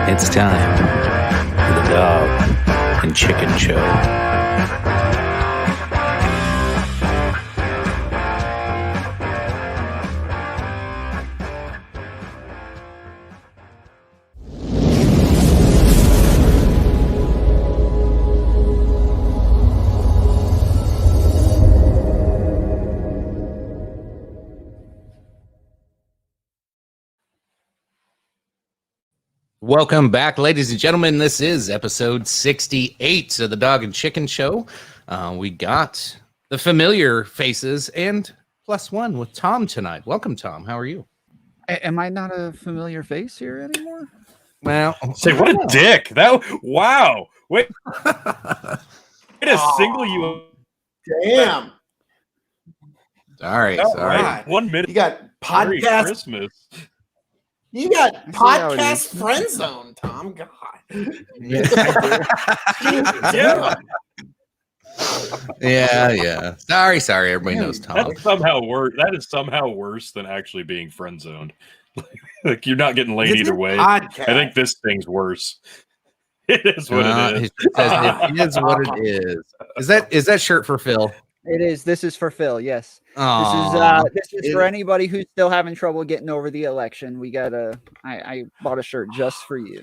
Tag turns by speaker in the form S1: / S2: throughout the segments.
S1: It's time for the Dog and Chicken Show. Welcome back, ladies and gentlemen. This is episode 68 of the Dog and Chicken Show. We got the familiar faces and plus one with Tom tonight. Welcome, Tom. How are you?
S2: Am I not a familiar face here anymore?
S1: Well,
S3: say what a dick. Wow. Wait to single you.
S4: Damn.
S1: All right.
S3: All right. 1 minute.
S4: You got
S3: Merry
S4: podcast.
S3: Christmas.
S4: You got
S2: I see how it
S4: podcast
S2: is.
S4: friend zone, Tom. God.
S1: Yeah. Sorry. Everybody knows Tom.
S3: That's somehow worse. That is somehow worse than actually being friend zoned. Like you're not getting laid either way.
S4: Podcast.
S3: I think this thing's worse. It is what it is.
S1: It is what it is. Is that shirt for Phil?
S2: It is. This is for Phil. Yes.
S1: Aw.
S2: This is for anybody who's still having trouble getting over the election. We got I bought a shirt just for you.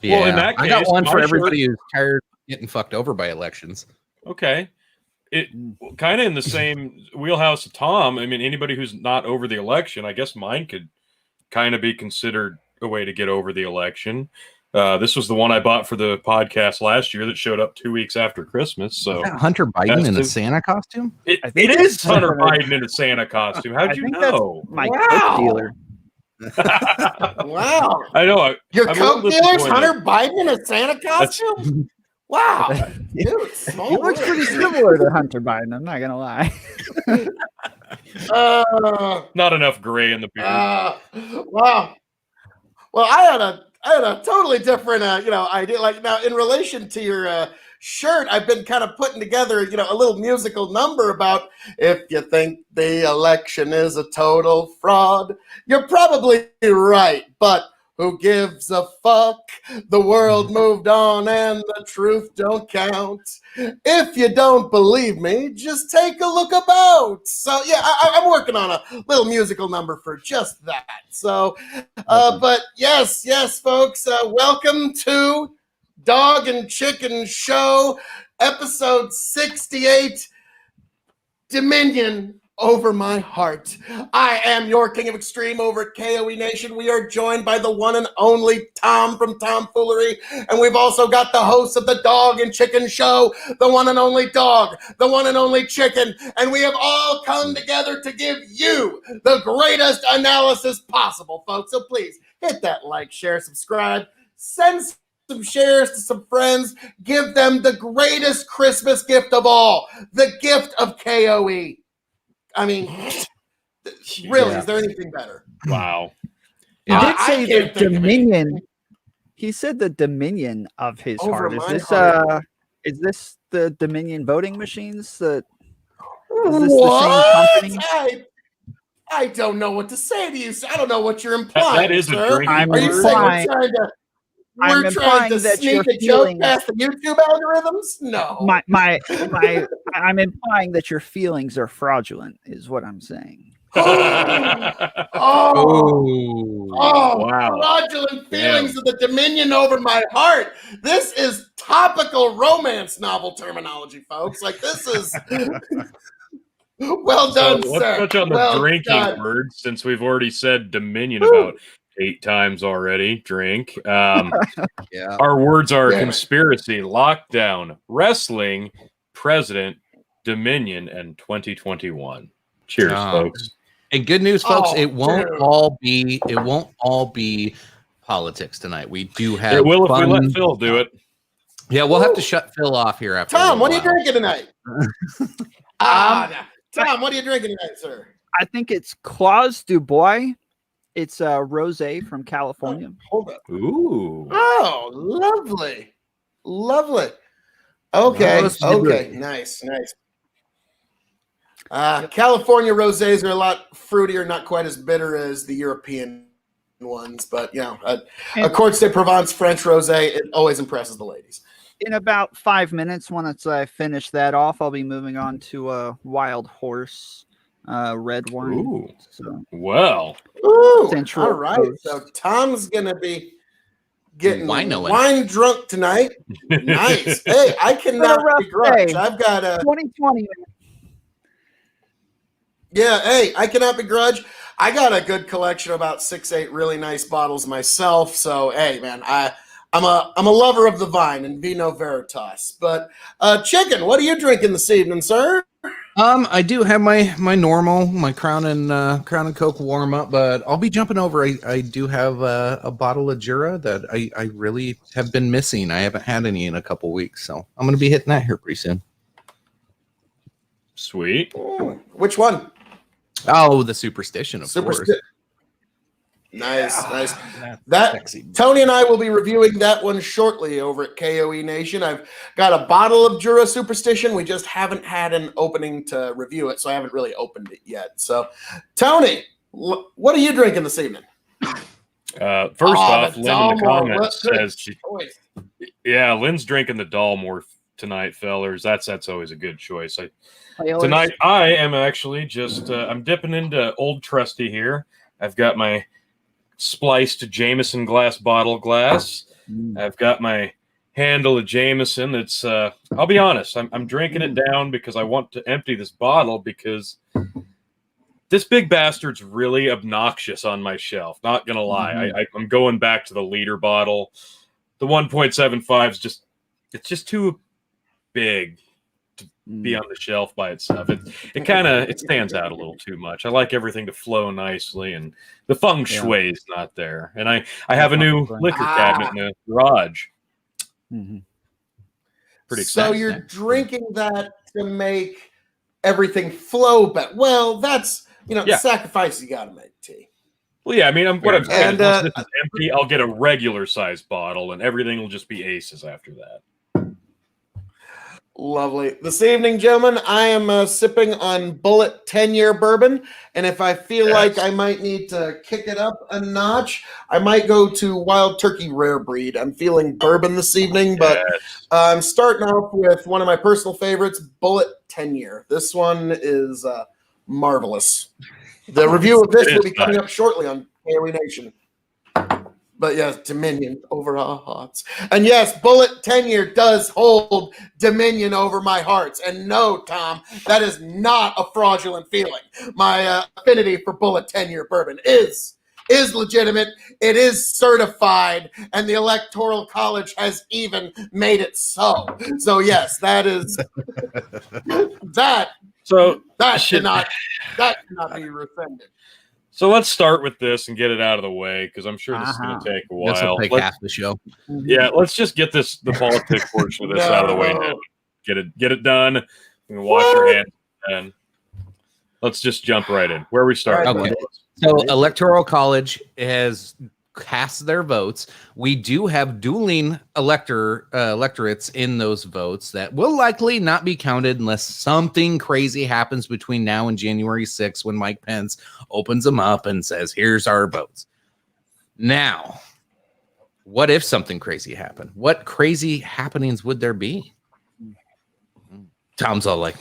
S1: Yeah.
S3: Well, in that
S1: I got
S3: case,
S1: one for
S3: my
S1: everybody who's tired of getting fucked over by elections.
S3: Okay. It kind of in the same wheelhouse of Tom. I mean, anybody who's not over the election, I guess mine could kind of be considered a way to get over the election. This was the one I bought for the podcast last year that showed up 2 weeks after Christmas. So
S1: Is that Hunter Biden in a Santa costume?
S3: it
S2: think
S3: is
S2: that's
S3: Hunter
S2: Hunter
S3: Biden in a Santa costume. How'd you
S2: think that's
S3: know?
S2: my
S4: Wow.
S2: Coke dealer.
S4: Wow.
S3: I know.
S4: Your
S3: I'm a
S4: Coke
S3: little
S4: dealer's
S3: disappointed.
S4: Hunter Biden in a Santa costume? Wow. Dude, small
S2: He looks
S4: world.
S2: pretty similar to Hunter Biden. I'm not gonna lie.
S3: Not enough gray in the beard.
S4: Wow. Well, I had a totally different idea. Like now, in relation to your shirt, I've been kind of putting together a little musical number about if you think the election is a total fraud, you're probably right, but who gives a fuck? The world moved on and the truth don't count. If you don't believe me, just take a look about. So yeah, I'm working on a little musical number for just that. So, but yes, folks, welcome to Dog and Chicken Show, episode 68, Dominion over my heart. I am your king of extreme over at KOE Nation. We are joined by the one and only Tom from Tomfoolery, and we've also got the host of the Dog and Chicken Show, the one and only dog, the one and only chicken, and we have all come together to give you the greatest analysis possible, folks. So please hit that like, share, subscribe, send some shares to some friends, give them the greatest Christmas gift of all, the gift of KOE. I mean, really,
S1: Yeah.
S4: is there anything better?
S3: Wow.
S2: He
S1: Yeah.
S2: did
S4: I
S2: say
S4: can't
S2: the
S4: think of
S2: dominion.
S4: anything.
S2: He said the dominion of his
S4: Over
S2: heart.
S4: my heart.
S2: Is this the Dominion voting machines? Is this the same company?
S4: I don't know what to say to you. I don't know what you're implying.
S3: That is a
S4: sir.
S3: drinking
S2: I'm
S4: Are you
S3: word.
S4: saying
S2: implying-
S4: we're trying
S2: implying
S4: to
S2: that
S4: sneak
S2: you're
S4: a joke
S2: feeling-
S4: past the YouTube algorithms? No.
S2: I'm implying that your feelings are fraudulent, is what I'm saying.
S4: Oh,
S3: Wow.
S4: fraudulent feelings of the Dominion over my heart. This is topical romance novel terminology, folks. Like this is well done,
S3: So
S4: sir.
S3: let's touch on the
S4: Well
S3: drinking
S4: done.
S3: word since we've already said Dominion about 8 times already. Drink.
S1: Yeah.
S3: Our words are
S4: Damn it.
S3: conspiracy, lockdown, wrestling, president, Dominion, and 2021. Cheers, folks.
S1: And good news, folks.
S4: Oh,
S1: It won't
S4: dude.
S1: all be politics tonight. We do have.
S3: It will if we
S1: fun-
S3: let Phil do it.
S1: Yeah, we'll have to shut Phil off here after.
S4: Tom,
S1: a
S4: what are you
S1: while.
S4: drinking tonight? Tom, what are you drinking tonight, sir?
S2: I think it's Claus Du Bois. It's a rosé from California.
S4: Hold up.
S3: Ooh.
S4: Oh, lovely. Lovely. Okay.
S1: Rose Du
S4: Okay.
S1: Bois.
S4: Nice. California rosés are a lot fruitier, not quite as bitter as the European ones, but a
S2: And-
S4: Cortes de Provence French rosé, it always impresses the ladies.
S2: In about 5 minutes, once I finish that off, I'll be moving on to a Wild Horse red wine.
S3: Ooh.
S2: So
S3: Well,
S4: Ooh,
S2: Central
S4: all right.
S2: Coast.
S4: So Tom's gonna be getting
S1: Winoing.
S4: wine drunk tonight. Nice. Hey, I cannot
S2: rough
S4: begrudge.
S2: day.
S4: I've got a
S2: 2020.
S4: yeah. Hey, I cannot begrudge. I got a good collection of about 6-8 really nice bottles myself. So hey, man, I'm a lover of the vine and Vino Veritas. But Chicken, what are you drinking this evening, sir?
S1: I do have my normal, my Crown and Coke warm up, but I'll be jumping over. I do have a bottle of Jura that I really have been missing. I haven't had any in a couple weeks, so I'm gonna be hitting that here pretty soon.
S3: sweet.
S4: Ooh, which one?
S1: Oh, the Superstition, of course.
S4: Nice, nice.
S1: That's
S4: That
S1: sexy.
S4: Tony and I will be reviewing that one shortly over at KOE Nation. I've got a bottle of Jura Superstition. We just haven't had an opening to review it, so I haven't really opened it yet. So, Tony, what are you drinking this evening?
S3: First off,
S4: the
S3: Lynn in the
S4: Dalmore.
S3: comments
S4: What good
S3: says she,
S4: choice.
S3: yeah, Lynn's drinking the Dalmore tonight, fellers. That's always a good choice.
S2: Playlist.
S3: Tonight, I am actually just I'm dipping into Old Trusty here. I've got my spliced Jameson glass. I've got my handle of Jameson. That's I'll be honest, I'm drinking it down because I want to empty this bottle because this big bastard's really obnoxious on my shelf. Not gonna lie, I'm going back to the liter bottle. The 1.75 is just too big to be on the shelf by itself. It stands out a little too much. I like everything to flow nicely, and the feng shui is not there. And I have a new liquor cabinet in the garage.
S2: Mhm.
S3: Pretty
S4: So
S3: excited.
S4: you're drinking that to make everything flow better. Well, that's
S3: Yeah.
S4: sacrifice you got to make, T.
S3: Well, yeah, I mean, what I'm saying
S4: And,
S3: is once this is empty, I'll get a regular size bottle, and everything will just be aces after that.
S4: Lovely. This evening, gentlemen, I am sipping on Bullet 10-year bourbon, and if I feel like I might need to kick it up a notch, I might go to Wild Turkey Rare Breed. I'm feeling bourbon this evening, but
S3: Yes.
S4: I'm starting off with one of my personal favorites, Bullet 10-year. This one is marvelous. The review of this
S3: It
S4: will
S3: is
S4: be coming
S3: nice.
S4: up shortly on KOE Nation. But yes, Dominion over our hearts. And yes, Bullet 10-year does hold dominion over my hearts. And no, Tom, that is not a fraudulent feeling. My affinity for Bullet 10-year bourbon is legitimate. It is certified. And the Electoral College has even made it so. So yes, that is that
S3: So
S4: should not be rescinded.
S3: So let's start with this and get it out of the way because I'm sure this is going to take a
S1: This will
S3: while.
S1: take
S3: Let's-
S1: half the show.
S3: yeah, let's just get the politics portion of this out of the way now. Get it done. We can wash our hands and let's just jump right in. Where we start.
S1: Okay. So Electoral College has cast their votes. We do have dueling electorates in those votes that will likely not be counted unless something crazy happens between now and January 6th when Mike Pence opens them up and says, here's our votes. Now, what if something crazy happened? What crazy happenings would there be? Tom's all like,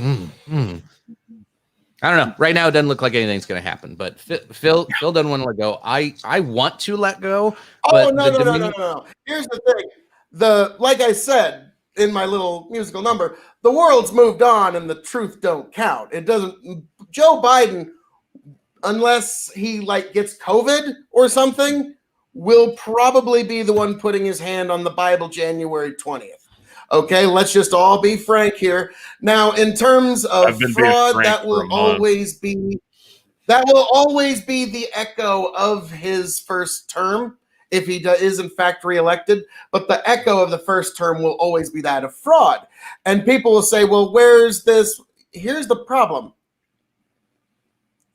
S1: I don't know. Right now, it doesn't look like anything's going to happen. But Phil doesn't want to let go. I want to let go.
S4: Oh
S1: But
S4: no. Here's the thing. Like I said in my little musical number, the world's moved on and the truth don't count. It doesn't. Joe Biden, unless he gets COVID or something, will probably be the one putting his hand on the Bible January 20th. Okay, let's just all be frank here. Now, in terms of
S3: I've been being
S4: fraud,
S3: frank
S4: that
S3: for a
S4: will
S3: month.
S4: always be the echo of his first term if he is in fact reelected. But the echo of the first term will always be that of fraud. And people will say, well, where's this? Here's the problem.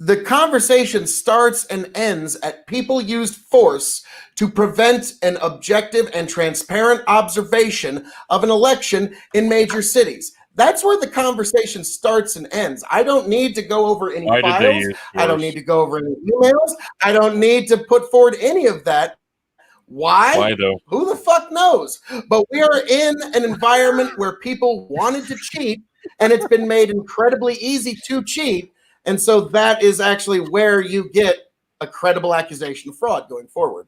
S4: The conversation starts and ends at people used force to prevent an objective and transparent observation of an election in major cities. That's where the conversation starts and ends. I don't need to go over any
S3: Why did they
S4: files.
S3: use
S4: I don't
S3: force?
S4: need to go over any emails. I don't need to put forward any of that.
S3: Why though?
S4: Who the fuck knows? But we are in an environment where people wanted to cheat, and it's been made incredibly easy to cheat. And so that is actually where you get a credible accusation of fraud going forward.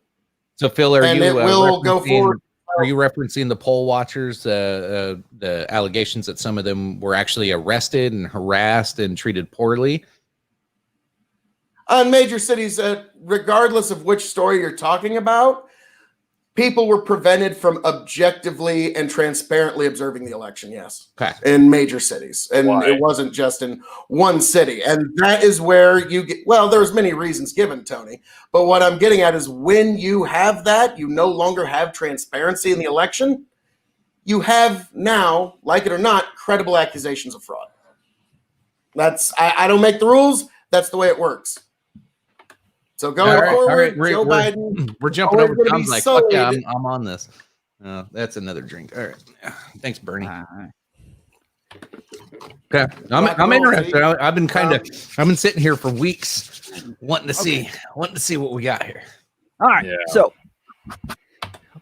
S1: So Phil, are
S4: And
S1: you
S4: it will go
S1: referencing-
S4: forward.
S1: Are you referencing the poll watchers, the allegations that some of them were actually arrested and harassed and treated poorly?
S4: In major cities, regardless of which story you're talking about, people were prevented from objectively and transparently observing the election. Yes.
S1: Okay.
S4: In major cities. And
S3: Why?
S4: it wasn't just in one city. And that is where you get, well, there's many reasons given, Tony. But what I'm getting at is when you have that, you no longer have transparency in the election. You have now, like it or not, credible accusations of fraud. That's, I don't make the rules. That's the way it works. So going forward, Joe Biden.
S1: We're jumping
S4: Oh,
S1: over.
S4: we're gonna
S1: Tom's
S4: be
S1: like, fuck yeah,
S4: sullied.
S1: I'm on this. That's another drink. All right. Thanks, Bernie. Okay. I'm interested. I've been I've been sitting here for weeks wanting to see what we got here.
S2: All right.
S3: Yeah.
S2: So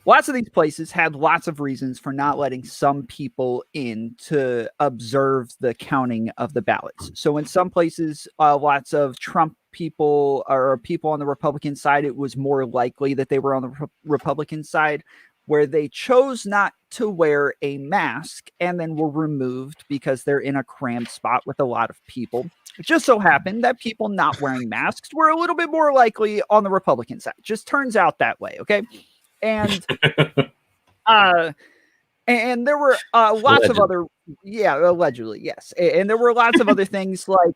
S2: lots of these places had lots of reasons for not letting some people in to observe the counting of the ballots. So in some places, lots of Trump people or people on the Republican side, it was more likely that they were on the Republican side, where they chose not to wear a mask and then were removed because they're in a crammed spot with a lot of people. It just so happened that people not wearing masks were a little bit more likely on the Republican side. Just turns out that way. Okay. And and there were lots of other, allegedly, yes. And there were lots of other things, like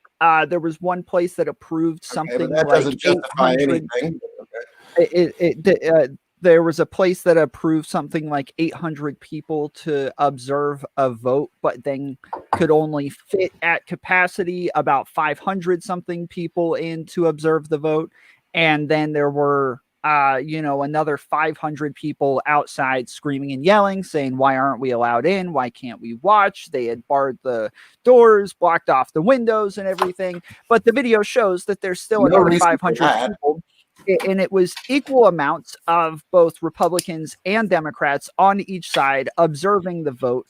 S2: there was one place that approved something
S4: that
S2: like
S4: doesn't justify
S2: 800.
S4: anything.
S2: There was a place that approved something like 800 people to observe a vote, but then could only fit at capacity about 500 something people in to observe the vote. And then there were another 500 people outside screaming and yelling, saying, why aren't we allowed in? Why can't we watch? They had barred the doors, blocked off the windows and everything. But the video shows that there's still
S4: No
S2: another
S4: reason for
S2: 500
S4: that.
S2: people. And it was equal amounts of both Republicans and Democrats on each side observing the vote,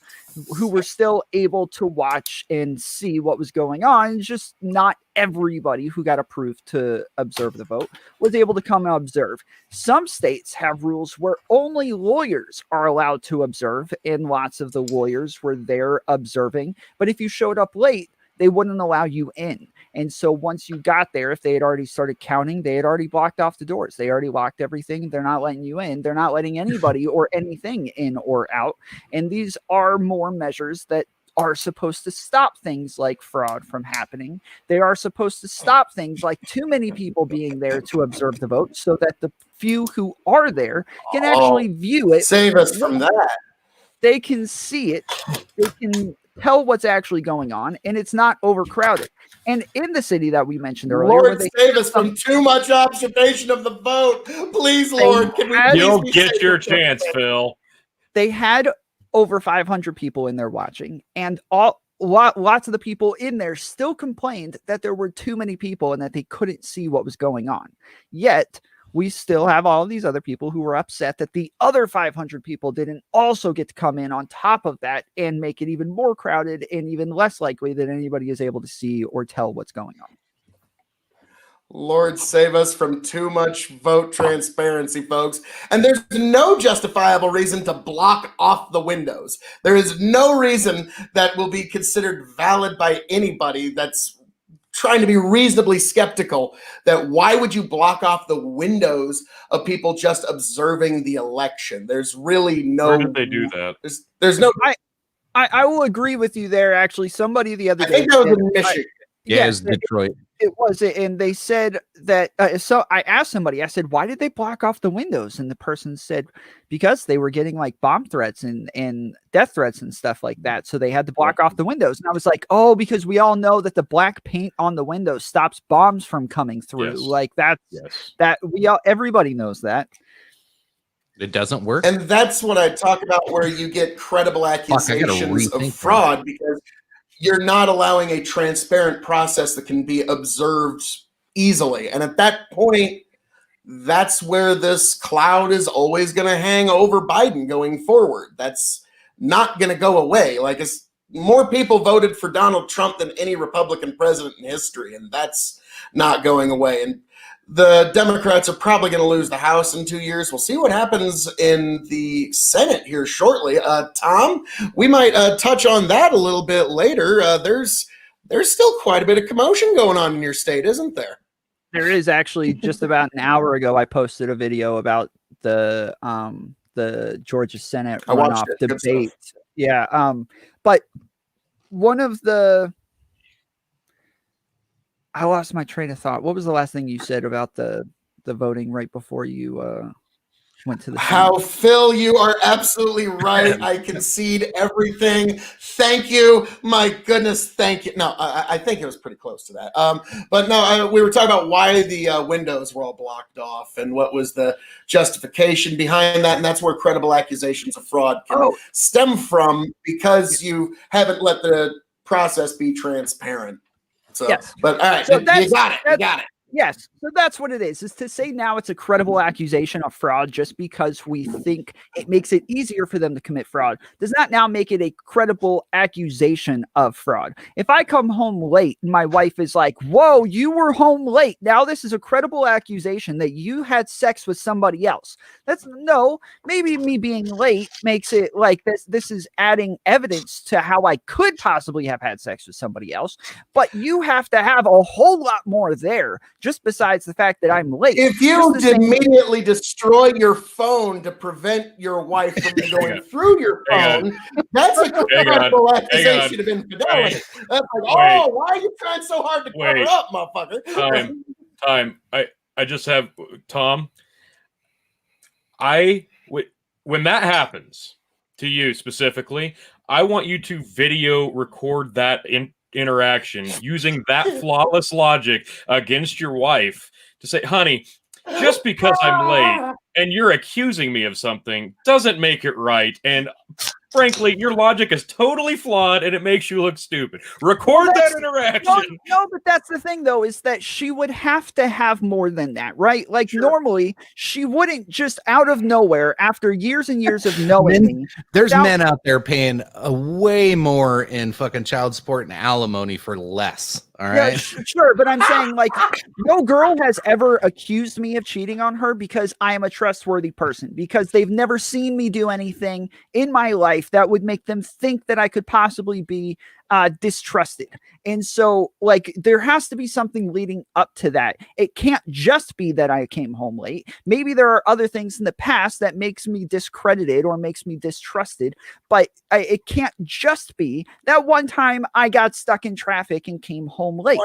S2: who were still able to watch and see what was going on. Just not everybody who got approved to observe the vote was able to come and observe. Some states have rules where only lawyers are allowed to observe, and lots of the lawyers were there observing. But if you showed up late, they wouldn't allow you in. And so once you got there, if they had already started counting, they had already blocked off the doors. They already locked everything. They're not letting you in. They're not letting anybody or anything in or out. And these are more measures that are supposed to stop things like fraud from happening. They are supposed to stop things like too many people being there to observe the vote, so that the few who are there can actually view it.
S4: Save us from that.
S2: They can see it. They can tell what's actually going on, and it's not overcrowded. And in the city that we mentioned earlier,
S4: Lord, save us from too much observation of the vote. Please, Lord, can we please
S3: You'll
S4: be
S3: get
S4: saved
S3: your
S4: from that?
S3: chance, Phil.
S2: they had over 500 people in there watching, and lots of the people in there still complained that there were too many people and that they couldn't see what was going on. Yet we still have all of these other people who were upset that the other 500 people didn't also get to come in on top of that and make it even more crowded and even less likely that anybody is able to see or tell what's going on.
S4: Lord, save us from too much vote transparency, folks. And there's no justifiable reason to block off the windows. There is no reason that will be considered valid by anybody that's trying to be reasonably skeptical that why would you block off the windows of people just observing the election? There's really no.
S3: Where did they do that?
S4: There's no.
S2: I will agree with you there. Actually, somebody the other
S4: I
S2: day
S4: think that was
S2: said-
S4: in Michigan.
S1: Yeah, it's Detroit.
S2: It was, and they said that. So I asked somebody. I said, "Why did they block off the windows?" And the person said, "Because they were getting like bomb threats and death threats and stuff like that. So they had to block off the windows." And I was like, "Oh, because we all know that the black paint on the windows stops bombs from coming through.
S3: Yes.
S2: Like that's
S3: Yes.
S2: that we all everybody knows that."
S1: It doesn't work.
S4: And that's what I talk about, where you get credible accusations of fraud, because you're not allowing a transparent process that can be observed easily. And at that point, that's where this cloud is always going to hang over Biden going forward. That's not going to go away. Like, it's more people voted for Donald Trump than any Republican president in history, and that's not going away. And the Democrats are probably going to lose the House in 2 years. We'll see what happens in the Senate here shortly. Tom, we might touch on that a little bit later. There's still quite a bit of commotion going on in your state, isn't there?
S2: There is. Actually, just about an hour ago, I posted a video about the Georgia Senate runoff debate. Yeah, but one of the I lost my train of thought. What was the last thing you said about the voting right before you went to the
S4: How, Phil, you are absolutely right. I concede everything. Thank you. My goodness, thank you. No, I think it was pretty close to that. But no, we were talking about why the windows were all blocked off and what was the justification behind that. And that's where credible accusations of fraud can stem from, because you haven't let the process be transparent. So,
S2: yes.
S4: But all right,
S2: so
S4: you got it. You got it.
S2: Yes, so that's what it is to say now it's a credible accusation of fraud just because we think it makes it easier for them to commit fraud does not now make it a credible accusation of fraud. If I come home late and my wife is like, whoa, you were home late. Now this is a credible accusation that you had sex with somebody else. Maybe me being late makes it like this is adding evidence to how I could possibly have had sex with somebody else. But you have to have a whole lot more there. Just besides the fact that I'm late.
S4: If you immediately destroy your phone to prevent your wife from going through your phone, that's a credible accusation of infidelity. That's like, why are you trying so hard to cover up, motherfucker?
S3: Time. I just have, Tom, when that happens to you specifically, I want you to video record that interaction using that flawless logic against your wife to say, honey, just because I'm late and you're accusing me of something doesn't make it right. And frankly, your logic is totally flawed and it makes you look stupid. Record that interaction.
S2: No, but that's the thing, though, is that she would have to have more than that, right? Like, normally, she wouldn't just out of nowhere, after years and years of knowing me.
S1: There's men out there paying way more in fucking child support and alimony for less. All right.
S2: Yeah, sure, but I'm saying, like, no girl has ever accused me of cheating on her because I am a trustworthy person, because they've never seen me do anything in my life that would make them think that I could possibly be distrusted. And so, like, there has to be something leading up to that. It can't just be that I came home late. Maybe there are other things in the past that makes me discredited or makes me distrusted, but it can't just be that one time I got stuck in traffic and came home late.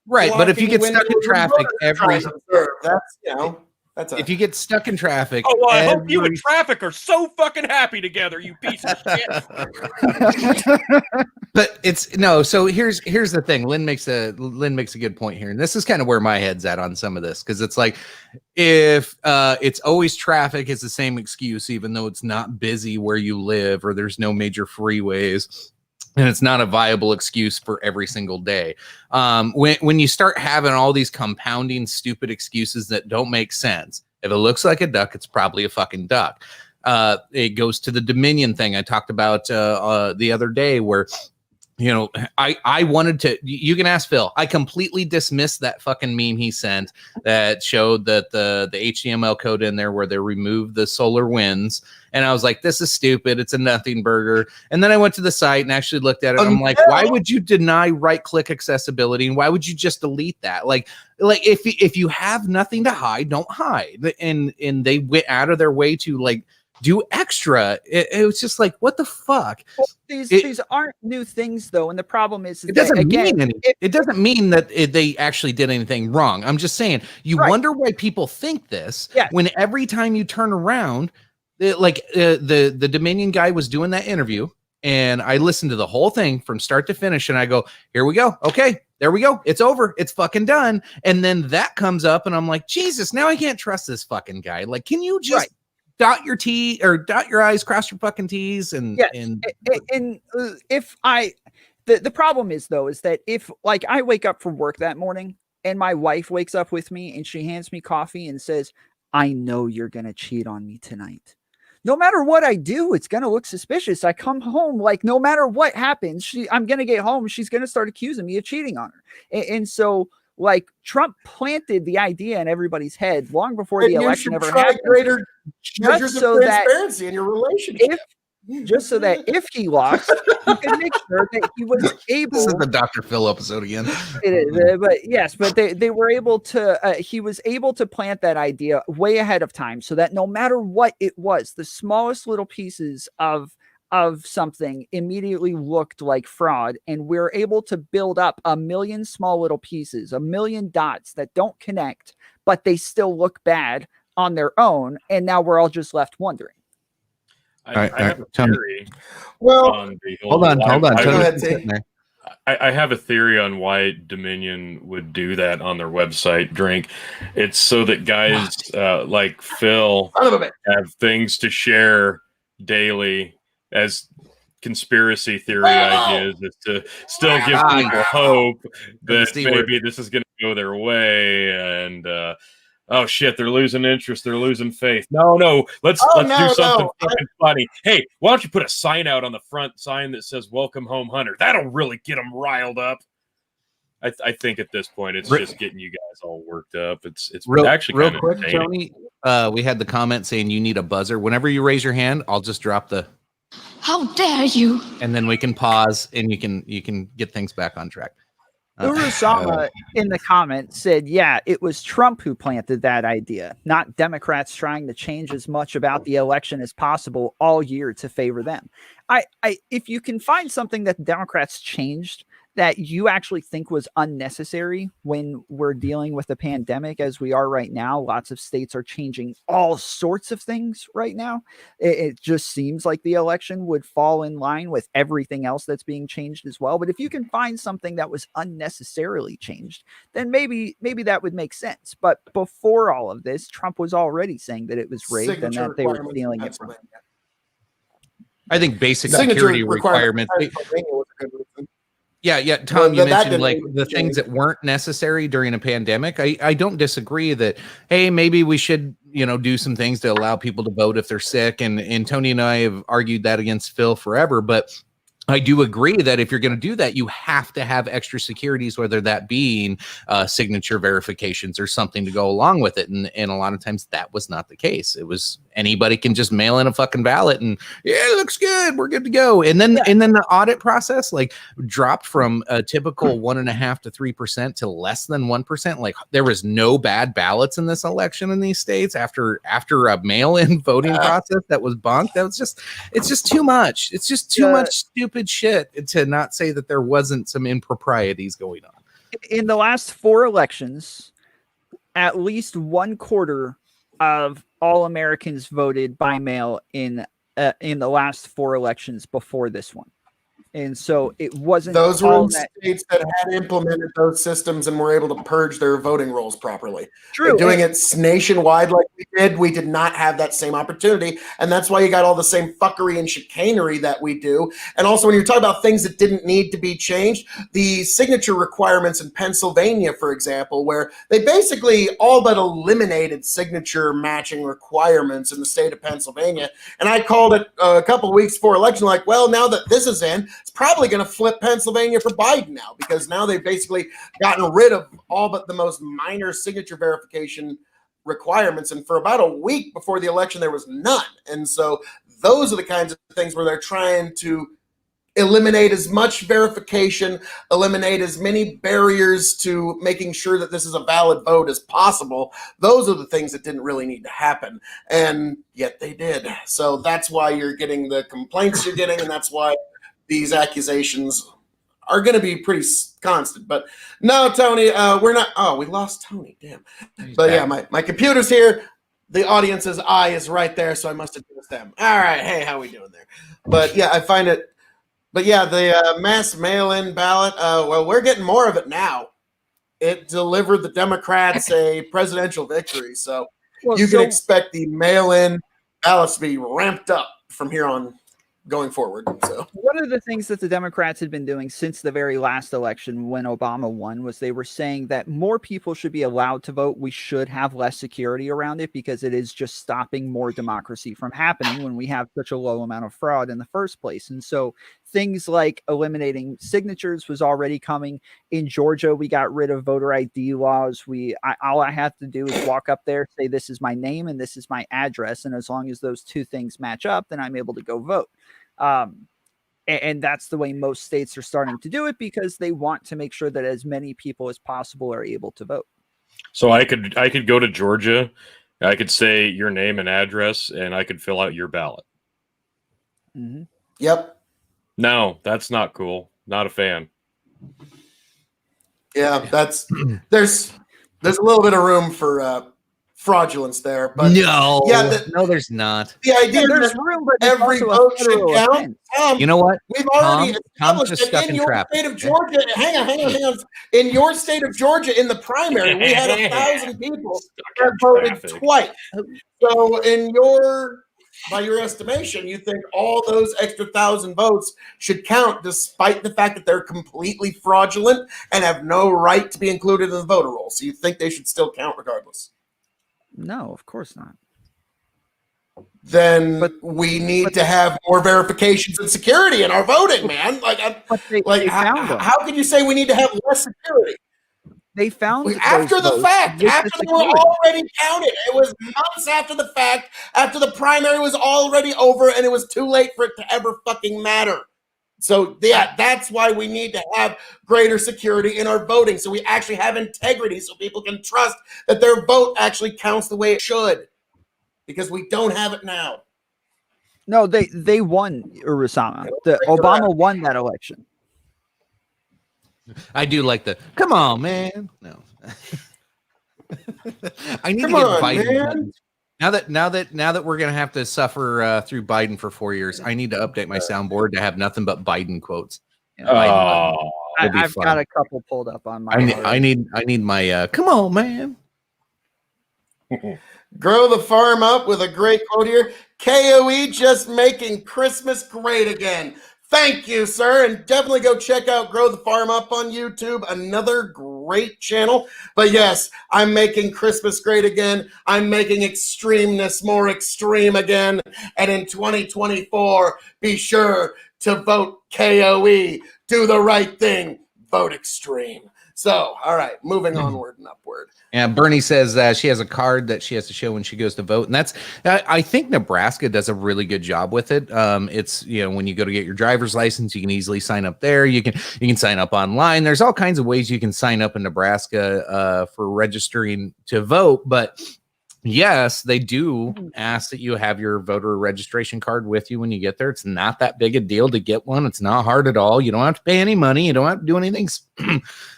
S1: Right, but if you get stuck in traffic
S3: if
S1: you get stuck in traffic,
S3: I hope you and traffic are so fucking happy together, you piece of shit.
S1: But so here's the thing. Lynn makes a good point here, and this is kind of where my head's at on some of this, because it's like, if it's always traffic is the same excuse, even though it's not busy where you live or there's no major freeways. And it's not a viable excuse for every single day. When you start having all these compounding stupid excuses that don't make sense, if it looks like a duck, it's probably a fucking duck. It goes to the Dominion thing I talked about the other day, where, I wanted to, you can ask Phil, I completely dismissed that fucking meme he sent that showed that the HTML code in there where they removed the solar winds. And I was like, this is stupid. It's a nothing burger. And then I went to the site and actually looked at it. And I'm like, why would you deny right-click accessibility? And why would you just delete that? Like if you have nothing to hide, don't hide. And they went out of their way to like do extra. It was just like, what the fuck?
S2: Well, these aren't new things, though, and the problem is
S1: it doesn't mean anything. It doesn't mean that they actually did anything wrong. I'm just saying, wonder why people think this when every time you turn around, the Dominion guy was doing that interview, and I listened to the whole thing from start to finish, and I go, here we go. Okay, there we go. It's over. It's fucking done. And then that comes up, and I'm like, Jesus, now I can't trust this fucking guy. Like, can you just dot your T or dot your I's, cross your fucking T's, and
S2: Yes.
S1: and
S2: If the problem is though, is that if like I wake up from work that morning and my wife wakes up with me and she hands me coffee and says, I know you're going to cheat on me tonight. No matter what I do, it's going to look suspicious. I come home, like no matter what happens, I'm going to get home. She's going to start accusing me of cheating on her. And so like Trump planted the idea in everybody's head long before the election ever happened.
S4: Greater measures
S2: so
S4: of
S2: that
S4: transparency in your relationship.
S2: Just so that if he lost, he could make sure that he was able.
S1: This is the Dr. Phil episode again.
S2: It is, but yes, but they were able to. He was able to plant that idea way ahead of time, so that no matter what it was, the smallest little pieces of something immediately looked like fraud, and we're able to build up a million small little pieces, a million dots that don't connect, but they still look bad on their own, and now we're all just left wondering.
S3: I have a theory.
S4: Well,
S3: On the
S1: Hold on.
S4: Go ahead, T.
S3: I have a theory on why Dominion would do that on their website, Drink. It's so that guys like Phil have things to share daily as conspiracy theory ideas, is to still give people hope that maybe this is going to go their way, and oh shit, they're losing interest, they're losing faith. No, let's do something fucking funny. Hey, why don't you put a sign out on the front sign that says "Welcome Home, Hunter"? That'll really get them riled up. I think at this point it's just getting you guys all worked up. It's actually
S1: real
S3: kind
S1: quick,
S3: of
S1: Tony. We had the comment saying you need a buzzer. Whenever you raise your hand, I'll just drop the.
S5: How dare you?
S1: And then we can pause, and you can get things back on track.
S2: Urusama in the comments said, yeah, it was Trump who planted that idea, not Democrats trying to change as much about the election as possible all year to favor them. If you can find something that the Democrats changed that you actually think was unnecessary when we're dealing with a pandemic as we are right now, lots of states are changing all sorts of things right now. It just seems like the election would fall in line with everything else that's being changed as well. But if you can find something that was unnecessarily changed, then maybe that would make sense. But before all of this, Trump was already saying that it was rigged and that they were stealing it from him.
S1: I think basic security requirements. Yeah, Tom, you mentioned like the things that weren't necessary during a pandemic. I don't disagree that, hey, maybe we should, do some things to allow people to vote if they're sick. And Tony and I have argued that against Phil forever. But I do agree that if you're going to do that, you have to have extra securities, whether that being signature verifications or something to go along with it. And a lot of times that was not the case. It was anybody can just mail in a fucking ballot and it looks good, we're good to go. And then the audit process like dropped from a typical 1.5% to 3% to less than 1%. Like there was no bad ballots in this election in these states after a mail-in voting process that was bunked. It's just too much. It's just too much stupid shit to not say that there wasn't some improprieties going on.
S2: In the last 4 elections, at least 1/4 of all Americans voted by mail in the last 4 elections before this one. And so it wasn't.
S4: Those were in states that had implemented those systems and were able to purge their voting rolls properly.
S2: True.
S4: Doing it nationwide like we did not have that same opportunity. And that's why you got all the same fuckery and chicanery that we do. And also when you're talking about things that didn't need to be changed, the signature requirements in Pennsylvania, for example, where they basically all but eliminated signature matching requirements in the state of Pennsylvania. And I called it a couple of weeks before election, like, well, now that this is in, it's probably going to flip Pennsylvania for Biden now, because now they've basically gotten rid of all but the most minor signature verification requirements. And for about a week before the election, there was none. And so those are the kinds of things where they're trying to eliminate as much verification, eliminate as many barriers to making sure that this is a valid vote as possible. Those are the things that didn't really need to happen. And yet they did. So that's why you're getting the complaints you're getting. And that's why these accusations are going to be pretty constant. But no, Tony, we're not. Oh, we lost Tony. Damn. But yeah, my computer's here. The audience's eye is right there, so I must have missed them. All right. Hey, how we doing there? But yeah, I find it. But yeah, the mass mail-in ballot, well, we're getting more of it now. It delivered the Democrats a presidential victory. So you can expect the mail-in ballots to be ramped up from here on going forward. So
S2: one of the things that the Democrats had been doing since the very last election when Obama won was they were saying that more people should be allowed to vote. We should have less security around it because it is just stopping more democracy from happening when we have such a low amount of fraud in the first place. And so things like eliminating signatures was already coming. In Georgia, we got rid of voter ID laws. All I have to do is walk up there, say this is my name and this is my address. And as long as those two things match up, then I'm able to go vote. And that's the way most states are starting to do it because they want to make sure that as many people as possible are able to vote.
S3: So I could go to Georgia, I could say your name and address, and I could fill out your ballot.
S2: Mm-hmm.
S4: Yep.
S3: No, that's not cool. Not a fan.
S4: Yeah, there's a little bit of room for fraudulence there, but
S1: no,
S4: yeah,
S1: no, there's not.
S4: the idea
S2: There's
S4: that
S2: room, but
S4: every vote should count.
S1: You know what?
S4: We've already
S1: Tom's
S4: established
S1: just stuck
S4: that in
S1: in
S4: your
S1: traffic.
S4: state of Georgia. Hang on. In your state of Georgia, in the primary, we had 1,000 people that voted twice. So, by your estimation, you think all those extra 1,000 votes should count, despite the fact that they're completely fraudulent and have no right to be included in the voter roll. So you think they should still count regardless?
S2: No, of course not.
S4: Then we need to have more verifications and security in our voting, man. How can you say we need to have less security?
S2: They found
S4: After the fact, after they were already counted. It was months after the fact, after the primary was already over, and it was too late for it to ever fucking matter. So yeah, that's why we need to have greater security in our voting, so we actually have integrity, so people can trust that their vote actually counts the way it should, because we don't have it now.
S2: No, they won, Urasama. Obama won that election.
S1: I do like the come on, man. No, I need
S4: Come
S1: to get
S4: on,
S1: Biden
S4: man.
S1: buttons. Now that we're gonna have to suffer through Biden for 4 years, I need to update my soundboard to have nothing but Biden quotes.
S3: Oh,
S2: I've got a couple pulled up on my.
S1: I need my come on, man.
S4: Grow the farm up with a great quote here. KOE just making Christmas great again. Thank you, sir. And definitely go check out Grow the Farm Up on YouTube. Another great channel. But yes, I'm making Christmas great again. I'm making extremeness more extreme again. And in 2024, be sure to vote KOE. Do the right thing. Vote extreme. So, all right, moving onward and upward.
S1: Yeah, Bernie says she has a card that she has to show when she goes to vote, and that's I think Nebraska does a really good job with it. It's when you go to get your driver's license, you can easily sign up there. You can sign up online. There's all kinds of ways you can sign up in Nebraska for registering to vote, but yes, they do ask that you have your voter registration card with you when you get there. It's not that big a deal to get one. It's not hard at all. You don't have to pay any money. You don't have to do anything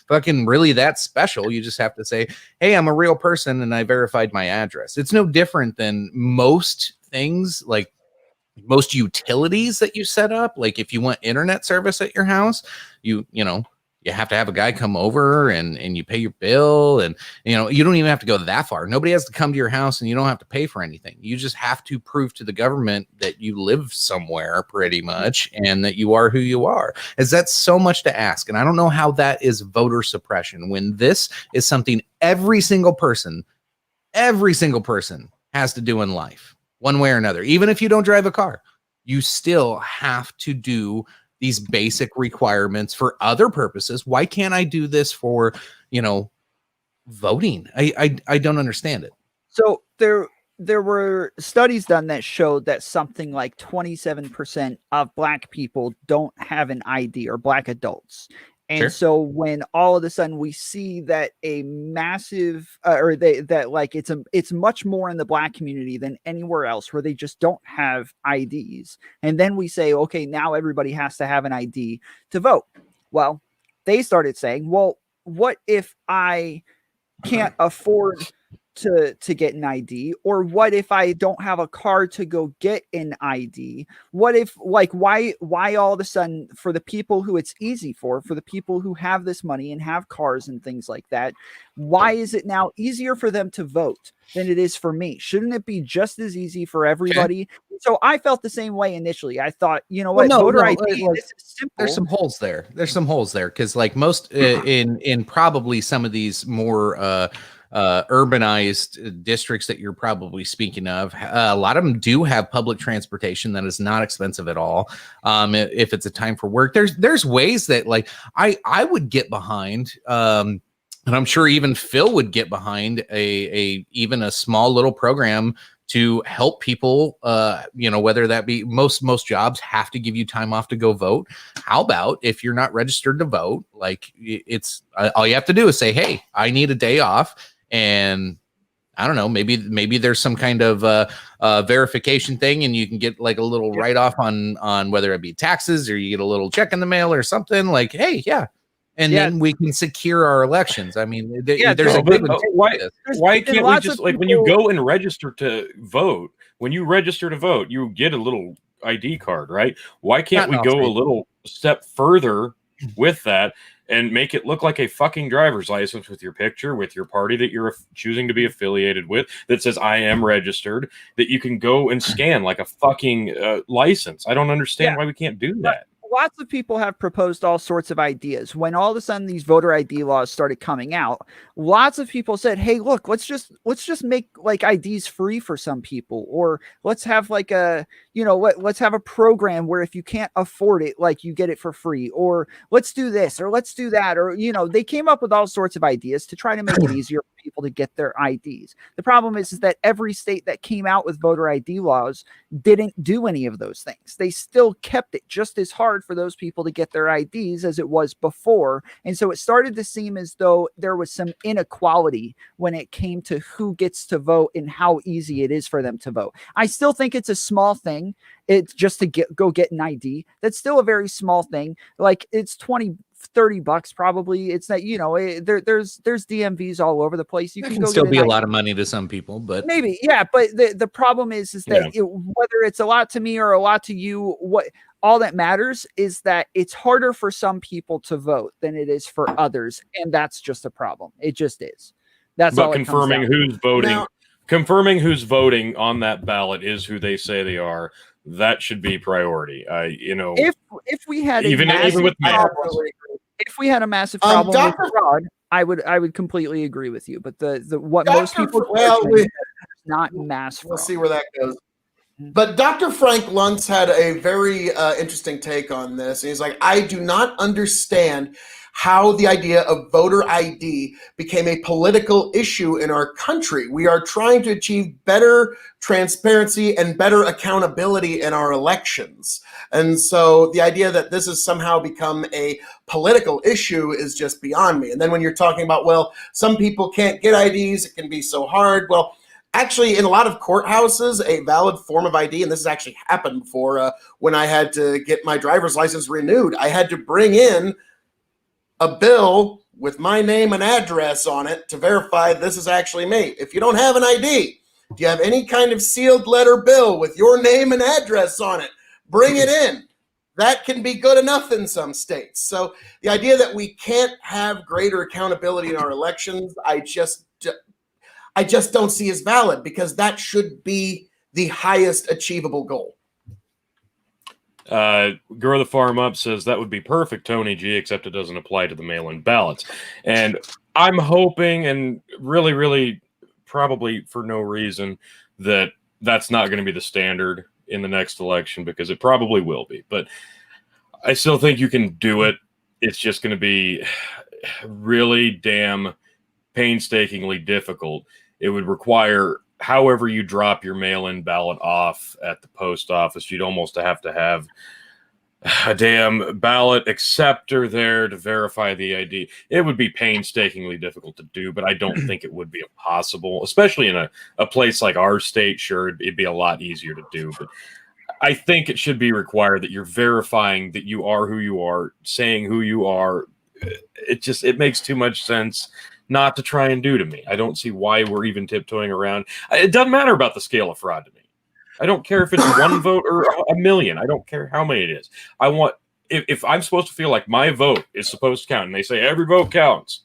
S1: fucking really that special. You just have to say, hey, I'm a real person and I verified my address. It's no different than most things, like most utilities that you set up. Like if you want internet service at your house, you have to have a guy come over and you pay your bill, and you don't even have to go that far. Nobody has to come to your house and you don't have to pay for anything. You just have to prove to the government that you live somewhere pretty much and that you are who you are. That's so much to ask. And I don't know how that is voter suppression when this is something every single person has to do in life one way or another. Even if you don't drive a car, you still have to do these basic requirements for other purposes. Why can't I do this for, voting? I don't understand it.
S2: So there were studies done that showed that something like 27% of Black people don't have an ID, or Black adults. And
S1: Sure.
S2: So when all of a sudden we see that a massive, it's much more in the Black community than anywhere else, where they just don't have IDs. And then we say, okay, now everybody has to have an ID to vote. Well, they started saying, well, what if I can't afford to get an ID? Or what if I don't have a car to go get an ID? What if, like, why all of a sudden, for the people who it's easy for the people who have this money and have cars and things like that, why is it now easier for them to vote than it is for me? Shouldn't it be just as easy for everybody? So I felt the same way initially. I thought, you know what, voter ID, this is simple.
S1: There's some holes there. Because like most in probably some of these more urbanized districts that you're probably speaking of, a lot of them do have public transportation that is not expensive at all. If it's a time for work, there's ways that like I would get behind. And I'm sure even Phil would get behind even a small little program to help people, whether that be most jobs have to give you time off to go vote. How about if you're not registered to vote, like it's all you have to do is say, hey, I need a day off. And I don't know, maybe there's some kind of verification thing and you can get like a little write-off on whether it be taxes or you get a little check in the mail or something like, hey, yeah. And then we can secure our elections. I mean, there's a good
S3: why can't we just like when you go and register to vote, you get a little ID card, right? Why can't we go a little step further with that and make it look like a fucking driver's license with your picture, with your party that you're choosing to be affiliated with, that says I am registered, that you can go and scan like a fucking license? I don't understand why we can't do that.
S2: Lots of people have proposed all sorts of ideas. When all of a sudden these voter ID laws started coming out, lots of people said, hey, look, let's just make like IDs free for some people, or let's have like let's have a program where if you can't afford it, like you get it for free, or let's do this, or let's do that. Or, they came up with all sorts of ideas to try to make it easier for people to get their IDs. The problem is that every state that came out with voter ID laws didn't do any of those things. They still kept it just as hard for those people to get their IDs as it was before. And so it started to seem as though there was some inequality when it came to who gets to vote and how easy it is for them to vote. I still think it's a small thing. It's just to go get an ID. That's still a very small thing. Like it's $20-$30 probably. It's that, there's DMVs all over the place. You can
S1: still be a lot of money to some people, but
S2: maybe, yeah. But the problem is that whether it's a lot to me or a lot to you, all that matters is that it's harder for some people to vote than it is for others, and that's just a problem. It just is. That's all.
S3: Confirming who's voting, confirming who's voting on that ballot is who they say they are. That should be priority.
S2: If we had
S3: even with
S2: if we had a massive problem with fraud, I would completely agree with you. But most people is not mass fraud.
S4: We'll see where that goes. But Dr. Frank Luntz had a very interesting take on this. And he's like, I do not understand how the idea of voter ID became a political issue in our country. We are trying to achieve better transparency and better accountability in our elections. And so the idea that this has somehow become a political issue is just beyond me. And then when you're talking about, well, some people can't get IDs, it can be so hard. Well, actually, in a lot of courthouses, a valid form of ID, and this has actually happened before, when I had to get my driver's license renewed, I had to bring in a bill with my name and address on it to verify this is actually me. If you don't have an ID, do you have any kind of sealed letter bill with your name and address on it? Bring it in. That can be good enough in some states. So the idea that we can't have greater accountability in our elections, I just don't see as valid, because that should be the highest achievable goal.
S3: Grow the Farm Up says that would be perfect, Tony G, except it doesn't apply to the mail-in ballots. And I'm hoping, and really, really probably for no reason, that that's not going to be the standard in the next election, because it probably will be. But I still think you can do it. It's just going to be really damn painstakingly difficult. It would require, however you drop your mail-in ballot off at the post office, you'd almost have to have a damn ballot acceptor there to verify the ID. It would be painstakingly difficult to do, but I don't think it would be impossible, especially in a place like our state. Sure, it'd be a lot easier to do, but I think it should be required that you're verifying that you are who you are, saying who you are. It makes too much sense not to try and do to me. I don't see why we're even tiptoeing around. It doesn't matter about the scale of fraud to me. I don't care if it's one vote or a million. I don't care how many it is. I want, if I'm supposed to feel like my vote is supposed to count, and they say every vote counts,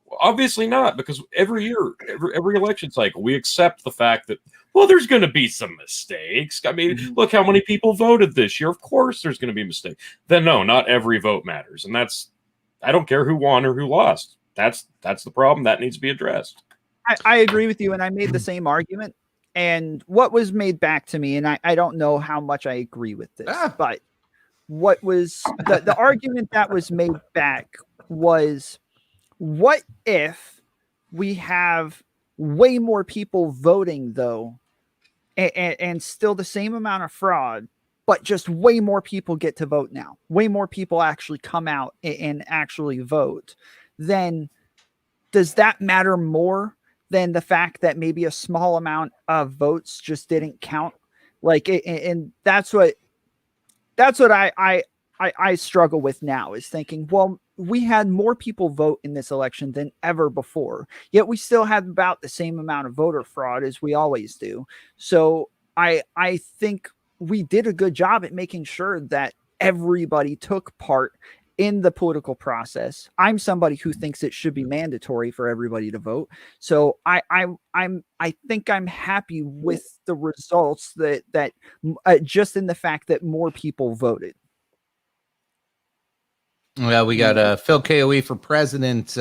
S3: well, obviously not, because every year, every election cycle, we accept the fact that, well, there's going to be some mistakes. I mean, look how many people voted this year. Of course there's going to be mistakes. Then no, not every vote matters. And I don't care who won or who lost. That's the problem. That needs to be addressed.
S2: I agree with you, and I made the same argument. And what was made back to me, and I don't know how much I agree with this, but what was the argument that was made back was, what if we have way more people voting, though, and still the same amount of fraud, but just way more people get to vote now? Way more people actually come out and actually vote. Then does that matter more than the fact that maybe a small amount of votes just didn't count? Like, and that's what I struggle with now, is thinking, well, we had more people vote in this election than ever before, yet we still had about the same amount of voter fraud as we always do. So I think we did a good job at making sure that everybody took part in the political process. I'm somebody who thinks it should be mandatory for everybody to vote. So I think I'm happy with the results that just in the fact that more people voted.
S1: Well, we got Phil KOE for president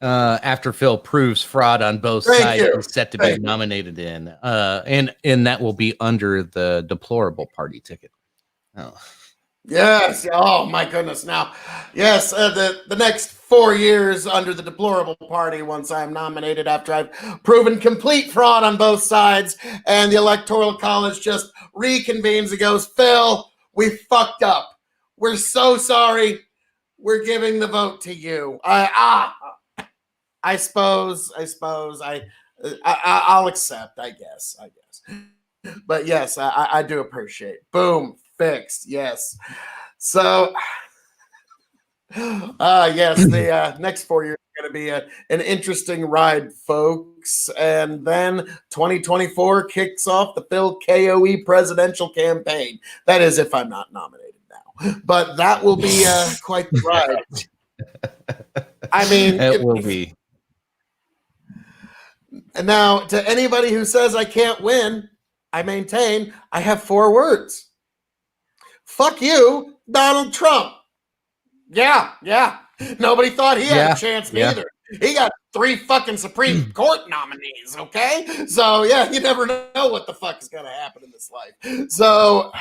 S1: after Phil proves fraud on both sides. He's set to be nominated in, and that will be under the deplorable party ticket. Oh.
S4: Yes. Oh my goodness. Now, yes, the next 4 years under the deplorable party, once I'm nominated, after I've proven complete fraud on both sides, and the Electoral College just reconvenes and goes, Phil, we fucked up. We're so sorry. We're giving the vote to you. I suppose I'll accept, I guess. But yes, I do appreciate. Boom. Fixed. Yes. So, yes, the next 4 years are going to be an interesting ride, folks. And then 2024 kicks off the Phil KOE presidential campaign. That is, if I'm not nominated now. But that will be quite the ride. I mean,
S1: it will be.
S4: And now, to anybody who says I can't win, I maintain I have 4 words. Fuck you, Donald Trump. Yeah. Nobody thought he had a chance neither. He got 3 fucking Supreme Court nominees, okay? So, yeah, you never know what the fuck is going to happen in this life. So,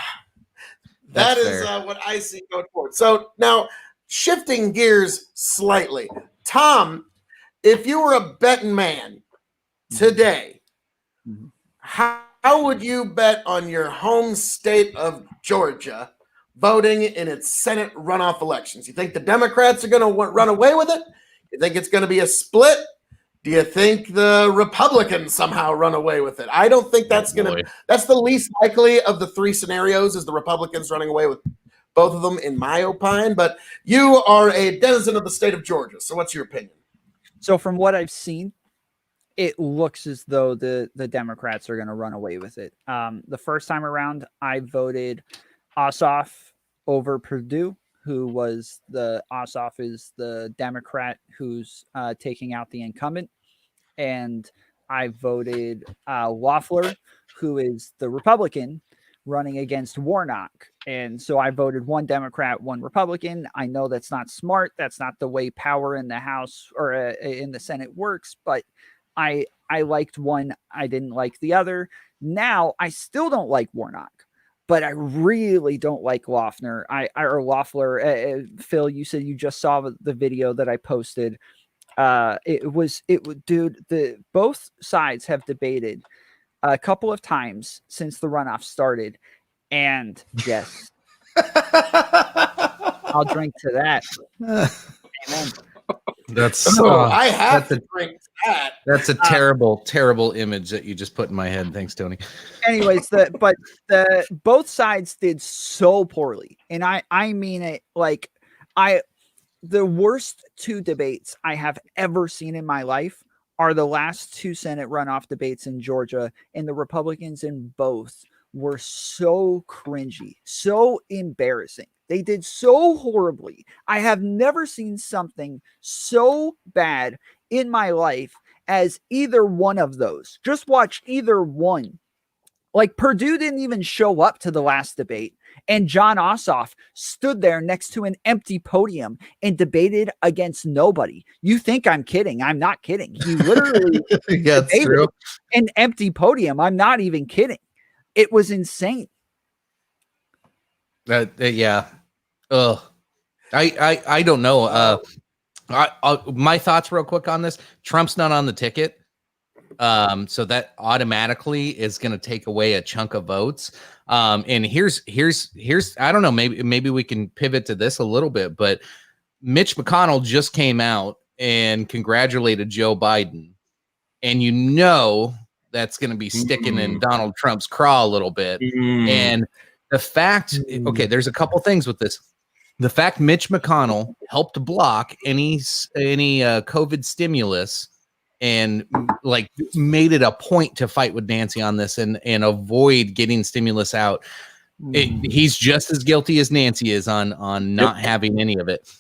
S4: that is what I see going forward. So, now, shifting gears slightly. Tom, if you were a betting man today, how would you bet on your home state of Georgia voting in its Senate runoff elections? You think the Democrats are going to run away with it? You think it's going to be a split? Do you think the Republicans somehow run away with it? I don't think that's that's the least likely of the 3 scenarios, is the Republicans running away with both of them, in my opinion. But you are a denizen of the state of Georgia. So what's your opinion?
S2: So from what I've seen, it looks as though the Democrats are going to run away with it. The first time around, I voted Ossoff over Perdue, who was Ossoff is the Democrat who's taking out the incumbent. And I voted Loeffler, who is the Republican running against Warnock. And so I voted 1 Democrat, 1 Republican. I know that's not smart. That's not the way power in the House or in the Senate works, but I liked one. I didn't like the other. Now I still don't like Warnock, but I really don't like Loeffler. Phil, you said you just saw the video that I posted. Both sides have debated a couple of times since the runoff started, and yes, I'll drink to that. Amen.
S4: I have to drink that.
S1: That's a terrible, terrible image that you just put in my head. Thanks, Tony.
S2: Anyways, both sides did so poorly, and I mean it. Like the worst two debates I have ever seen in my life are the last two Senate runoff debates in Georgia, and the Republicans in both were so cringy, so embarrassing. They did so horribly. I have never seen something so bad in my life as either one of those. Just watch either one. Like Perdue didn't even show up to the last debate, and Jon Ossoff stood there next to an empty podium and debated against nobody. You think I'm kidding? I'm not kidding. He literally
S1: Yeah, it's
S2: debated
S1: true.
S2: an empty podium. I'm not even kidding. It was insane.
S1: Yeah. Ugh. I don't know. My thoughts real quick on this. Trump's not on the ticket. So that automatically is going to take away a chunk of votes. And here's I don't know, maybe we can pivot to this a little bit, but Mitch McConnell just came out and congratulated Joe Biden. And you know that's going to be sticking in Donald Trump's craw a little bit. And the fact, okay, there's a couple things with this. The fact Mitch McConnell helped block any COVID stimulus and like made it a point to fight with Nancy on this and avoid getting stimulus out. He's just as guilty as Nancy is on not having any of it.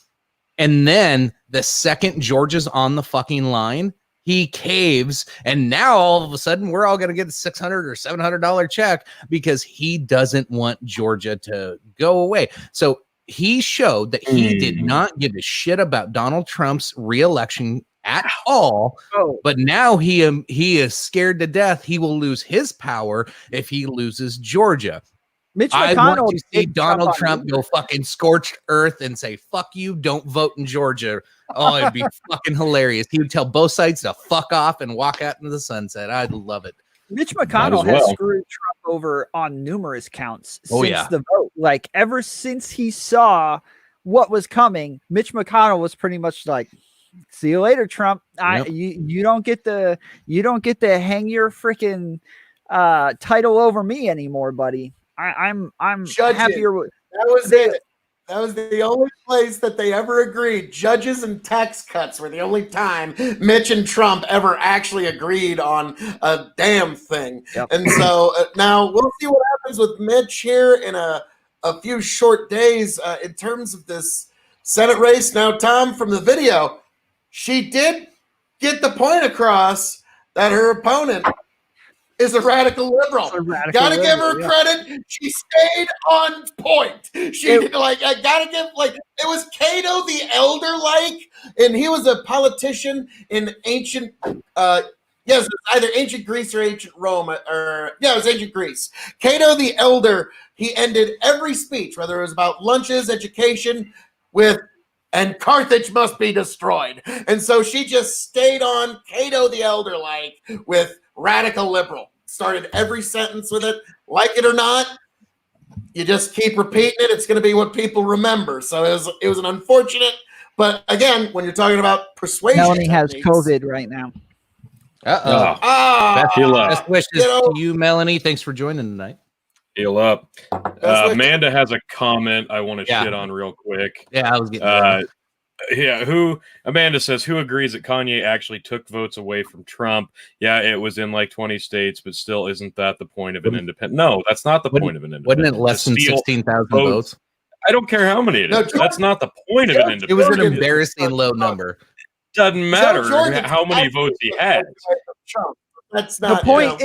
S1: And then the second Georgia's on the fucking line, he caves, and now all of a sudden we're all going to get a $600 or $700 check because he doesn't want Georgia to go away. So he showed that he did not give a shit about Donald Trump's reelection at all. But now he is scared to death he will lose his power if he loses Georgia.
S2: Mitch
S1: I
S2: McConnell
S1: want to see
S2: did
S1: Donald
S2: Trump
S1: Trump go fucking scorched earth and say, fuck you, don't vote in Georgia. Oh, it'd be fucking hilarious. He would tell both sides to fuck off and walk out into the sunset. I'd love it.
S2: Mitch McConnell has screwed Trump over on numerous counts since the vote. Like ever since he saw what was coming, Mitch McConnell was pretty much like, see you later, Trump. You don't get to hang your freaking title over me anymore, buddy. I'm happier with
S4: that was it. That was the only place that they ever agreed. Judges and tax cuts were the only time Mitch and Trump ever actually agreed on a damn thing.
S2: Yep.
S4: And so now we'll see what happens with Mitch here in a few short days in terms of this Senate race. Now, Tom, from the video, she did get the point across that her opponent is a radical liberal. Gotta give her credit. She stayed on point. She I gotta give it was Cato the Elder, and he was a politician in ancient yes, it was either ancient Greece or ancient Rome, it was ancient Greece. Cato the Elder, he ended every speech, whether it was about lunches, education, with and Carthage must be destroyed. And so she just stayed on Cato the Elder with radical liberal. Started every sentence with it. Like it or not, you just keep repeating it. It's going to be what people remember. So it was an unfortunate, but again, when you're talking about persuasion,
S2: Melanie has COVID right now.
S1: Best wishes to you, Melanie. Thanks for joining tonight.
S3: Heal up. Amanda has a comment I want to shit on real quick.
S1: Yeah, I was getting
S3: Amanda says, who agrees that Kanye actually took votes away from Trump? Yeah, it was in 20 states, but still isn't that the point of an independent? No, that's not the point of an independent.
S1: Wasn't it less than 16,000 votes?
S3: I don't care how many it is. That's not the point of an independent.
S1: It was an embarrassing low number.
S3: Doesn't matter how many votes he had.
S4: That's not
S2: the point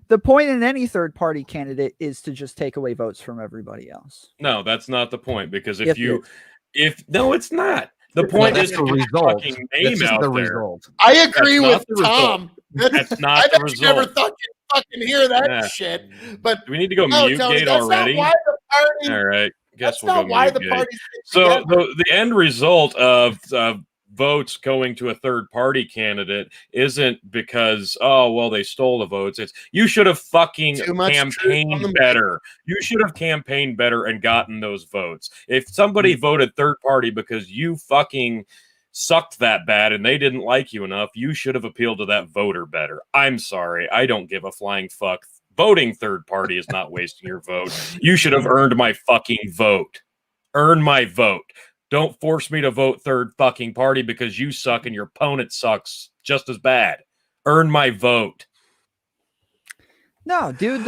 S2: the point in any third party candidate is to just take away votes from everybody else.
S3: No, that's not the point, because no, it's not. The point is to get your fucking name out there.
S1: Result.
S4: I agree with Tom.
S3: That's not the result.
S4: I never thought you'd fucking hear that shit. But
S3: do we need to go mute Gate already?
S4: All
S3: right. Guess we'll go
S4: why
S3: mute
S4: the
S3: Gate.
S4: party's
S3: So the end result of votes going to a third party candidate isn't because they stole the votes. It's you should have fucking campaigned better. You should have campaigned better and gotten those votes. If somebody voted third party because you fucking sucked that bad and they didn't like you enough, you should have appealed to that voter better. I'm sorry, I don't give a flying fuck. Voting third party is not wasting your vote. You should have earned my fucking vote. Earn my vote. Don't force me to vote third fucking party because you suck and your opponent sucks just as bad. Earn my vote.
S2: No, dude,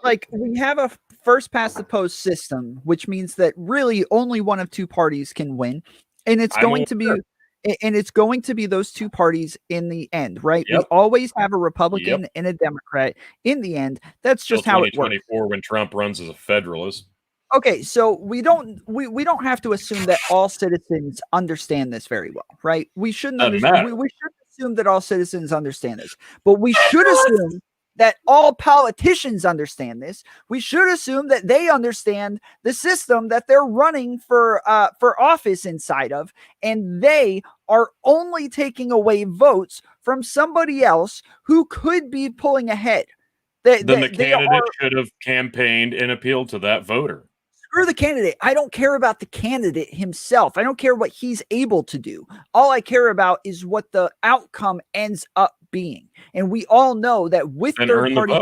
S2: like we have a first past the post system, which means that really only one of two parties can win, and it's going to be those two parties in the end, right?
S3: Yep.
S2: We always have a Republican and a Democrat in the end. That's just how it works.
S3: 2024 when Trump runs as a federalist.
S2: Okay, so we don't have to assume that all citizens understand this very well, right? We shouldn't we should assume that all citizens understand this, but we should assume that all politicians understand this. We should assume that they understand the system that they're running for office inside of, and they are only taking away votes from somebody else who could be pulling ahead.
S3: Then the candidate should have campaigned and appealed to that voter.
S2: Screw the candidate. I don't care about the candidate himself. I don't care what he's able to do. All I care about is what the outcome ends up being. And we all know that with third party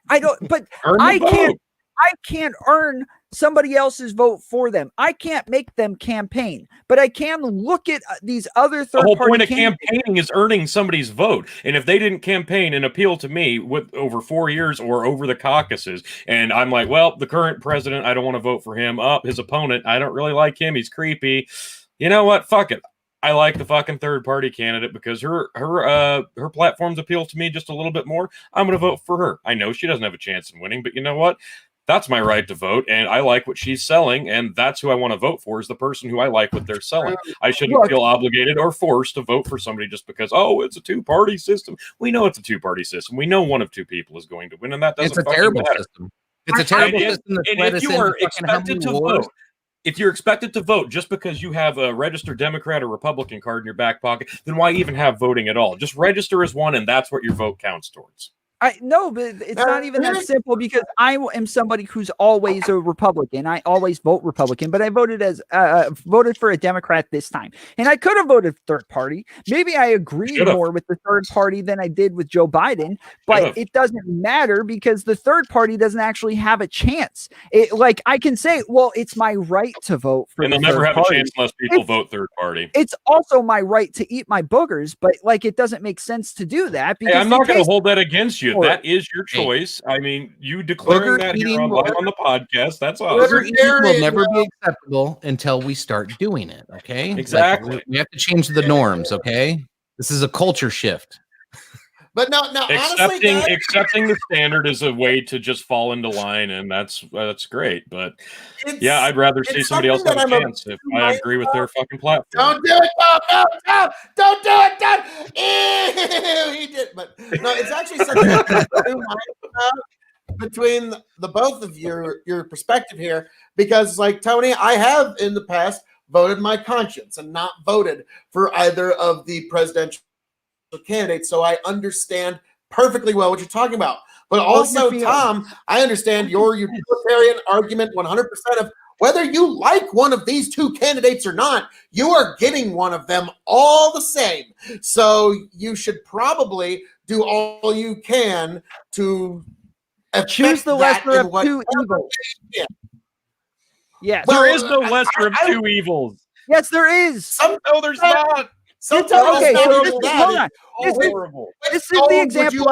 S2: candidates, I can't earn somebody else's vote for them. I can't make them campaign, but I can look at these other third party.
S3: The whole point of campaigning is earning somebody's vote. And if they didn't campaign and appeal to me with over 4 years or over the caucuses, and I'm like, well, the current president, I don't want to vote for him. His opponent, I don't really like him. He's creepy. You know what? Fuck it. I like the fucking third party candidate because her platforms appeal to me just a little bit more. I'm going to vote for her. I know she doesn't have a chance in winning, but you know what? That's my right to vote, and I like what she's selling, and that's who I want to vote for is the person who I like what they're selling. I shouldn't feel obligated or forced to vote for somebody just because, it's a two-party system. We know it's a two-party system. We know one of two people is going to win, and that doesn't
S1: It's a terrible system. It's a terrible system.
S3: And if you are expected to vote, if you're expected to vote just because you have a registered Democrat or Republican card in your back pocket, then why even have voting at all? Just register as one, and that's what your vote counts towards.
S2: No, but it's not even that simple because I am somebody who's always a Republican. I always vote Republican, but I voted for a Democrat this time, and I could have voted third party. Maybe I agree more with the third party than I did with Joe Biden, but it doesn't matter because the third party doesn't actually have a chance. Like I can say, well, it's my right to vote for,
S3: and they'll never have a chance unless people vote third party.
S2: It's also my right to eat my boogers, but like it doesn't make sense to do that because
S3: I'm not going to hold that against you. That is your choice. I mean, you declaring that here on the podcast, that's awesome.
S1: It will never be acceptable until we start doing it, okay?
S3: Exactly.
S1: We have to change the norms, okay? This is a culture shift.
S4: But no,
S3: accepting the standard is a way to just fall into line, and that's great. But yeah, I'd rather see somebody else have a chance if I agree with their fucking platform.
S4: Don't do it, don't do it, don't. He did, but no, it's actually something between the both of your perspective here, because like Tony, I have in the past voted my conscience and not voted for either of the presidential candidates, so I understand perfectly well what you're talking about. But also, Tom, I understand your utilitarian argument 100% of whether you like one of these two candidates or not, you are getting one of them all the same. So you should probably do all you can to
S2: choose the lesser of two evils.
S3: Yes. There is no lesser of two evils.
S2: Yes, there is.
S3: No, there's not.
S2: Hold on. This is the example.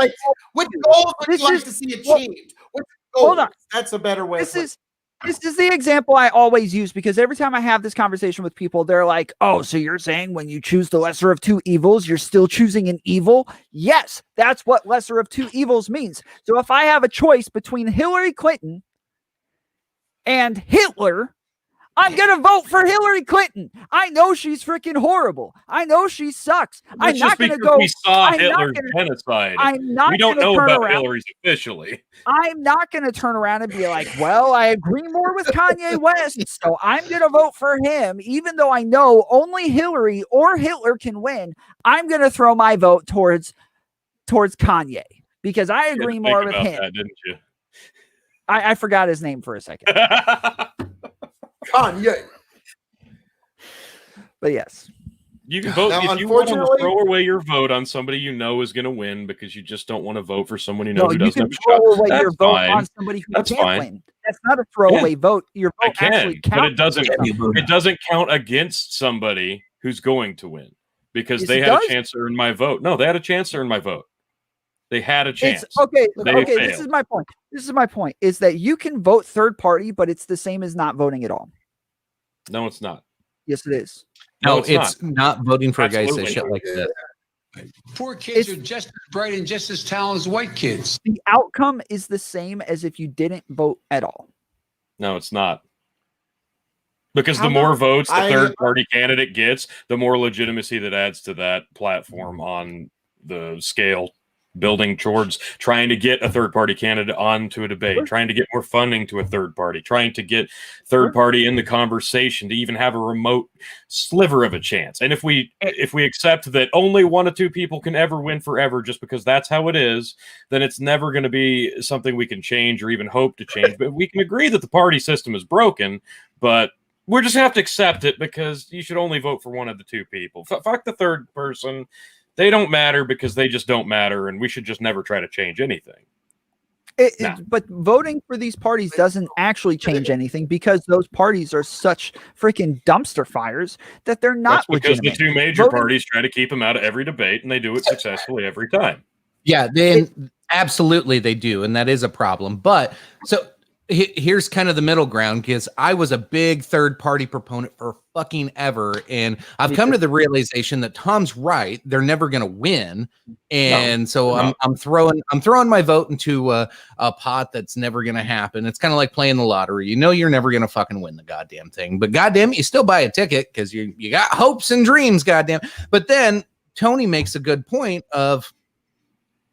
S4: Which goals would you like to see achieved? Which goals?
S2: Hold on.
S4: That's a better way.
S2: This is the example I always use because every time I have this conversation with people, they're like, "Oh, so you're saying when you choose the lesser of two evils, you're still choosing an evil?" Yes, that's what lesser of two evils means. So if I have a choice between Hillary Clinton and Hitler, I'm going to vote for Hillary Clinton. I know she's freaking horrible. I know she sucks. I'm not going to go.
S3: We saw Hitler's genocide. We don't know about Hillary's officially.
S2: I'm not going to turn around and be like, well, I agree more with Kanye West, so I'm going to vote for him. Even though I know only Hillary or Hitler can win, I'm going to throw my vote towards Kanye because I agree more with him.
S3: That, didn't you?
S2: I forgot his name for a second.
S4: Kanye.
S2: But yes,
S3: you can vote if you want to throw away your vote on somebody you know is going to win because you just don't want to vote for someone you know who doesn't have a shot.
S2: That's your vote on somebody who can't win. that's not a throwaway vote. Your
S3: I
S2: vote actually
S3: can, but
S2: counts.
S3: it doesn't count against somebody who's going to win because
S2: Yes,
S3: they
S2: it
S3: had
S2: does.
S3: a chance to earn my vote. No, they had a chance to earn my vote. They had a chance.
S2: It's okay.
S3: They
S2: Okay, this
S3: failed.
S2: is my point. This is my point. Is that you can vote third party, but it's the same as not voting at all.
S3: No, it's not.
S2: Yes, it is.
S1: No,
S3: No,
S1: it's not voting for a guy who says
S3: Absolutely
S1: shit
S3: not.
S1: like that.
S6: Poor kids
S2: It's-
S6: are just as bright and just as talented as white kids.
S2: The outcome is the same as if you didn't vote at all.
S3: No, it's not. Because
S2: How
S3: the more
S2: not?
S3: votes the
S4: I-
S3: third party candidate gets, the more legitimacy that adds to that platform on the scale, building towards trying to get a third party candidate onto a debate,
S2: Sure.
S3: trying to get more funding to a third party, trying to get third party in the conversation to even have a remote sliver of a chance. And if we accept that only 1 or 2 people can ever win forever just because that's how it is, then it's never going to be something we can change or even hope to change. But we can agree that the party system is broken, but we're just going to have to accept it because you should only vote for 1 of the 2 people. Fuck the third person. They don't matter because they just don't matter, and we should just never try to change anything. No.
S2: But voting for these parties doesn't actually change anything because those parties are such freaking dumpster fires that they're not
S3: That's because
S2: legitimate.
S3: the 2 major
S2: Voting-
S3: parties try to keep them out of every debate, and they do it successfully every time.
S1: Yeah, then absolutely they do, and that is a problem. But so here's kind of the middle ground because I was a big third party proponent for fucking ever, and I've come to the realization that Tom's right. They're never going to win, and so
S3: they're
S1: I'm throwing my vote into a pot that's never going to happen. It's kind of like playing the lottery. You know you're never going to fucking win the goddamn thing, but goddamn, you still buy a ticket because you got hopes and dreams, goddamn. But then Tony makes a good point of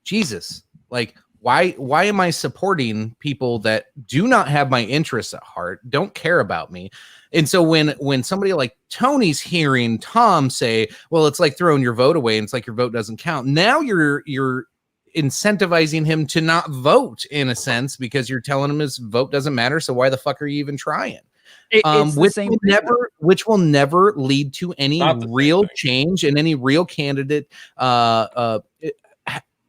S1: Jesus, like. Why am I supporting people that do not have my interests at heart, don't care about me? And so when somebody like Tony's hearing Tom say, well, it's like throwing your vote away and it's like your vote doesn't count. Now you're incentivizing him to not vote in a sense because you're telling him his vote doesn't matter. So why the fuck are you even trying?
S2: It's the
S1: Which
S2: same
S1: will
S2: thing.
S1: which will never lead to any
S3: Not the same
S1: real
S3: thing.
S1: change and any real candidate.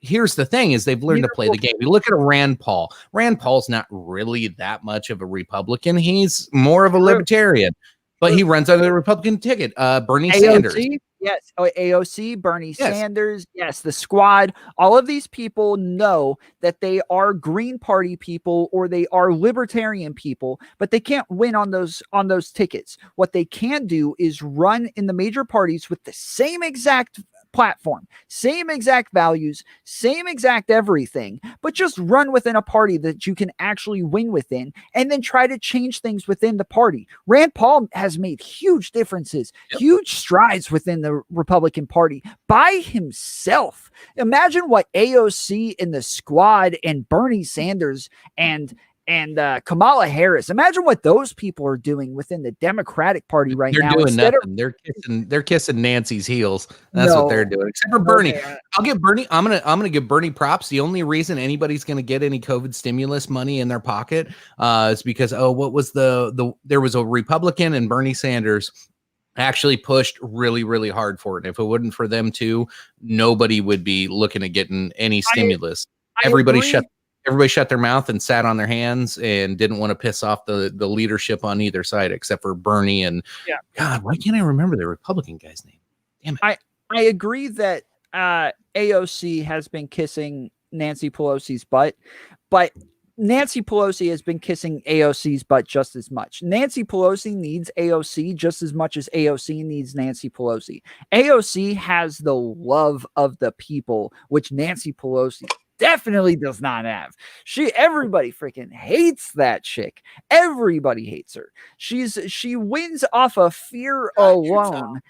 S1: Here's the thing is they've learned to play the game. We look at a Rand Paul. Rand Paul's not really that much of a Republican. He's more of a libertarian, but he runs under the Republican ticket. Bernie Sanders.
S2: AOC, yes. AOC, Bernie
S1: Yes.
S2: Sanders, yes. The Squad. All of these people know that they are Green Party people or they are Libertarian people, but they can't win on those tickets. What they can do is run in the major parties with the same exact platform, same exact values, same exact everything, but just run within a party that you can actually win within and then try to change things within the party. Rand Paul has made huge differences, huge strides within the Republican Party by himself. Imagine what AOC and the Squad and Bernie Sanders and Kamala Harris. Imagine what those people are doing within the Democratic Party right
S1: They're
S2: now.
S1: doing
S2: Instead
S1: nothing. They're kissing Nancy's heels. That's what they're
S2: No.
S1: doing. Except for Bernie.
S2: Okay.
S1: I'll give Bernie. I'm gonna give Bernie props. The only reason anybody's gonna get any COVID stimulus money in their pocket is because what was there was a Republican and Bernie Sanders actually pushed really, really hard for it. If it wasn't for them two, nobody would be looking at getting any stimulus. Everybody shut their mouth and sat on their hands and didn't want to piss off the leadership on either side, except for Bernie and God, why can't I remember the Republican guy's name? Damn it.
S2: I agree that AOC has been kissing Nancy Pelosi's butt, but Nancy Pelosi has been kissing AOC's butt just as much. Nancy Pelosi needs AOC just as much as AOC needs Nancy Pelosi. AOC has the love of the people, which Nancy Pelosi definitely does not have. Everybody freaking hates that chick. Everybody hates her. She wins off of fear alone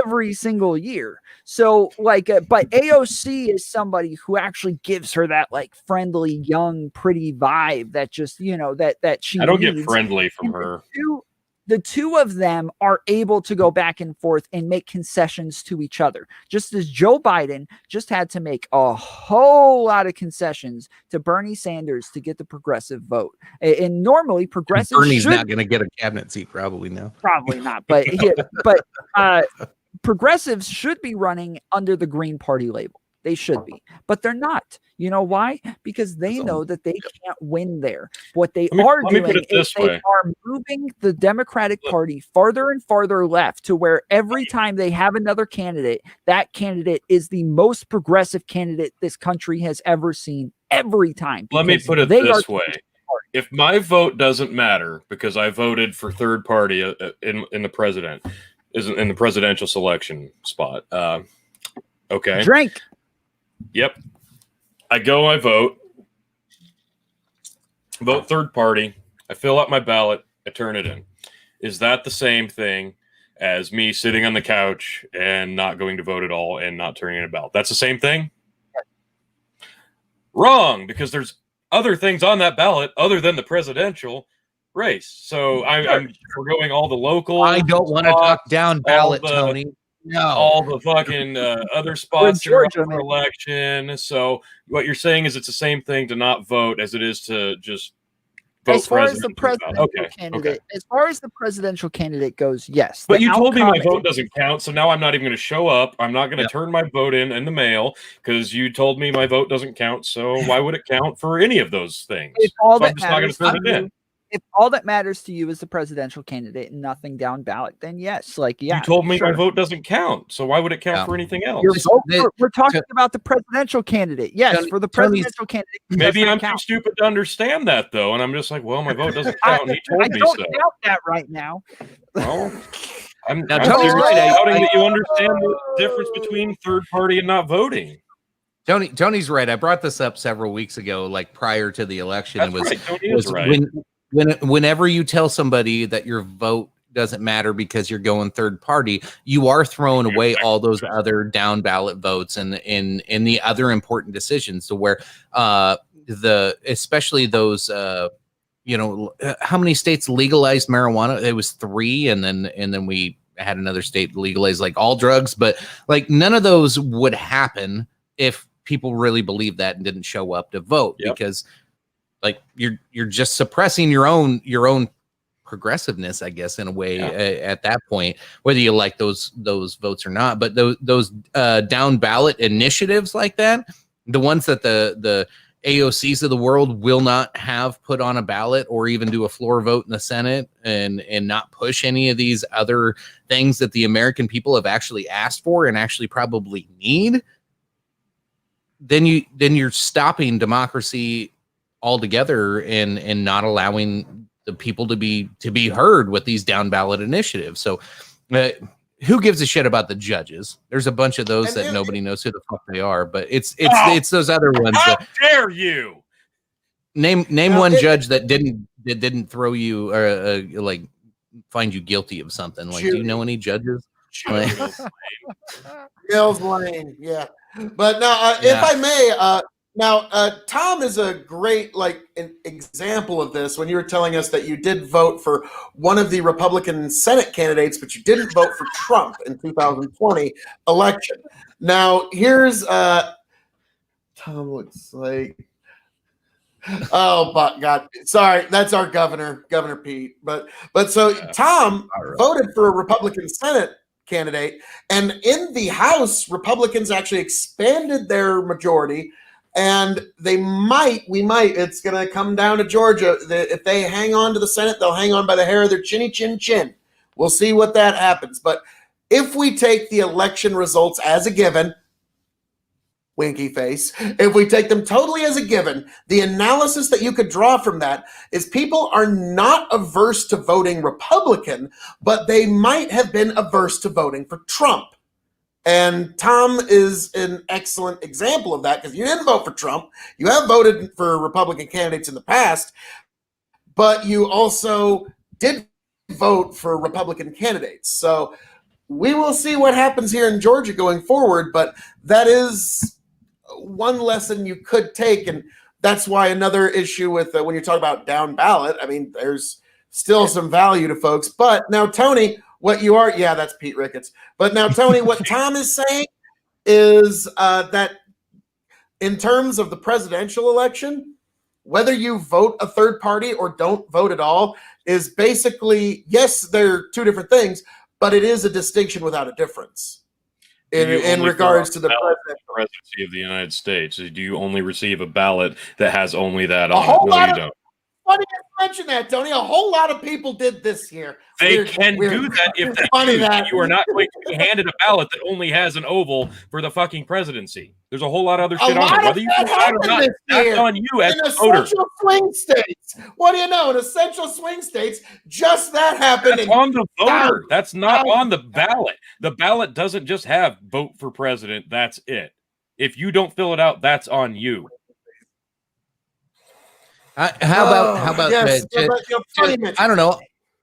S2: every single year. So but AOC is somebody who actually gives her that like friendly, young, pretty vibe that just, that she
S3: I don't get
S2: needs.
S3: friendly from
S2: And
S3: her.
S2: The two of them are able to go back and forth and make concessions to each other, just as Joe Biden just had to make a whole lot of concessions to Bernie Sanders to get the progressive vote. And normally progressive
S1: Bernie's not going to get a cabinet seat, probably no.
S2: Probably not, but progressives should be running under the Green Party label. They should be, but they're not. You know why? Because they
S1: That's
S2: know that they can't win there. What they
S3: Let
S2: are
S3: me put
S2: doing
S3: it
S2: is
S3: this
S2: they
S3: way.
S2: are moving the Democratic Party farther and farther left to where every time they have another candidate, that candidate is the most progressive candidate this country has ever seen every time.
S3: Let me
S2: because
S3: put it
S2: they
S3: this
S2: are-
S3: way. If my vote doesn't matter because I voted for third party in the presidential selection spot, okay.
S2: Drink.
S3: Yep. I go, I vote third party. I fill out my ballot. I turn it in. Is that the same thing as me sitting on the couch and not going to vote at all and not turning in a ballot? That's the same thing? Wrong, because there's other things on that ballot other than the presidential race. So I'm forgoing all the local.
S1: I don't want to talk down ballot, Tony. No.
S3: All the fucking other spots that are up
S2: Georgia,
S3: for
S2: man.
S3: election. So what you're saying is it's the same thing to not vote as it is to just vote
S2: As far as the
S3: president.
S2: presidential candidate, as far as the presidential candidate goes, yes.
S3: But
S2: The
S3: you told me my
S2: outcome-
S3: vote doesn't count, so now I'm not even going to show up. I'm not going to turn my vote in the mail because you told me my vote doesn't count. So why would it count for any of those things?
S2: If all
S3: So I'm
S2: that
S3: just not going
S2: matters
S3: to turn
S2: to
S3: it
S2: you,
S3: in.
S2: if all that matters to you is the presidential candidate and nothing down ballot, then yes, like yeah.
S3: You told me my
S2: sure.
S3: vote doesn't count, so why would it count
S1: Yeah.
S3: for anything else?
S2: Your
S1: This-
S2: vote
S1: this-
S2: for- we're talking about the presidential candidate. Yes,
S1: Tony-
S2: for the
S1: Tony's-
S2: presidential candidate. it
S3: Maybe
S2: doesn't
S3: I'm too
S2: count.
S3: stupid to understand that, though, and I'm just like, well, my vote doesn't
S2: I,
S3: count. And he
S2: I
S3: told me
S2: don't
S3: so.
S2: doubt that right now.
S3: Well, I'm
S1: Now,
S3: seriously
S1: Tony's right.
S3: doubting that you understand the difference between third party and not voting.
S1: Tony's right. I brought this up several weeks ago, like prior to the election.
S3: That's
S1: It was,
S3: right. Tony
S1: was
S3: is right.
S1: whenever you tell somebody that your vote doesn't matter because you're going third party, you are throwing away all those other down ballot votes and in the other important decisions. So where especially those how many states legalized marijuana? It was 3, and then we had another state legalize like all drugs, but like none of those would happen if people really believed that and didn't show up to vote.
S3: Yep.
S1: Because like you're just suppressing your own progressiveness, I guess, in a way. At that point, whether you like those votes or not. But those down ballot initiatives like that, the ones that the AOCs of the world will not have put on a ballot or even do a floor vote in the Senate and not push any of these other things that the American people have actually asked for and actually probably need, then you're stopping democracy altogether and not allowing the people to be heard with these down ballot initiatives. So who gives a shit about the judges? There's a bunch of those that nobody knows who the fuck they are, but it's those other ones.
S3: How
S1: That,
S3: dare you?
S1: name
S4: Now,
S1: one
S4: it-
S1: judge that didn't throw you or like find you guilty of something. Like, do you know any judges? Like-
S4: Mills Lane, yeah. But now, if
S1: Yeah.
S4: I may, Tom is a great an example of this. When you were telling us that you did vote for one of the Republican Senate candidates, but you didn't vote for Trump in 2020 election. Now, here's Tom looks like. Oh, but God, sorry, that's our governor, Governor Pete. But so Tom voted for a Republican Senate candidate, and in the House, Republicans actually expanded their majority, and we might. It's going to come down to Georgia. If they hang on to the Senate, they'll hang on by the hair of their chinny chin. We'll see what that happens. But if we take the election results as a given, winky face, if we take them totally as a given, the analysis that you could draw from that is people are not averse to voting Republican, but they might have been averse to voting for Trump. And Tom is an excellent example of that because you didn't vote for Trump. You have voted for Republican candidates in the past, but you also did vote for Republican candidates. So we will see what happens here in Georgia going forward, but that is one lesson you could take, and that's why another issue with when you talk about down ballot, I mean, there's still some value to folks. But now, Tony, what you are, yeah, that's Pete Ricketts. But now, Tony, what Tom is saying is that in terms of the presidential election, whether you vote a third party or don't vote at all is basically, yes, they're two different things, but it is a distinction without a difference. in regards to the
S3: presidency of the United States? Do you only receive a ballot that has only that
S4: A
S3: on it?
S4: whole
S3: No,
S4: lot
S3: you
S4: of-
S3: don't.
S4: Funny you mention that, Tony. A whole lot of people did this year.
S3: They
S4: Weird-
S3: can
S4: weird.
S3: do that if they
S4: Funny
S3: choose.
S4: that-
S3: You are not going to be handed a ballot that only has an oval for the fucking presidency. There's a whole lot of other
S4: A
S3: shit on
S4: lot
S3: there.
S4: of
S3: Whether you
S4: that
S3: decide or
S4: happened
S3: not,
S4: this
S3: that's
S4: year.
S3: on you as
S4: In
S3: a voter.
S4: essential swing states. What do you know? In essential swing states, just that happened.
S3: That's
S4: in
S3: on the voter. That's not
S4: thousands.
S3: on the ballot. The ballot doesn't just have vote for president. That's it. If you don't fill it out, that's on you.
S1: How about
S4: yes,
S1: to-
S4: but, you know, funny mention.
S1: I don't know.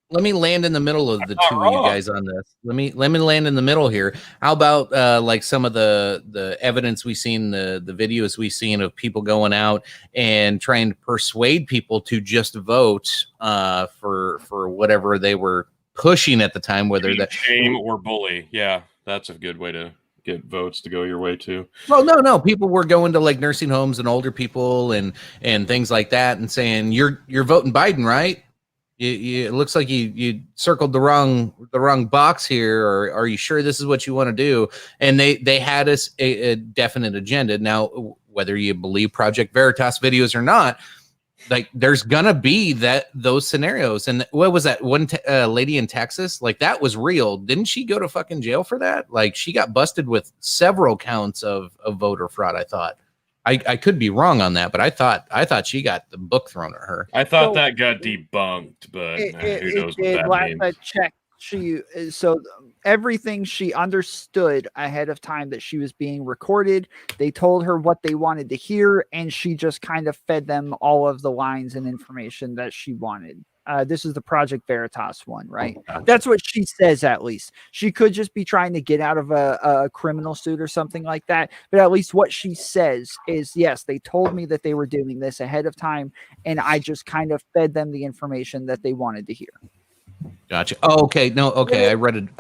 S1: Let me land in the middle of the
S3: Not
S1: two of you
S3: wrong.
S1: guys on this. Let me land in the middle here. How about like some of the evidence we've seen, the videos we've seen of people going out and trying to persuade people to just vote for whatever they were pushing at the time, whether that
S3: Shame or bully. Yeah, that's a good way to get votes to go your way too.
S1: Well, no. People were going to like nursing homes and older people and things like that, and saying you're voting Biden, right? It looks like you circled the wrong box here, or are you sure this is what you want to do? And they had us a definite agenda. Now, whether you believe Project Veritas videos or not, like there's gonna be those scenarios. And what was that one lady in Texas? Like that was real. Didn't she go to fucking jail for that? Like she got busted with several counts of voter fraud. I thought. I could be wrong on that, but I thought she got the book thrown at her.
S3: I thought
S2: So-
S3: that got debunked, but who knows what
S2: did.
S3: that
S2: Last
S3: means.
S2: I checked, so everything she understood ahead of time that she was being recorded. They told her what they wanted to hear, and she just kind of fed them all of the lines and information that she wanted. This is the Project Veritas one, right? That's what she says, at least. She could just be trying to get out of a criminal suit or something like that. But at least what she says is, yes, they told me that they were doing this ahead of time, and I just kind of fed them the information that they wanted to hear.
S1: Gotcha. Oh, okay. No, okay. I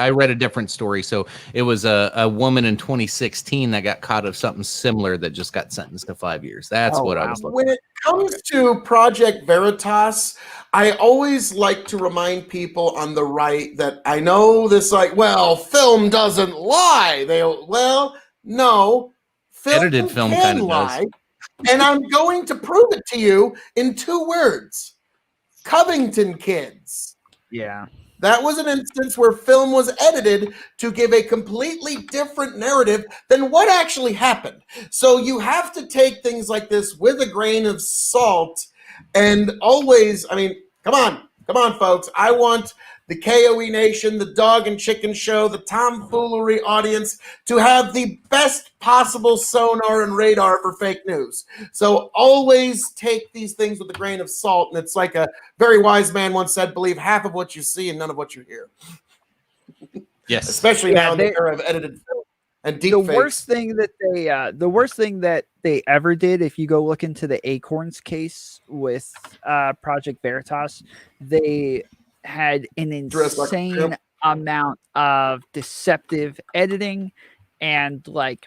S1: read a different story. So it was a woman in 2016 that got caught of something similar that just got sentenced to 5 years. That's
S2: Oh,
S1: what I
S2: wow.
S1: was looking
S4: When it comes to Project Veritas, I always like to remind people on the right that I know this, like, well, film doesn't lie. No,
S1: Edited film
S4: can
S1: kinda does.
S4: lie, and I'm going to prove it to you in 2 words: Covington Kids.
S2: Yeah.
S4: That was an instance where film was edited to give a completely different narrative than what actually happened. So you have to take things like this with a grain of salt, and always, I mean, come on, folks. I want the KOE Nation, the Dog and Chicken Show, the tomfoolery audience to have the best possible sonar and radar for fake news. So always take these things with a grain of salt. And it's like a very wise man once said, believe half of what you see and none of what you hear.
S1: Yes.
S4: Especially
S2: Yeah,
S4: now in the era of edited film and deep
S2: The
S4: fakes.
S2: worst thing that they ever did, if you go look into the Acorns case with Project Veritas, they had an
S4: Dressed like a
S2: insane
S4: pimp.
S2: amount of deceptive editing and like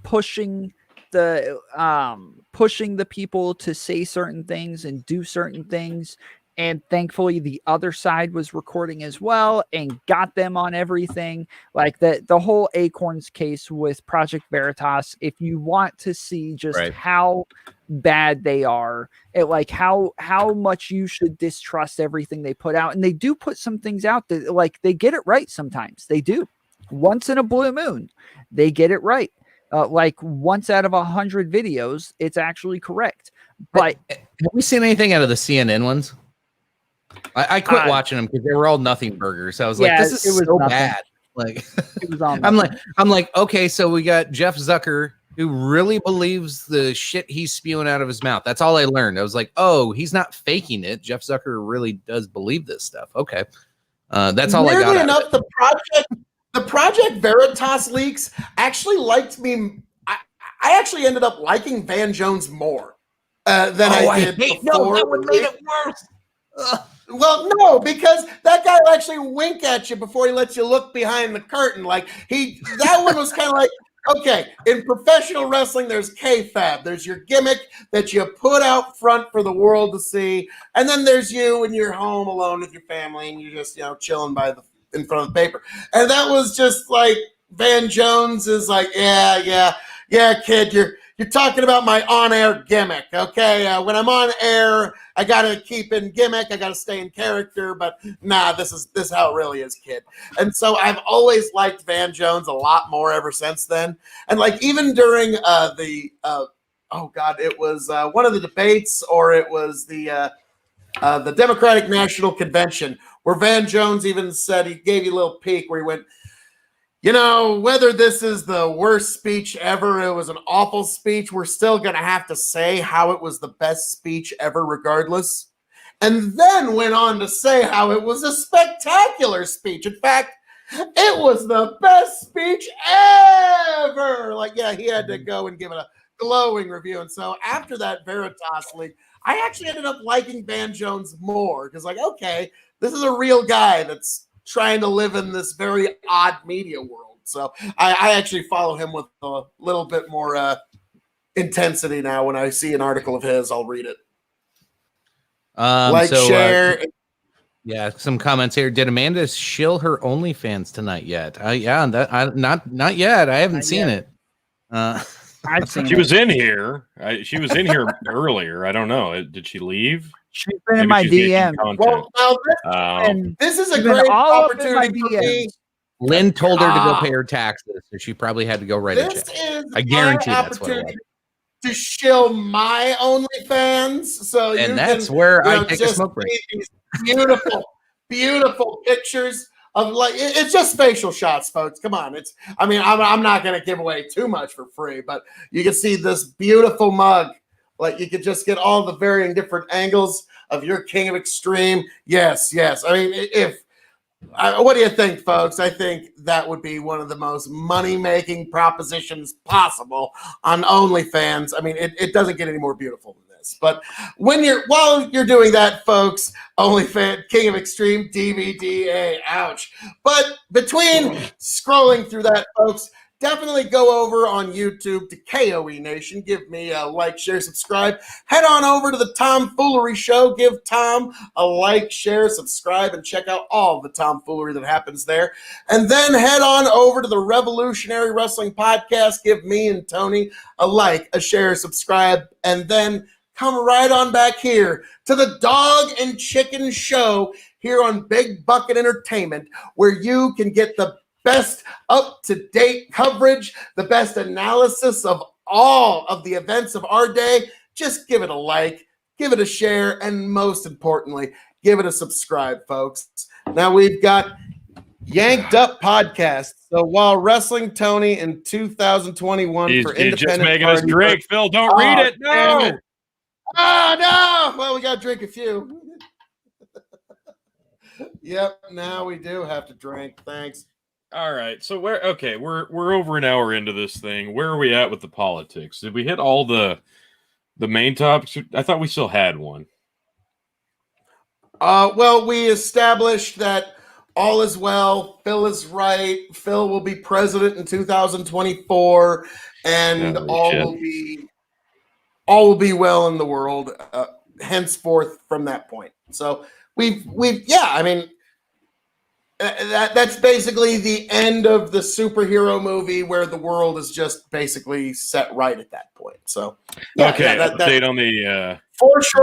S2: pushing the people to say certain things and do certain things. And thankfully the other side was recording as well and got them on everything. Like the whole Acorns case with Project Veritas, if you want to see just
S1: Right.
S2: how bad they are, like how much you should distrust everything they put out. And they do put some things out that like they get it right sometimes. They do. Once in a blue moon, they get it right. Like once out of 100 videos, it's actually correct. But
S1: Have we seen anything out of the CNN ones? I quit
S2: Uh,
S1: watching them because they were all nothing burgers. I was
S2: yeah,
S1: like, this is
S2: it was
S1: so
S2: nothing.
S1: bad. Like
S2: it was on.
S1: I'm like, okay, so we got Jeff Zucker who really believes the shit he's spewing out of his mouth. That's all I learned. I was like, oh, he's not faking it. Jeff Zucker really does believe this stuff. Okay. That's all I got.
S4: Weirdly
S1: out of
S4: enough, the Project Veritas leaks actually liked me. I actually ended up liking Van Jones more than I did before.
S1: No, that would made it worse. Ugh.
S4: Well, no, because that guy will actually wink at you before he lets you look behind the curtain. Like that one was kind of like, okay, in professional wrestling, there's kayfabe. There's your gimmick that you put out front for the world to see, and then there's you and you're home alone with your family, and you're just chilling in front of the paper. And that was just like Van Jones is like, yeah, kid, you're talking about my on-air gimmick, okay? When I'm on air, I gotta keep in gimmick, I gotta stay in character, but nah, this is how it really is, kid. And so I've always liked Van Jones a lot more ever since then. And like even during it was one of the debates, or it was the Democratic National Convention, where Van Jones even said, he gave you a little peek where he went, whether this is the worst speech ever, it was an awful speech, we're still going to have to say how it was the best speech ever regardless. And then went on to say how it was a spectacular speech. In fact, it was the best speech ever. Like, yeah, he had to go and give it a glowing review. And so after that Veritas leak, I actually ended up liking Van Jones more because, like, okay, this is a real guy that's trying to live in this very odd media world. So I actually follow him with a little bit more intensity now. When I see an article of his, I'll read it. Share.
S1: Yeah, some comments here. Did Amanda shill her OnlyFans tonight yet? Not yet. I haven't seen it.
S2: I've seen
S3: She was in here. She was in here earlier. I don't know. Did she leave?
S2: She's been in my DM.
S4: Well, now this is a
S2: She's been
S4: great
S2: all up in my
S4: opportunity for me.
S1: Lynn told her to go pay her taxes, so she probably had to go write a
S4: This
S1: check.
S4: is
S1: I guarantee
S4: my
S1: that's what it was.
S4: opportunity to shill my OnlyFans. So
S1: And
S4: you
S1: that's
S4: can,
S1: where I take a
S4: just
S1: smoke break.
S4: see these beautiful pictures of, like, it's just facial shots, folks. Come on, I'm not going to give away too much for free, but you can see this beautiful mug. Like, you could just get all the varying different angles of your King of Extreme. Yes. I mean, what do you think, folks? I think that would be one of the most money-making propositions possible on OnlyFans. I mean, it doesn't get any more beautiful than this. But while you're doing that, folks, OnlyFans, King of Extreme, DVD, ouch. But between scrolling through that, folks, definitely go over on YouTube to KOE Nation. Give me a like, share, subscribe. Head on over to the Tomfoolery Show. Give Tom a like, share, subscribe, and check out all the tomfoolery that happens there. And then head on over to the Revolutionary Wrestling Podcast. Give me and Tony a like, a share, subscribe, and then come right on back here to the Dog and Chicken Show here on Big Bucket Entertainment, where you can get the best up-to-date coverage, the best analysis of all of the events of our day. Just give it a like, give it a share, and most importantly, give it a subscribe, folks. Now we've got Yanked Up Podcast. So while Wrestling Tony in 2021
S3: He's
S4: for Independent
S3: just making
S4: Party
S3: us drink. Phil, don't read it.
S4: damn
S3: No.
S4: it. Oh, no. Well, we got to drink a few. Yep, now we do have to drink. Thanks.
S3: All right. So we're over an hour into this thing. Where are we at with the politics? Did we hit all the main topics? I thought we still had one.
S4: Well, we established that all is well. Phil is right. Phil will be president in 2024, and
S3: Holy
S4: all will be well in the world henceforth from that point. So we've I mean, that's basically the end of the superhero movie, where the world is just basically set right at that point. So
S3: update on the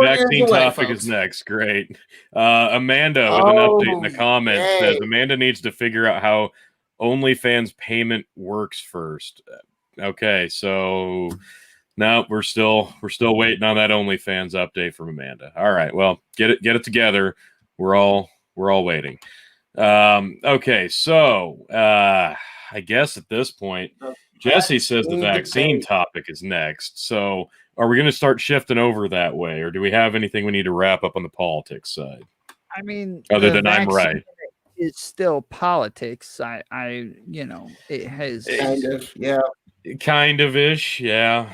S3: vaccine topic is next. Great. Amanda with an update in the comments says Amanda needs to figure out how OnlyFans payment works first. Okay, so now we're still waiting on that OnlyFans update from Amanda. All right, well, get it together. We're all waiting. Okay, so I guess at this point, Jesse says the vaccine topic is next. So are we going to start shifting over that way, or do we have anything we need to wrap up on the politics side?
S2: I mean,
S3: other than I'm right,
S2: it's still politics. It has
S3: kind of ish, yeah.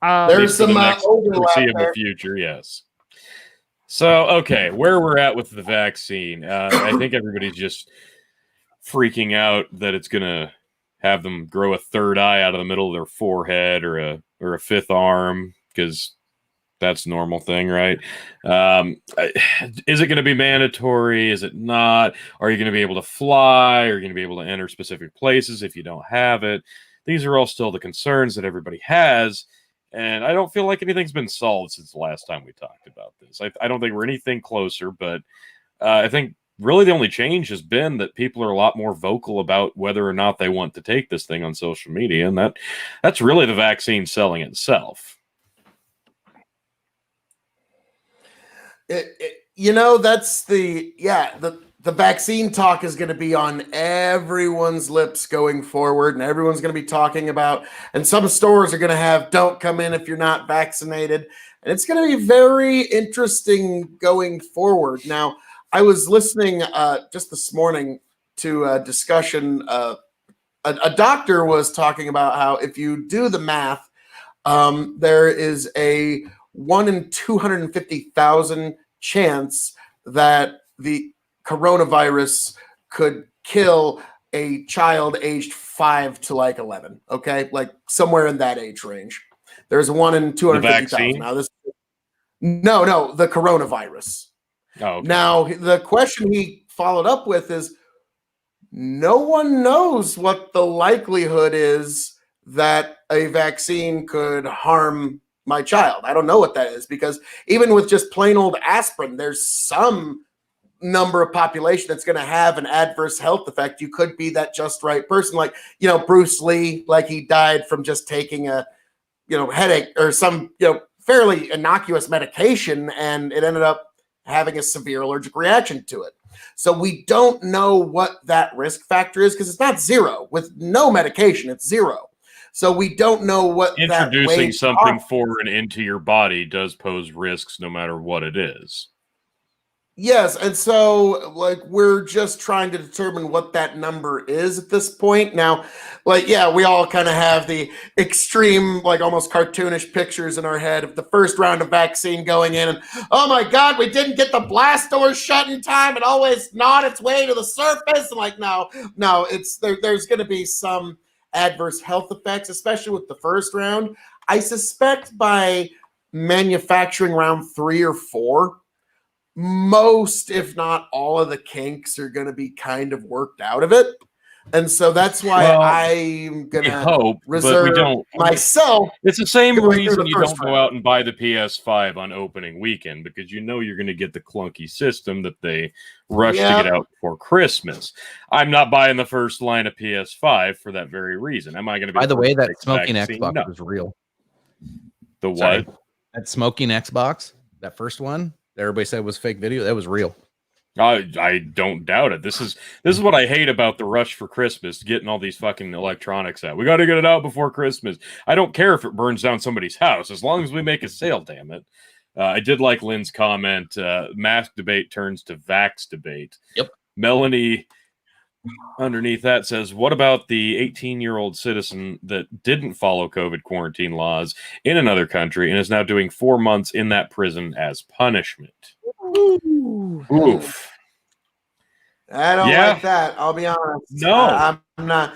S4: There's some
S3: foreseeable future, yes. So, okay, where we're at with the vaccine, I think everybody's just freaking out that it's going to have them grow a third eye out of the middle of their forehead or a fifth arm, because That's a normal thing, right? Is it going to be mandatory? Is it not? Are you going to be able to fly? Are you going to be able to enter specific places if you don't have it? These are all still the concerns that everybody has. And I don't feel like anything's been solved since the last time we talked about this. I don't think we're anything closer, but I think really the only change has been that people are a lot more vocal about whether or not they want to take this thing on social media. And that's really the vaccine selling itself.
S4: That's the vaccine talk is going to be on everyone's lips going forward, and everyone's going to be talking about, and some stores are going to have don't come in if you're not vaccinated, and it's going to be very interesting going forward. Now, I was listening just this morning to a discussion. A doctor was talking about how if you do the math, there is a 1 in 250,000 chance that the coronavirus could kill a child aged 5 to like 11. Okay, like somewhere in that age range. There's a 1 in 250,000. Now no, the coronavirus.
S3: Oh, okay.
S4: Now the question he followed up with is, no one knows what the likelihood is that a vaccine could harm my child. I don't know what that is, because even with just plain old aspirin, there's some number of population that's going to have an adverse health effect. You could be that just right person, like Bruce Lee, like he died from just taking a headache or some fairly innocuous medication, and it ended up having a severe allergic reaction to it. So we don't know what that risk factor is, because it's not zero. With no medication, it's zero. So we don't know what
S3: introducing something foreign into your body does pose risks, no matter what it is.
S4: Yes, and so we're just trying to determine what that number is at this point. Now, we all kind of have the extreme, almost cartoonish pictures in our head of the first round of vaccine going in, and oh my God, we didn't get the blast doors shut in time. It always gnawed its way to the surface. And no, it's there's going to be some adverse health effects, especially with the first round. I suspect by manufacturing round 3 or 4, most, if not all, of the kinks are going to be kind of worked out of it. And so that's why I'm going to reserve myself.
S3: It's the same reason you don't go out and buy the PS5 on opening weekend, because you're going to get the clunky system that they rush to get out before Christmas. I'm not buying the first line of PS5 for that very reason. Am I going to be?
S1: By the way, that smoking Xbox was real.
S3: The what?
S1: Sorry. That smoking Xbox, that first one, that everybody said was fake video, that was real.
S3: I don't doubt it. This is what I hate about the rush for Christmas, getting all these fucking electronics out. We got to get it out before Christmas. I don't care if it burns down somebody's house, as long as we make a sale, damn it. I did like Lynn's comment, mask debate turns to vax debate.
S1: Yep.
S3: Melanie underneath that says, what about the 18-year-old citizen that didn't follow COVID quarantine laws in another country and is now doing 4 months in that prison as punishment? Oof.
S4: I don't like that. I'll be honest.
S3: No,
S4: I'm not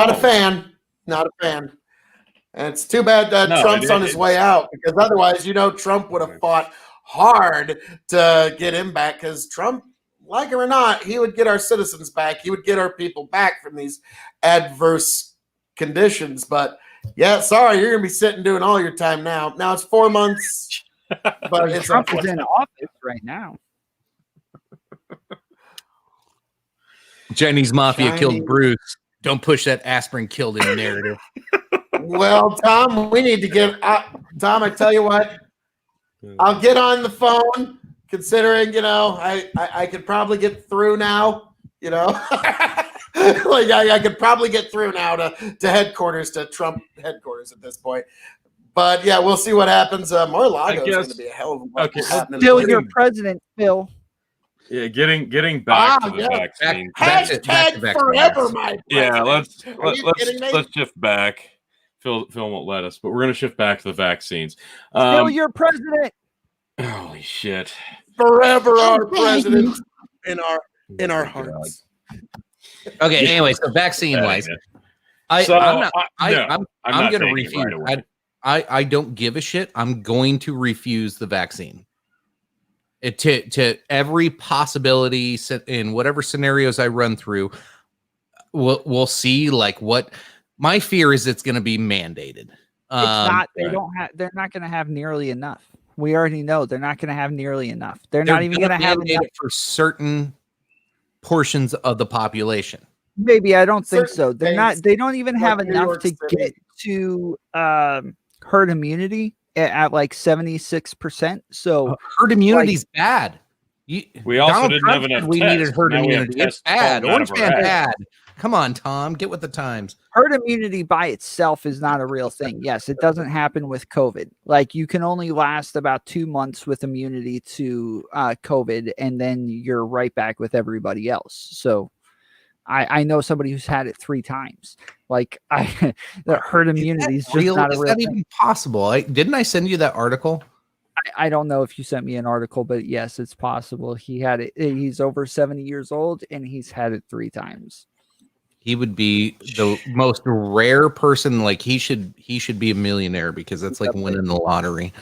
S4: a fan. Not a fan. And it's too bad that Trump's on his way out, because otherwise, Trump would have fought hard to get him back, because Trump, like it or not, he would get our citizens back. He would get our people back from these adverse conditions. But sorry, you're going to be sitting doing all your time now. Now it's 4 months. But
S2: Trump is in office right now.
S1: Chinese mafia killed Bruce. Don't push that aspirin killed him narrative.
S4: Well, Tom, we need to get Tom. I tell you what, I'll get on the phone. Considering I could probably get through now. I could probably get through now to headquarters, to Trump headquarters at this point. But we'll see what happens. Mar-a-Lago is going to be a hell of a lot.
S2: Still your president, Phil.
S3: Yeah, getting back to the vaccine.
S4: Hashtag forever, my president.
S3: Yeah, let's shift back. Phil won't let us, but we're going to shift back to the vaccines.
S2: Still your president.
S3: Holy shit!
S4: Forever our president in our hearts.
S1: Okay. Anyway, so vaccine wise, I'm going to refute. I don't give a shit. I'm going to refuse the vaccine. To every possibility in whatever scenarios I run through, we'll see. Like, what my fear is, it's going to be mandated.
S2: It's not. They
S3: right.
S2: don't have. They're not going to have nearly enough. We already know they're not going to have nearly enough. They're not even going to have
S1: mandate
S2: enough.
S1: it for certain portions of the population.
S2: Maybe I don't think so.
S4: Certain
S2: They're not.
S4: things,
S2: They don't even
S4: like
S2: have
S4: New
S2: enough
S4: York
S2: to
S4: City.
S2: get to herd immunity at like 76%. So
S1: Herd immunity's bad.
S3: We also
S1: Donald
S3: didn't
S1: Trump
S3: have enough
S1: said we
S3: tests.
S1: needed herd
S3: Now we have
S1: immunity. It's
S3: tests
S1: bad.
S3: falling out
S1: Orange
S3: of our
S1: man
S3: ass.
S1: bad. Come on, Tom. Get with the times.
S2: herd immunity by itself is not a real thing. Yes, it doesn't happen with COVID. Like you can only last about 2 months with immunity to COVID, and then you're right back with everybody else. So I know somebody who's had it 3 times. Like the herd immunity is just not a
S1: Is
S2: real
S1: that
S2: thing.
S1: even possible? Didn't I send you that article?
S2: I don't know if you sent me an article, but yes, it's possible. He had it. He's over 70 years old, and he's had it 3 times.
S1: He would be the most rare person. Like he should be a millionaire because that's like winning the lottery.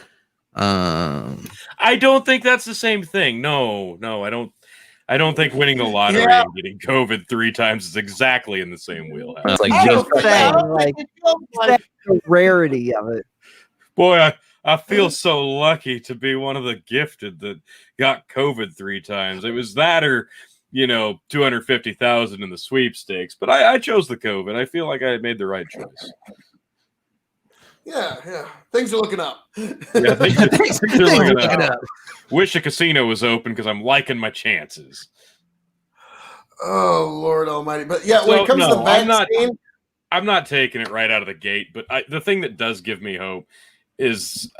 S3: I don't think that's the same thing. No, I don't. I don't think winning the lottery
S4: Yeah.
S3: and getting COVID 3 times is exactly in the same wheelhouse.
S1: It's like
S4: I
S1: just
S4: don't think- I don't think it feels like-
S2: The rarity of it.
S3: Boy, I feel so lucky to be one of the gifted that got COVID 3 times. It was that or, 250,000 in the sweepstakes. But I chose the COVID. I feel like I made the right choice.
S4: Yeah. Things are looking up.
S3: Yeah, things are
S1: Things
S3: looking
S1: look it
S3: up.
S1: up.
S3: Wish a casino was open because I'm liking my chances.
S4: Oh Lord Almighty! But yeah, when
S3: So,
S4: it comes to
S3: no,
S4: the
S3: I'm not-
S4: vaccine,
S3: I'm not taking it right out of the gate, but the thing that does give me hope is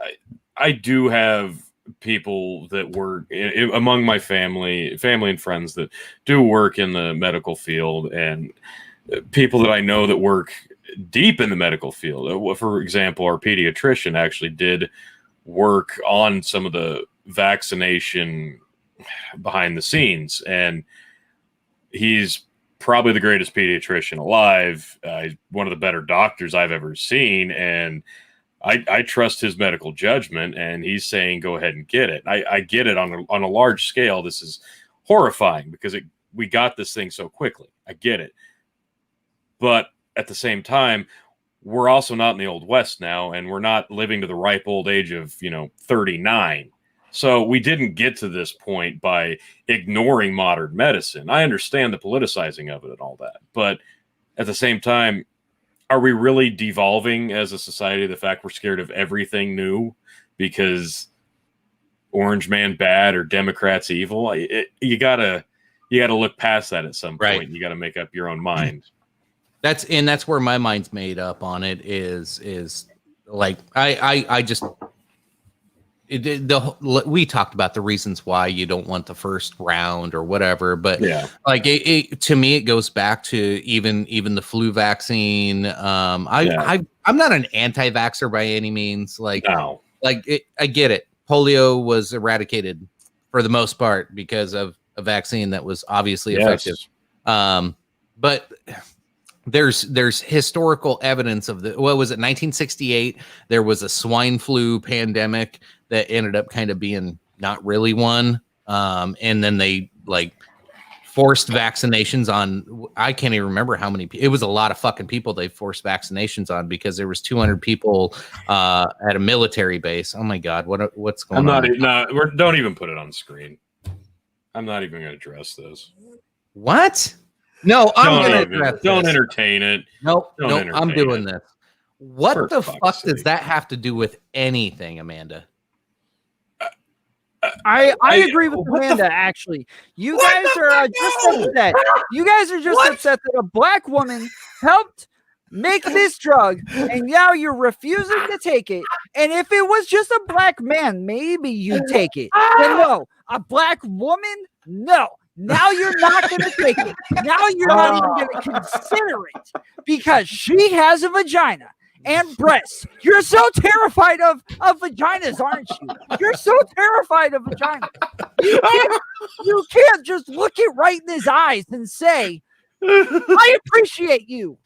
S3: I do have people that work among my family and friends that do work in the medical field, and people that I know that work deep in the medical field. For example, our pediatrician actually did work on some of the vaccination behind the scenes, and he's probably the greatest pediatrician alive. He's one of the better doctors I've ever seen, and I trust his medical judgment. And he's saying, "Go ahead and get it." I get it on a large scale. This is horrifying because we got this thing so quickly. I get it, but at the same time, we're also not in the Old West now, and we're not living to the ripe old age of 39. So we didn't get to this point by ignoring modern medicine. I understand the politicizing of it and all that. But at the same time, are we really devolving as a society? The fact we're scared of everything new because Orange Man bad or Democrats evil? You gotta look past that at some point.
S1: Right.
S3: You got to make up your own mind.
S1: That's where my mind's made up on it is like I just we talked about the reasons why you don't want the first round or whatever, but
S3: Yeah.
S1: like to me it goes back to even the flu vaccine. I'm not an anti-vaxxer by any means. Like
S3: No.
S1: I get it. Polio was eradicated for the most part because of a vaccine that was obviously effective. But there's historical evidence of what was it, 1968? There was a swine flu pandemic that ended up kind of being not really one. And then they forced vaccinations on, I can't even remember how many. It was a lot of fucking people they forced vaccinations on because there was 200 people at a military base. Oh my God, what's going on?
S3: Don't even put it on screen. I'm not even going to address this.
S1: What? No, I'm going to address
S3: Don't
S1: this.
S3: entertain it.
S1: Nope,
S3: Don't
S1: nope, I'm
S3: entertain
S1: doing
S3: it.
S1: this. What
S3: For
S1: the
S3: fuck's
S1: fuck does
S3: sake.
S1: that have to do with anything, Amanda?
S2: I agree with
S3: what the
S2: Amanda. Actually, you guys are just upset. You guys are just upset that a black woman helped make this drug, and now you're refusing to take it. And if it was just a black man, maybe you'd take it. But no, a black woman, no. Now you're not going to take it. Now you're not even going to consider it because she has a vagina and breasts. You're so terrified of vaginas, aren't you? You're so terrified of vaginas. You can't just look it right in his eyes and say, I appreciate you.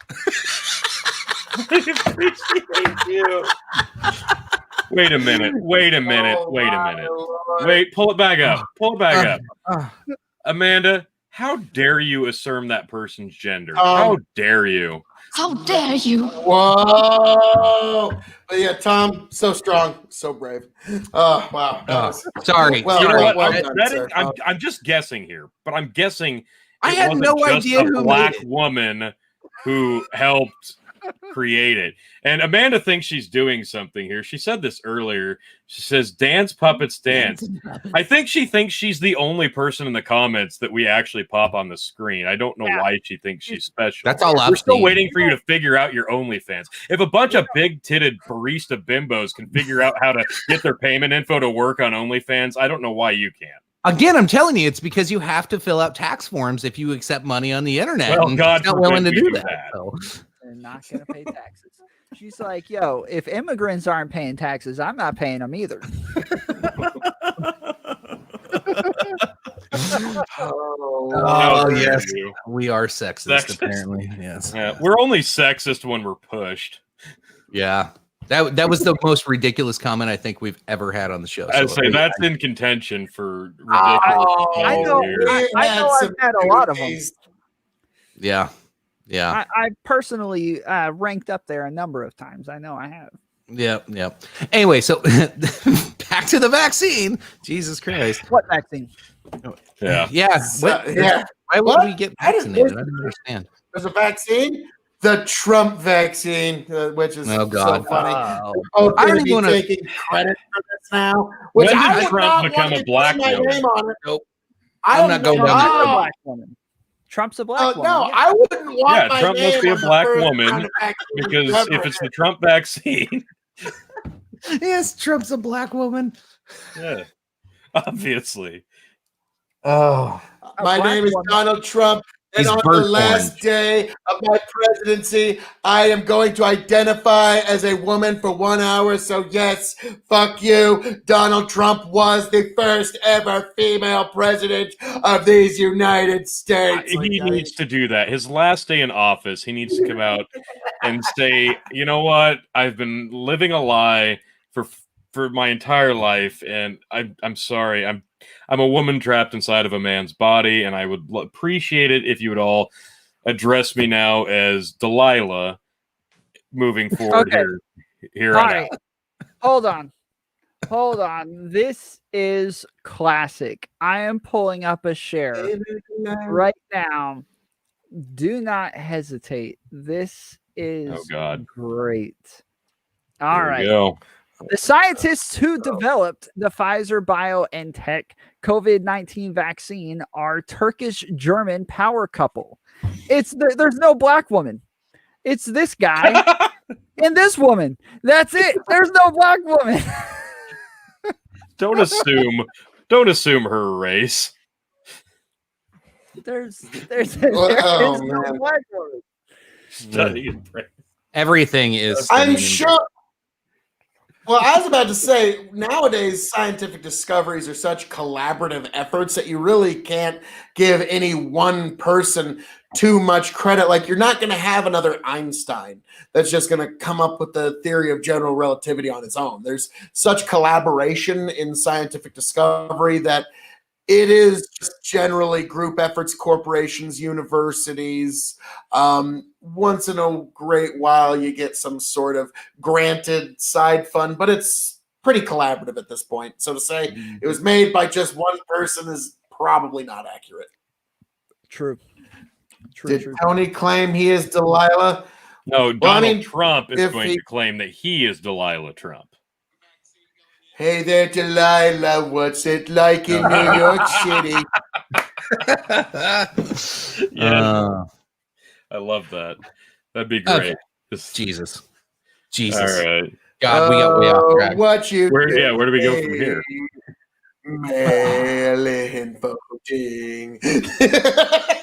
S3: I appreciate you. Wait a minute.
S4: Oh, my Lord.
S3: Wait, pull it back up.
S1: Uh,
S3: Amanda, how dare you assume that person's gender?
S4: Um,
S3: How dare you?
S5: How dare you?
S4: Whoa! But yeah, Tom, so strong, so brave. Oh wow! That was,
S1: sorry.
S4: well,
S3: You know
S1: sorry.
S3: what?
S4: well
S3: I'm,
S4: done,
S3: betting-
S4: sir.
S3: I'm just guessing here, but I'm guessing
S1: I
S3: it
S1: had
S3: wasn't
S1: no
S3: just
S1: idea
S3: a
S1: who made
S3: black
S1: it.
S3: woman who helped create it. And Amanda thinks she's doing something here. She said this earlier. She says, "Dance puppets dance." I think she thinks she's the only person in the comments that we actually pop on the screen. I don't know
S2: Yeah.
S3: why she thinks she's special.
S1: That's all I've
S3: We're still
S1: seen.
S3: waiting for you to figure out your OnlyFans. If a bunch of big-titted barista bimbos can figure out how to get their payment info to work on OnlyFans, I don't know why you can't.
S1: Again, I'm telling you, it's because you have to fill out tax forms if you accept money on the internet.
S3: Well,
S1: and
S3: God
S1: she's not
S3: forbid
S1: willing to
S3: we
S1: do
S3: do
S1: that.
S3: that.
S1: So.
S2: They're not going to pay taxes. She's like, yo, if immigrants aren't paying taxes, I'm not paying them either.
S4: Oh,
S3: How dare
S1: yes.
S3: you.
S1: We are sexist,
S3: Sexist.
S1: apparently. Yes.
S3: Yeah, we're only sexist when we're pushed.
S1: Yeah. That was the most ridiculous comment I think we've ever had on the show.
S3: I'd
S1: So,
S3: say that's in contention for ridiculous.
S2: I
S3: calls
S2: know.
S3: here.
S2: I know I've had a lot of them.
S1: yeah. Yeah.
S2: I personally ranked up there a number of times. I know I have.
S1: Yeah. Anyway, so back to the vaccine. Jesus Christ.
S2: What vaccine?
S3: Yeah.
S1: Yeah.
S4: yeah.
S1: Why would
S4: What?
S1: we get
S4: I didn't-
S1: vaccinated? I don't understand.
S4: There's a vaccine, the Trump vaccine, which is
S1: Oh, God.
S4: so funny.
S1: Oh.
S4: Oh,
S1: I
S4: I
S1: don't
S4: don't be
S1: even wanna-
S4: taking credit for this now. Which
S3: When did
S4: I would
S3: Trump
S4: not
S3: become
S4: want
S3: a
S4: to
S3: black
S4: put my
S3: woman?
S4: name on it.
S1: Nope.
S4: I
S1: I'm
S4: don't
S1: not going
S4: know.
S1: down that
S2: Trump's a
S1: road.
S2: black woman. Trump's a black woman.
S4: No,
S2: yeah.
S4: I wouldn't want
S3: Yeah,
S4: my
S3: Trump must
S4: name
S3: be a
S4: on the
S3: black
S4: first
S3: woman
S4: round of vaccine
S3: Because
S4: ever.
S3: if it's the Trump vaccine,
S1: Yes, Trump's a black woman.
S3: yeah, obviously.
S1: Oh.
S4: My
S2: black
S4: name is
S2: woman.
S4: Donald Trump, and
S1: He's
S4: on the
S1: birth
S4: last
S1: orange.
S4: day of my presidency, I am going to identify as a woman for 1 hour. So yes, fuck you. Donald Trump was the first ever female president of these United States.
S3: He needs to do that. His last day in office, he needs to come out and say, "You know what? I've been living a lie for my entire life, and I'm sorry. I'm a woman trapped inside of a man's body, and I would appreciate it if you would all address me now as Delilah moving forward
S2: Okay.
S3: here
S2: All
S3: on
S2: right.
S3: out."
S2: Hold on. This is classic. I am pulling up a share right now. Do not hesitate. This is
S3: Oh, God.
S2: great. All
S3: Here we
S2: right.
S3: go.
S2: The scientists who developed the Pfizer BioNTech COVID-19 vaccine are Turkish-German power couple. There's no black woman. It's this guy and this woman. That's it. There's no black woman.
S3: Don't assume her race.
S2: There's
S4: Oh,
S2: is no
S4: man.
S2: black woman.
S3: Study and pray.
S1: Everything is.
S4: I'm
S1: studying.
S4: sure. Well, I was about to say, nowadays, scientific discoveries are such collaborative efforts that you really can't give any one person too much credit. Like, you're not going to have another Einstein that's just going to come up with the theory of general relativity on its own. There's such collaboration in scientific discovery that it is just generally group efforts, corporations, universities. Once in a great while, you get some sort of granted side fund, but it's pretty collaborative at this point. So to say it was made by just one person is probably not accurate.
S2: True.
S4: Did Tony claim he is Delilah?
S3: No, Donald
S4: Well, I mean,
S3: Trump is
S4: if
S3: going
S4: he-
S3: to claim that he is Delilah Trump.
S4: Hey there, Delilah. What's it like in New York City?
S3: Yeah, I love that. That'd be great.
S1: Okay.
S3: Just-
S1: Jesus.
S3: All right.
S1: God, we got way off track.
S4: What you
S3: Where do we go from here?
S4: Mail-in voting.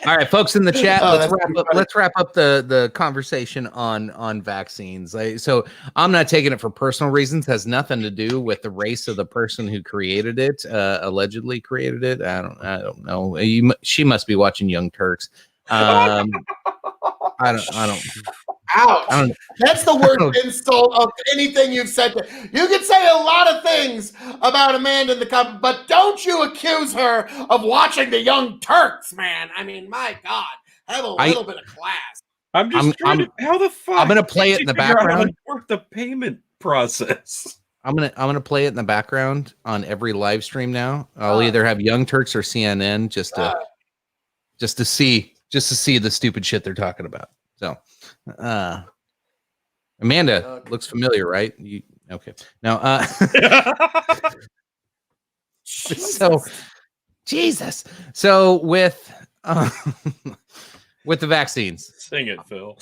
S1: All right, folks in the chat,
S4: Oh,
S1: let's
S4: that's
S1: wrap
S4: pretty
S1: up.
S4: funny.
S1: Let's wrap up the conversation on vaccines. So I'm not taking it for personal reasons. Has nothing to do with the race of the person who created it, allegedly created it. I don't know. She must be watching Young Turks. I don't. I
S4: Ouch.
S1: don't-
S4: That's the worst insult of anything you've said. You can say a lot of things about Amanda in the cup, but don't you accuse her of watching the Young Turks, man. I mean, my God. Have a little bit of class.
S3: I'm just trying to. How the fuck?
S1: I'm gonna play
S3: did
S1: it in
S3: you
S1: the
S3: figure out how to
S1: background.
S3: work the payment process.
S1: I'm gonna play it in the background on every live stream now. I'll either have Young Turks or CNN just to see the stupid shit they're talking about. So, Amanda
S4: Okay.
S1: looks familiar, right? You okay? Now, so Jesus. So with with the vaccines,
S3: Sing it, Phil.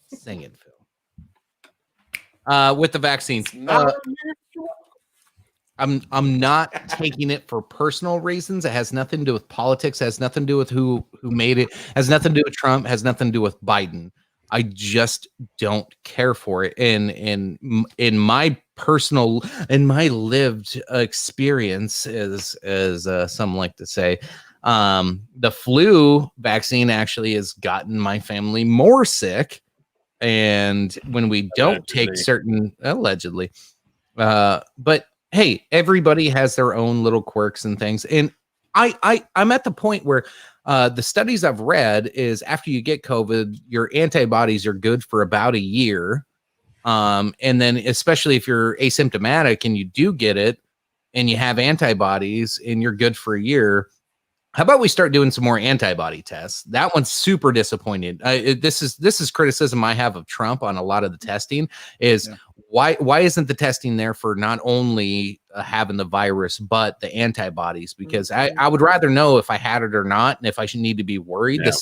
S1: sing it, Phil. With the vaccines, I'm not taking it for personal reasons. It has nothing to do with politics. It has nothing to do with who made it. It has nothing to do with Trump. It has nothing to do with Biden. I just don't care for it. And in my personal, in my lived experience, as some like to say, the flu vaccine actually has gotten my family more sick. And when we don't take certain allegedly, but hey, everybody has their own little quirks and things. And I'm at the point where the studies I've read is after you get COVID, your antibodies are good for about a year. And then especially if you're asymptomatic and you do get it and you have antibodies and you're good for a year. How about we start doing some more antibody tests? That one's super disappointed. This is criticism I have of Trump on a lot of the testing is why isn't the testing there for not only having the virus but the antibodies? Because I would rather know if I had it or not, and if I should need to be worried.
S3: Yeah.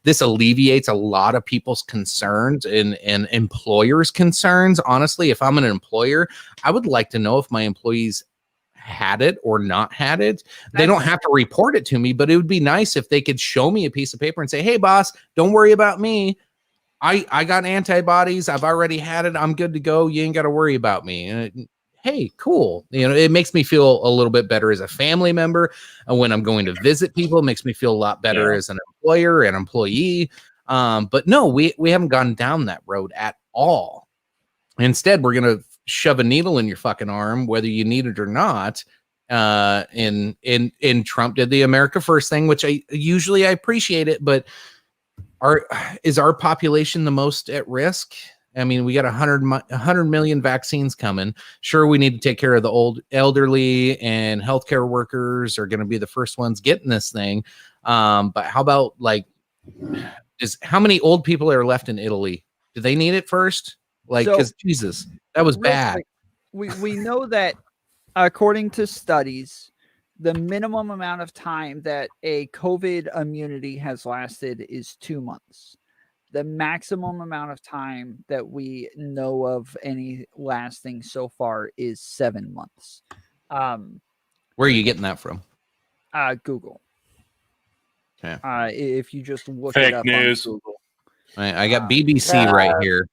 S1: This alleviates a lot of people's concerns and employers' concerns. Honestly, if I'm an employer, I would like to know if my employees had it or not had it. They don't have to report it to me, but it would be nice if they could show me a piece of paper and say, hey boss, don't worry about me. I got antibodies. I've already had it. I'm good to go. You ain't got to worry about me. And hey, cool. It makes me feel a little bit better as a family member. And when I'm going to visit people, it makes me feel a lot better as an employer and employee. But no, we haven't gone down that road at all. Instead, we're going to shove a needle in your fucking arm, whether you need it or not. And Trump did the America First thing, which I appreciate it, but is our population the most at risk? I mean, we got 100 million vaccines coming. Sure, we need to take care of the old elderly, and healthcare workers are going to be the first ones getting this thing. But how about how many old people are left in Italy? Do they need it first? Because Jesus, that was bad.
S2: We know that according to studies, the minimum amount of time that a COVID immunity has lasted is 2 months. The maximum amount of time that we know of any lasting so far is 7 months.
S1: Where are you getting that from?
S2: Google.
S1: Okay.
S2: If you just look
S3: Fake
S2: it up
S3: news.
S2: on Google.
S1: I got BBC right here,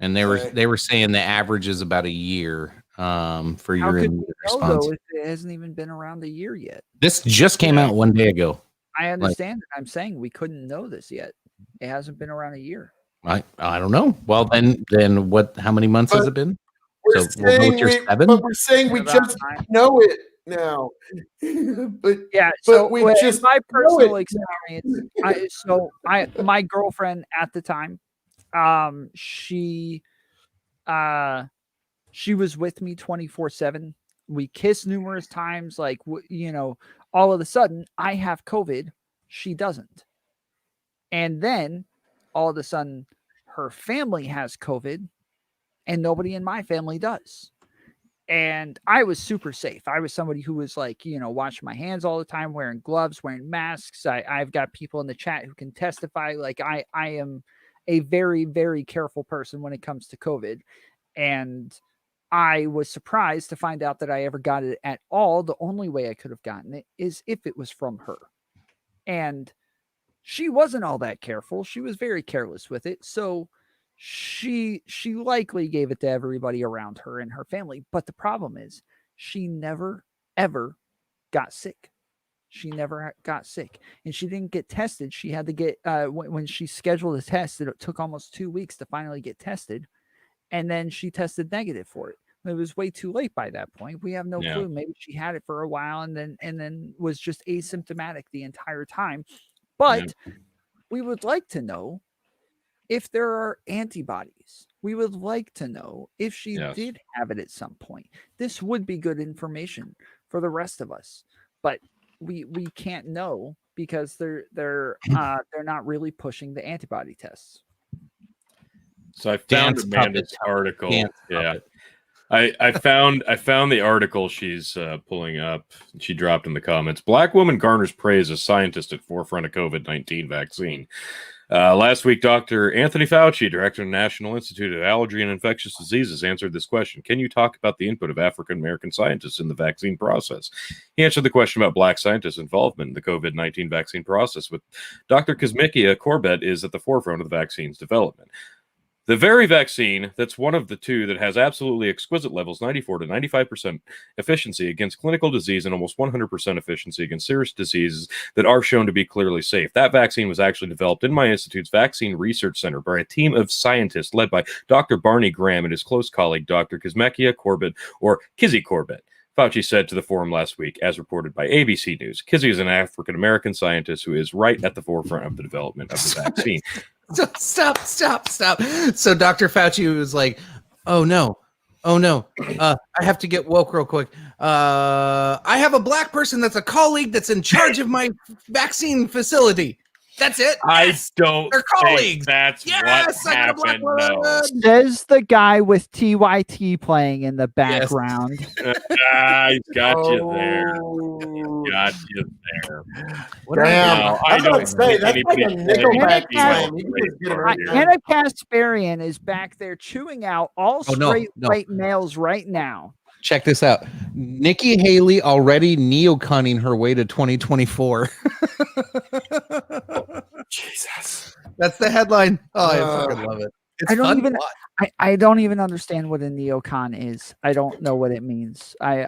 S1: and they were saying the average is about a year for your immune response.
S2: Though, it hasn't even been around a year yet.
S1: This just came out 1 day ago.
S2: I understand. I'm saying we couldn't know this yet. It hasn't been around a year.
S1: I don't know. Well, then what? How many months has it been?
S4: We're
S1: So we'll go with your 7?
S4: but we're saying we just know it now. But
S2: yeah,
S4: but we just
S2: in my personal experience. My girlfriend at the time, she was with me 24/7. We kissed numerous times. All of a sudden, I have COVID. She doesn't. And then all of a sudden, her family has COVID and nobody in my family does. And I was super safe. I was somebody who was washing my hands all the time, wearing gloves, wearing masks. I've got people in the chat who can testify. I am a very, very careful person when it comes to COVID. And I was surprised to find out that I ever got it at all. The only way I could have gotten it is if it was from her. And she wasn't all that careful. She was very careless with it. So she likely gave it to everybody around her and her family. But the problem is she never, ever got sick. She never got sick, and she didn't get tested. She had to get when she scheduled a test. It took almost 2 weeks to finally get tested, and then she tested negative for it. It was way too late by that point. We have no
S3: Yeah.
S2: clue. Maybe she had it for a while and then was just asymptomatic the entire time. But we would like to know if there are antibodies. We would like to know if she
S3: Yes.
S2: did have it at some point. This would be good information for the rest of us. But we can't know because they're not really pushing the antibody tests.
S3: So I found
S1: Dance
S3: Amanda's
S1: puppet.
S3: article.
S1: Dance
S3: Yeah.
S1: puppet.
S3: I found the article she's pulling up. She dropped in the comments. Black woman garners praise as scientist at forefront of COVID-19 vaccine. Last week, Dr. Anthony Fauci, director of the National Institute of Allergy and Infectious Diseases, answered this question. Can you talk about the input of African-American scientists in the vaccine process? He answered the question about black scientists' involvement in the COVID-19 vaccine process with Dr. Kizzmekia Corbett is at the forefront of the vaccine's development. The very vaccine that's one of the two that has absolutely exquisite levels, 94 to 95% efficiency against clinical disease and almost 100% efficiency against serious diseases that are shown to be clearly safe. That vaccine was actually developed in my institute's Vaccine Research Center by a team of scientists led by Dr. Barney Graham and his close colleague, Dr. Kizzmekia Corbett, or Kizzy Corbett. Fauci said to the forum last week, as reported by ABC News. Kizzy is an African-American scientist who is right at the forefront of the development of the vaccine.
S1: Stop. So Dr. Fauci was like, oh no. I have to get woke real quick. I have a black person that's a colleague that's in charge of my vaccine facility. That's it.
S3: I don't
S1: They're
S3: think
S1: colleagues.
S3: that's
S1: Yes,
S3: what
S1: I got a black
S3: happened. No.
S1: one.
S2: Says the guy with TYT playing in the background.
S3: He's got you there.
S4: Oh,
S3: Got you there.
S1: What did I
S4: damn.
S1: do?
S3: No,
S4: I was about to say,
S3: think
S4: that's like a
S3: anybody
S4: Nickelback
S3: playing
S4: slam. You can just get it right now.
S2: Anna Kasparian is back there chewing out all
S1: Oh, no,
S2: straight
S1: no.
S2: white males right now.
S1: Check this out. Nikki Haley already neoconning her way to 2024.
S4: Jesus.
S1: That's the headline. Oh, I
S4: Uh,
S1: fucking love it. It's
S2: I don't
S1: fun to
S2: even-
S1: watch.
S2: I don't even understand what a neocon is. I don't know what it means. I've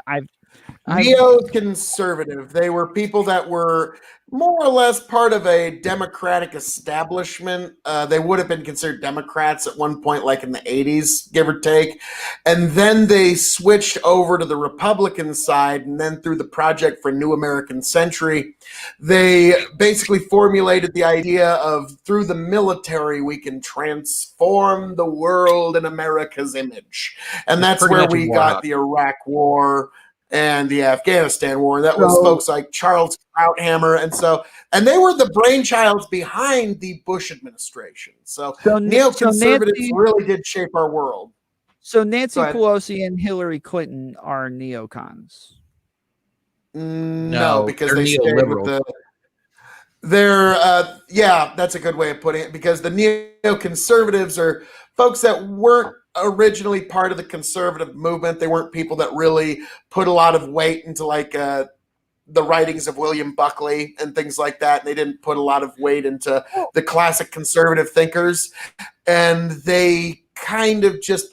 S4: Neoconservative. They were people that were more or less part of a Democratic establishment. They would have been considered Democrats at one point, like in the 80s, give or take. And then they switched over to the Republican side. And then through the Project for New American Century, they basically formulated the idea of through the military, we can transform the world in America's image. And
S1: It's
S4: that's
S1: pretty
S4: where
S1: much a
S4: we
S1: war
S4: got
S1: hawk.
S4: the Iraq War and the Afghanistan War. That was
S2: So-
S4: folks like Charles Krauthammer. And they were the brainchilds behind the Bush administration. So neoconservatives really did shape our world.
S2: So Nancy
S4: Go ahead.
S2: Pelosi and Hillary Clinton are neocons.
S4: No, because
S1: they're
S4: they stayed
S1: neoliberal.
S4: with the. Yeah, that's a good way of putting it. Because the neoconservatives are folks that weren't originally part of the conservative movement. They weren't people that really put a lot of weight into like the writings of William Buckley and things like that. They didn't put a lot of weight into the classic conservative thinkers, and they kind of just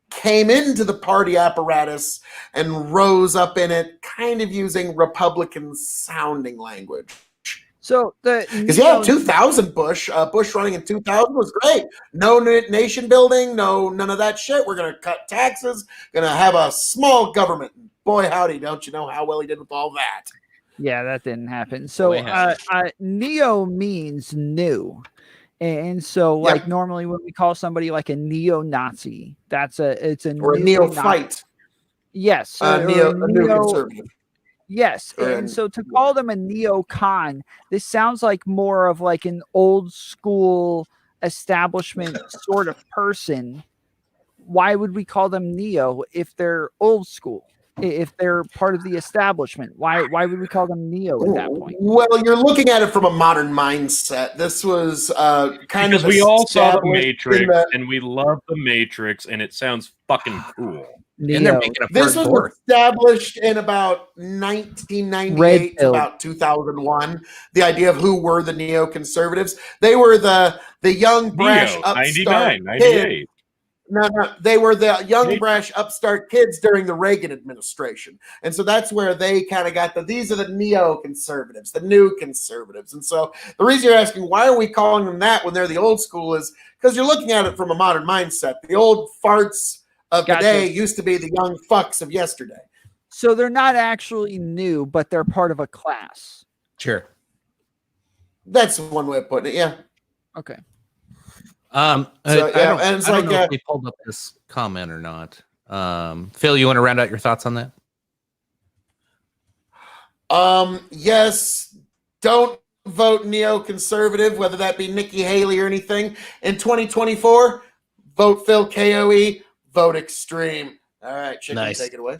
S4: came into the party apparatus and rose up in it, kind of using Republican sounding language.
S2: So the
S4: Because 2000 Bush running in 2000 was great. No nation building, none of that shit. We're gonna cut taxes, gonna have a small government. Boy, howdy, don't you know how well he did with all that?
S2: Yeah, that didn't happen. So
S1: Way ahead.
S2: neo means new. And so like
S4: Yep.
S2: normally when we call somebody like a neo-Nazi, it's a
S4: Or a
S2: neo-Nazi.
S4: neophyte,
S2: Yes.
S4: a
S2: or
S4: neoconservative.
S2: Yes.
S4: Or
S2: And so to call them a neocon, this sounds like more of like an old school establishment sort of person. Why would we call them neo if they're old school? If they're part of the establishment, why would we call them neo at that point?
S4: Well, you're looking at it from a modern mindset. This was kind
S3: Because
S4: of
S3: we all saw the
S4: established in
S3: Matrix
S4: the-
S3: and we love the Matrix and it sounds fucking cool.
S1: And they're
S2: Neo.
S1: making a
S4: This
S1: part
S4: was
S1: fourth.
S4: established in about 1998
S2: Red
S4: to
S2: pill.
S4: about 2001. The idea of who were the neoconservatives. They were the young, brash,
S3: Neo,
S4: upstart
S3: 99,
S4: kid.
S3: 98.
S4: No. They were the young, brash, upstart kids during the Reagan administration. And so that's where they kind of got these are the neoconservatives, the new conservatives. And so the reason you're asking, why are we calling them that when they're the old school is because you're looking at it from a modern mindset. The old farts of today used to be the young fucks of yesterday.
S2: So they're not actually new, but they're part of a class.
S1: Sure.
S4: That's one way of putting it. Yeah.
S2: Okay.
S1: I don't know if we pulled up this comment or not. Phil, you want to round out your thoughts on that?
S4: Yes. Don't vote neoconservative, whether that be Nikki Haley or anything. In 2024, vote Phil KOE, vote extreme. All right, Chicken,
S1: Nice.
S4: Take it away.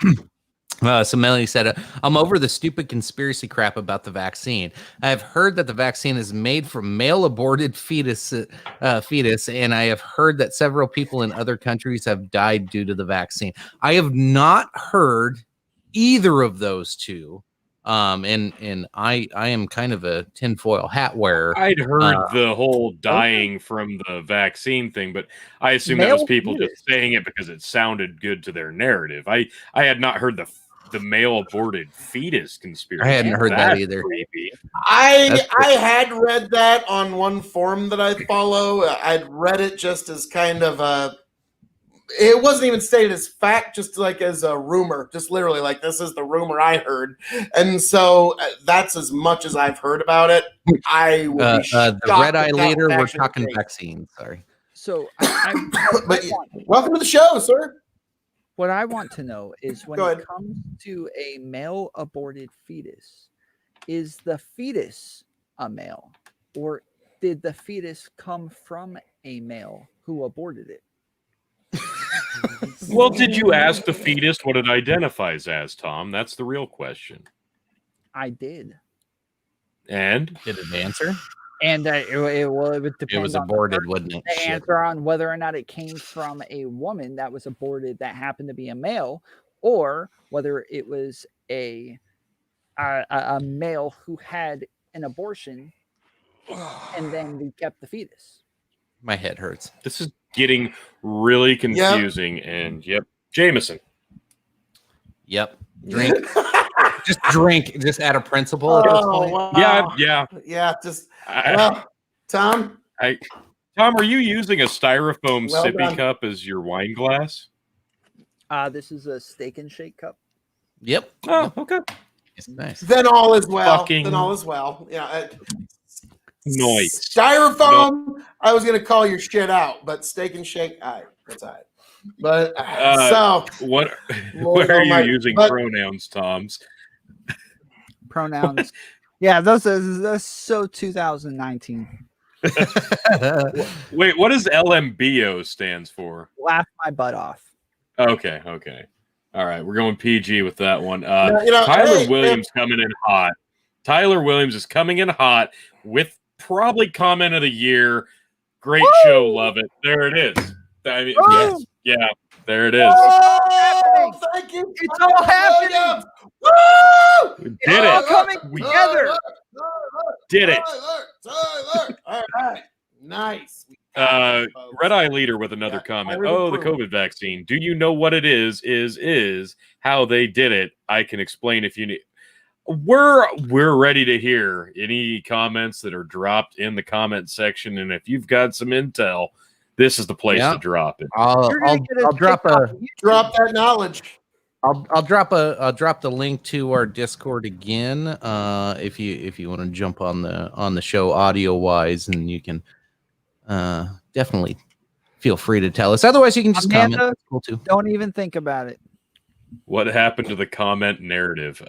S1: So Melanie said, I'm over the stupid conspiracy crap about the vaccine. I have heard that the vaccine is made from male aborted fetus, and I have heard that several people in other countries have died due to the vaccine. I have not heard either of those two. And I am kind of a tinfoil hat wearer.
S3: I'd heard the whole dying from the vaccine thing, but I assume that was people just saying it because it sounded good to their narrative. I had not heard the male aborted fetus conspiracy.
S1: I hadn't heard that either.
S3: Creepy.
S4: I had read that on one forum that I follow. I'd read it just as kind of a. It wasn't even stated as fact, just like as a rumor, just literally like this is the rumor I heard, and so that's as much as I've heard about it. I will be
S1: the red eye leader. We're talking vaccines. Sorry.
S2: So,
S4: welcome to the show, sir.
S2: What I want to know is when
S4: Go
S2: it
S4: ahead.
S2: comes to a male aborted fetus, is the fetus a male, or did the fetus come from a male who aborted it?
S3: Well, did you ask the fetus what it identifies as, Tom? That's the real question.
S2: I did.
S3: And
S1: did it answer?
S2: And it would depend.
S1: It was aborted, wouldn't it?
S2: The
S1: Shit.
S2: answer on whether or not it came from a woman that was aborted that happened to be a male, or whether it was a male who had an abortion and then we kept the fetus.
S1: My head hurts.
S3: this is getting really confusing. And Jameson.
S1: Yep. Drink. Just drink. Just out of principle. At this point.
S4: Wow.
S3: Yeah.
S4: Just Tom.
S3: Tom, are you using a styrofoam
S4: Well
S3: sippy
S4: done.
S3: cup as your wine glass?
S2: This is a Steak and Shake cup.
S1: Yep.
S3: Oh, okay.
S1: It's nice.
S4: Then all is well.
S3: Fucking-
S4: Then all is well. Yeah.
S3: Noise.
S4: Styrofoam. I was gonna call your shit out, but Steak and Shake. All right, that's all right. But so
S3: What
S4: Lord
S3: are you
S4: Almighty.
S3: using
S4: But-
S3: pronouns, Toms?
S2: Pronouns. Yeah, that's so 2019.
S3: Wait, what does LMBO stands for?
S2: Laugh my butt off.
S3: Okay. All right, we're going PG with that one.
S4: Tyler
S3: Tyler Williams coming in hot. Tyler Williams is coming in hot with probably comment of the year. Great show, love it. There it is. I mean,
S2: Woo!
S3: yeah, there it is.
S4: Oh, thank you.
S2: It's all happening.
S4: Woo!
S3: We
S2: It's
S3: did
S2: all
S3: it.
S2: coming
S3: We
S2: together.
S3: did it.
S4: Tyler. All right. Nice.
S3: Red Eye Leader with another
S4: Yeah,
S3: comment.
S4: I
S3: Oh, the
S4: approve.
S3: COVID vaccine. Do you know what it is how they did it? I can explain if you need. We're ready to hear any comments that are dropped in the comment section, and if you've got some intel, this is the place
S1: Yeah.
S3: to drop it.
S1: I'll drop a
S4: Drop that knowledge.
S1: I'll drop the link to our Discord again. If you want to jump on the show audio wise, and you can definitely feel free to tell us. Otherwise, you can just
S2: Amanda,
S1: comment. That's cool too.
S2: Don't even think about it.
S3: What happened to the comment narrative?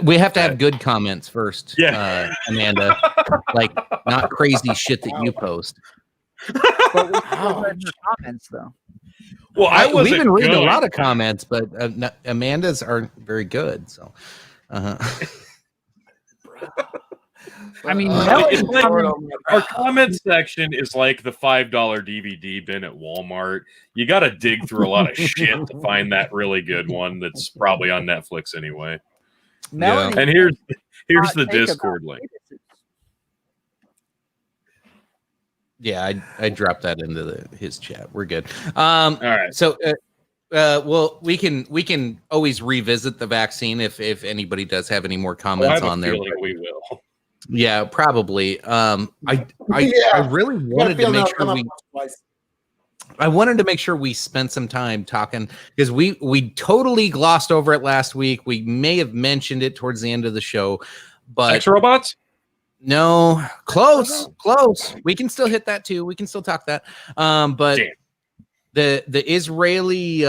S1: We have to have good comments first.
S3: Yeah.
S1: Amanda, like not crazy shit that you post.
S2: But we still read your comments though.
S3: Well,
S1: We've been reading a lot of comments, but Amanda's aren't very good. So,
S2: I mean,
S3: it's like
S4: Oh,
S3: our comment section is like the $5 DVD bin at Walmart. You got to dig through a lot of shit to find that really good one that's probably on Netflix anyway.
S2: Melanie,
S3: And here's the
S2: take about
S3: Discord link.
S2: fetuses.
S1: Yeah, I dropped that into his chat. We're good.
S3: All right.
S1: So, well, we can always revisit the vaccine if anybody does have any more
S3: I
S1: comments
S3: have a
S1: on there.
S3: feeling we will.
S1: Yeah, probably. I
S4: Yeah.
S1: really
S4: You gotta
S1: wanted to
S4: feel
S1: make
S4: now
S1: sure
S4: come up
S1: we.
S4: twice.
S1: I wanted to make sure we spent some time talking because we totally glossed over it last week. We may have mentioned it towards the end of the show, but
S3: Sex robots?
S1: no, close. We can still hit that too. We can still talk that. But
S3: Damn.
S1: the Israeli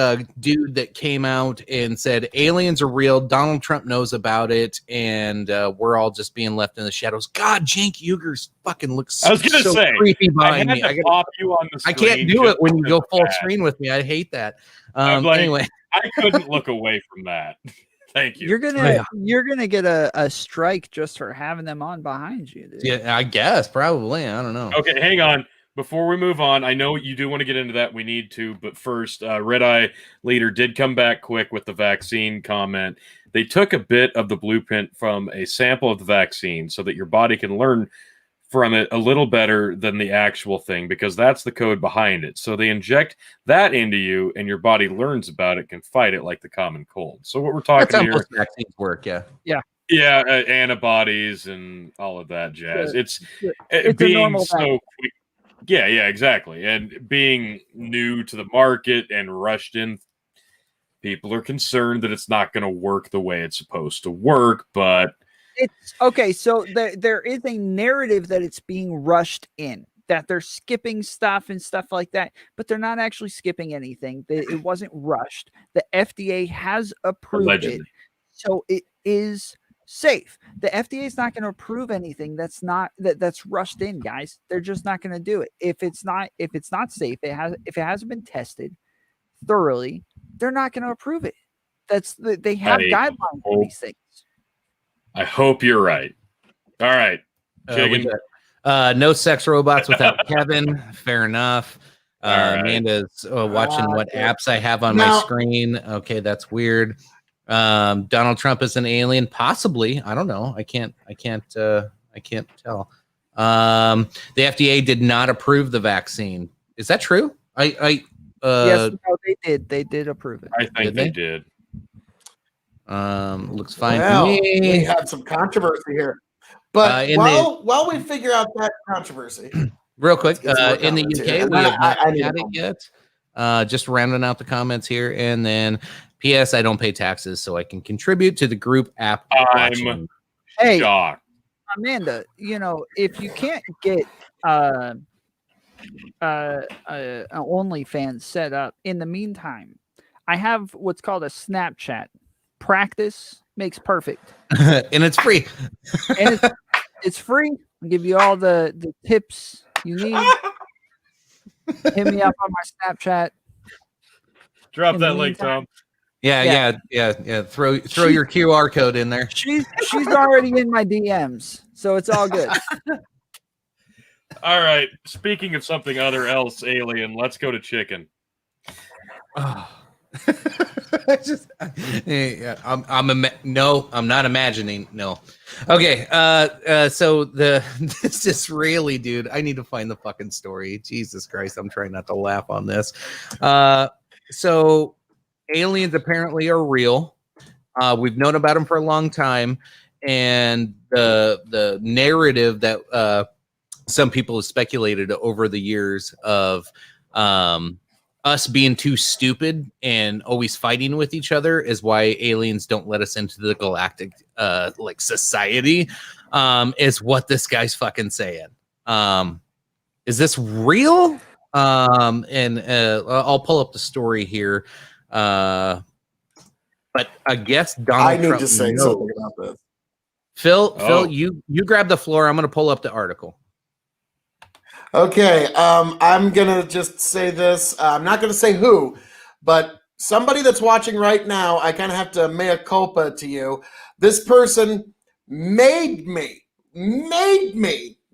S1: dude that came out and said aliens are real, Donald Trump knows about it, and we're all just being left in the shadows. God, Cenk Uyghur's fucking looks
S3: I was gonna
S1: so
S3: say,
S1: creepy
S3: I
S1: behind
S3: had
S1: me.
S3: to pop you on the
S1: I
S3: screen.
S1: can't do
S3: just
S1: it when you go
S3: because
S1: full
S3: of that.
S1: screen with me. I hate that.
S3: I'm like,
S1: Anyway,
S3: I couldn't look away from that. Thank you.
S2: You're gonna get a strike just for having them on behind you, dude.
S1: yeah, I guess probably. I don't know.
S3: Okay, hang on. Before we move on, I know you do want to get into that. We need to, but first, Red Eye Leader did come back quick with the vaccine comment. They took a bit of the blueprint from a sample of the vaccine so that your body can learn from it a little better than the actual thing, because that's the code behind it. So they inject that into you, and your body learns about it, can fight it like the common cold. So what we're talking
S1: That's how
S3: here,
S1: most vaccines work.
S3: yeah, antibodies and all of that jazz.
S2: Yeah.
S3: It's
S2: a
S3: being
S2: normal
S3: so
S2: vaccine.
S3: quick. Yeah, exactly. And being new to the market and rushed in, people are concerned that it's not going to work the way it's supposed to work. But
S2: It's okay. So there is a narrative that it's being rushed in, that they're skipping stuff and stuff like that, but they're not actually skipping anything. It wasn't rushed. The FDA has approved
S3: Allegedly.
S2: it, so it is safe. The FDA is not going to approve anything that's rushed in, guys. They're just not going to do it. If it's not safe, if it hasn't been tested thoroughly, they're not going to approve it. They have guidelines for these things.
S3: I hope you're right. All right.
S1: We
S3: Chicken.
S1: got, no sex robots without Kevin. Fair enough.
S3: All right.
S1: Amanda's watching what
S2: yeah.
S1: apps I have on my
S4: Now-
S1: screen. Okay, that's weird. Donald Trump is an alien, possibly. I don't know. I can't tell. The FDA did not approve the vaccine. Is that true?
S2: Yes, no, they did. They did approve it.
S3: I think
S1: Did
S3: they
S1: they?
S3: did.
S1: Looks fine
S4: Well,
S1: to
S4: we
S1: me.
S4: had some controversy here. But
S1: in
S4: while we figure out that controversy,
S1: Real quick,
S4: Let's get some more
S1: in the
S4: comments
S1: UK,
S4: here.
S1: we have not
S4: I need
S1: had
S4: to
S1: it
S4: know.
S1: yet. Just rounding out the comments here, and then P.S. I don't pay taxes, so I can contribute to the group app.
S3: I'm
S1: watching.
S2: Hey,
S3: Shocked.
S2: Amanda, if you can't get OnlyFans set up, in the meantime, I have what's called a Snapchat. Practice makes perfect,
S1: And it's free.
S2: and it's free. I'll give you all the tips you need. Hit me up on my Snapchat.
S3: Drop
S2: in the
S3: that link,
S2: meantime-
S3: Tom.
S1: Yeah. Throw your QR code in there.
S2: She's already in my DMs, so it's all good.
S3: All right. Speaking of something else alien, let's go to chicken.
S1: No, I'm not imagining. No. Okay. So this Israeli dude, I need to find the fucking story. Jesus Christ, I'm trying not to laugh on this. So aliens apparently are real. We've known about them for a long time, and the narrative that some people have speculated over the years of us being too stupid and always fighting with each other is why aliens don't let us into the galactic society, is what this guy's fucking saying. Is this real? And I'll pull up the story here. But I guess Donald
S4: I need
S1: Trump
S4: to say
S1: knows.
S4: something about this.
S1: Phil, you grab the floor. I'm going to pull up the article.
S4: Okay, I'm gonna just say this. I'm not gonna say who, but somebody that's watching right now, I kind of have to mea culpa to you. This person made me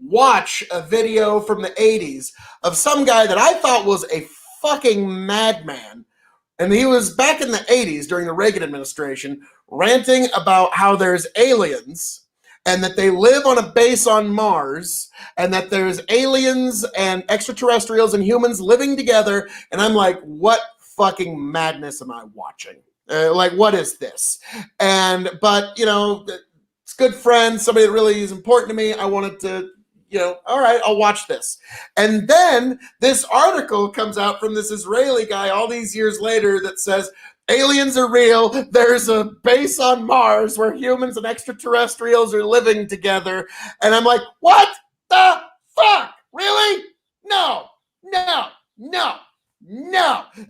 S4: watch a video from the 80s of some guy that I thought was a fucking madman. And he was back in the 80s during the Reagan administration ranting about how there's aliens and that they live on a base on Mars, and that there's aliens and extraterrestrials and humans living together. And I'm like, what fucking madness am I watching? Like, what is this? But it's good friends, somebody that really is important to me. I wanted to, all right, I'll watch this. And then this article comes out from this Israeli guy all these years later that says, aliens are real. There's a base on Mars where humans and extraterrestrials are living together. And I'm like, what the fuck? Really? No.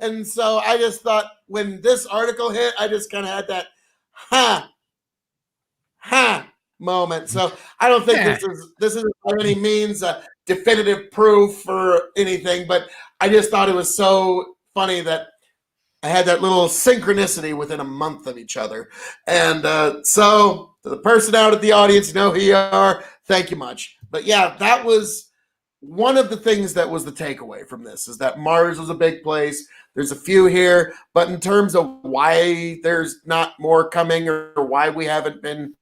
S4: And so I just thought when this article hit, I just kind of had that, moment. So I don't think this is by any means a definitive proof or anything, but I just thought it was so funny that I had that little synchronicity within a month of each other. And so to the person out at the audience, you know who you are. Thank you much. But yeah, that was one of the things that was the takeaway from this, is that Mars was a big place. There's a few here, but in terms of why there's not more coming or why we haven't been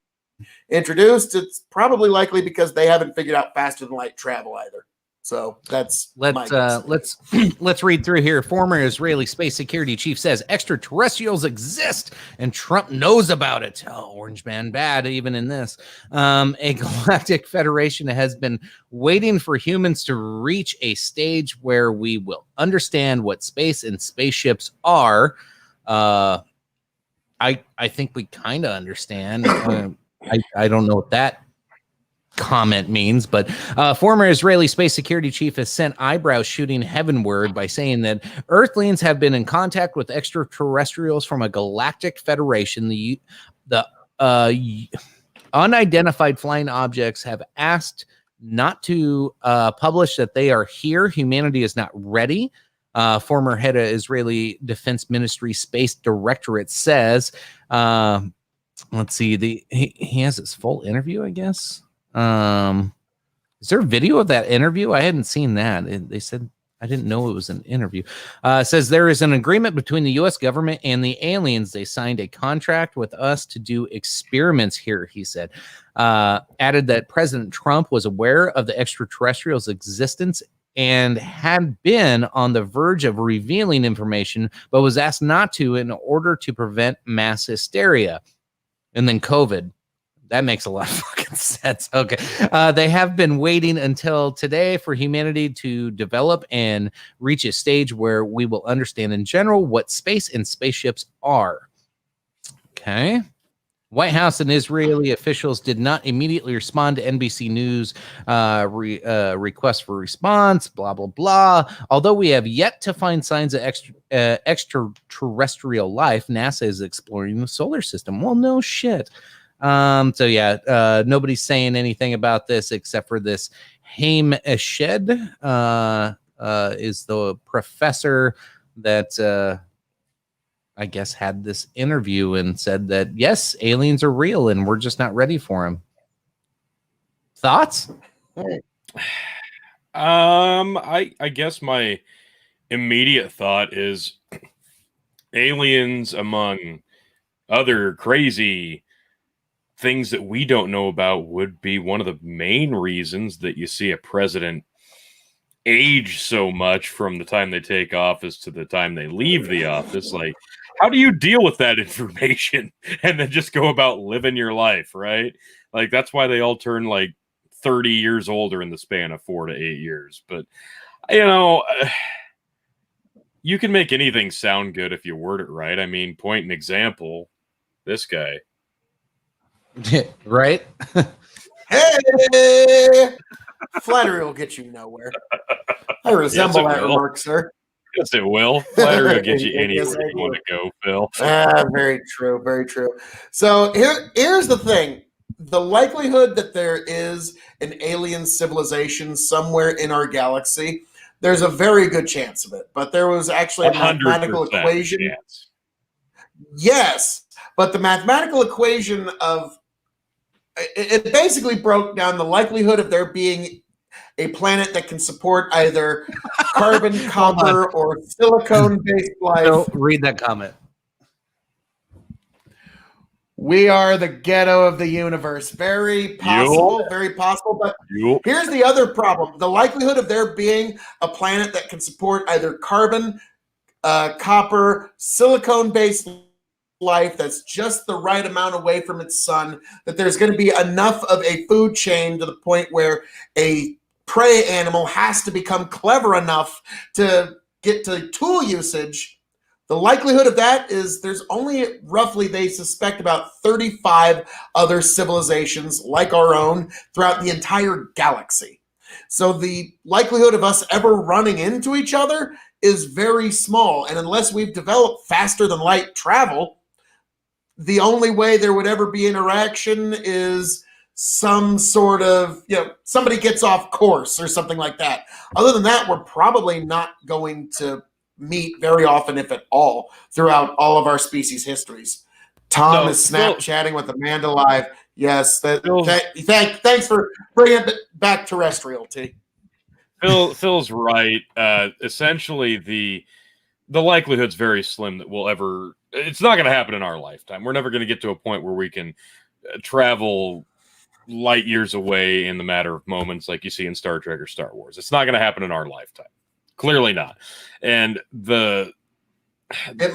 S4: introduced, it's probably likely because they haven't figured out faster than light travel either. So that's
S1: let's read through here. Former Israeli space security chief says extraterrestrials exist and Trump knows about it. Oh, Orange Man bad even in this. A galactic federation has been waiting for humans to reach a stage where we will understand what space and spaceships are. I think we kind of understand. I don't know what that comment means, but former Israeli space security chief has sent eyebrows shooting heavenward by saying that Earthlings have been in contact with extraterrestrials from a galactic federation. The unidentified flying objects have asked not to publish that they are here. Humanity is not ready. Former head of Israeli Defense Ministry Space Directorate says, let's see, he has his full interview, I guess. Is there a video of that interview? I hadn't seen that. They said, I didn't know it was an interview. Says there is an agreement between the U.S. government and the aliens. They signed a contract with us to do experiments here, he said. Added that President Trump was aware of the extraterrestrials' existence and had been on the verge of revealing information, but was asked not to in order to prevent mass hysteria. And then COVID. That makes a lot of fucking sense. Okay. They have been waiting until today for humanity to develop and reach a stage where we will understand in general what space and spaceships are. Okay. White House and Israeli officials did not immediately respond to NBC News request for response, blah, blah, blah. Although we have yet to find signs of extraterrestrial life, NASA is exploring the solar system. Well, no shit. So yeah, nobody's saying anything about this except for this Haim Eshed, is the professor that, I guess had this interview and said that, yes, aliens are real and we're just not ready for them. Thoughts?
S3: I guess my immediate thought is aliens, among other crazy things that we don't know about, would be one of the main reasons that you see a president age so much from the time they take office to the time they leave the office. Like, how do you deal with that information and then just go about living your life, right? Like, that's why they all turn like 30 years older in the span of 4 to 8 years. But, you can make anything sound good if you word it right. I mean, point an example, this guy.
S1: Right?
S4: Hey! Flattery will get you nowhere. I resemble that remark, sir.
S3: Yes, it will. Flattery will get you anywhere you want to go, Phil.
S4: Very true. Very true. So here's the thing. The likelihood that there is an alien civilization somewhere in our galaxy, there's a very good chance of it. But there was actually a mathematical equation.
S3: Chance.
S4: Yes, but the mathematical equation of it basically broke down the likelihood of there being a planet that can support either carbon, copper, or silicone-based life.
S1: Don't read that comment.
S4: We are the ghetto of the universe. Very possible, very possible. But here's the other problem. The likelihood of there being a planet that can support either carbon, copper, silicone-based life that's just the right amount away from its sun, that there's going to be enough of a food chain to the point where a prey animal has to become clever enough to get to tool usage. The likelihood of that is there's only roughly, they suspect, about 35 other civilizations like our own throughout the entire galaxy. So the likelihood of us ever running into each other is very small. And unless we've developed faster than light travel, the only way there would ever be interaction is some sort of, somebody gets off course or something like that. Other than that, we're probably not going to meet very often, if at all, throughout all of our species histories. Tom is Snapchatting with Amanda Live. Yes, thanks for bringing it back terrestrial, T.
S3: Phil's right. Essentially, the likelihood's very slim that we'll ever. It's not going to happen in our lifetime. We're never going to get to a point where we can travel light years away in the matter of moments, like you see in Star Trek or Star Wars. It's not going to happen in our lifetime. Clearly not. And it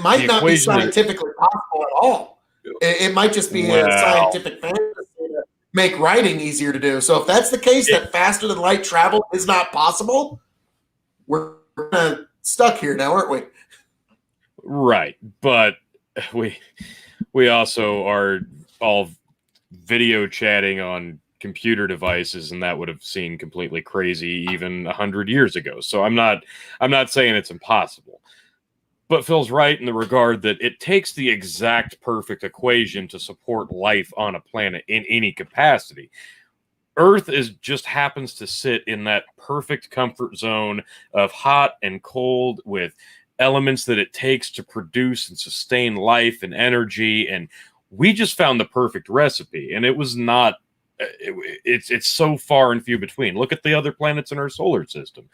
S4: might not be scientifically possible at all. It might just be a scientific fantasy to make writing easier to do. So if that's the case, that faster than light travel is not possible, we're stuck here now, aren't we?
S3: Right. But we also are all video chatting on computer devices, and that would have seemed completely crazy even 100 years ago. So I'm not saying it's impossible, but Phil's right in the regard that it takes the exact perfect equation to support life on a planet in any capacity. Earth just happens to sit in that perfect comfort zone of hot and cold with elements that it takes to produce and sustain life and energy. And we just found the perfect recipe, and it was not. It's so far and few between. Look at the other planets in our solar system.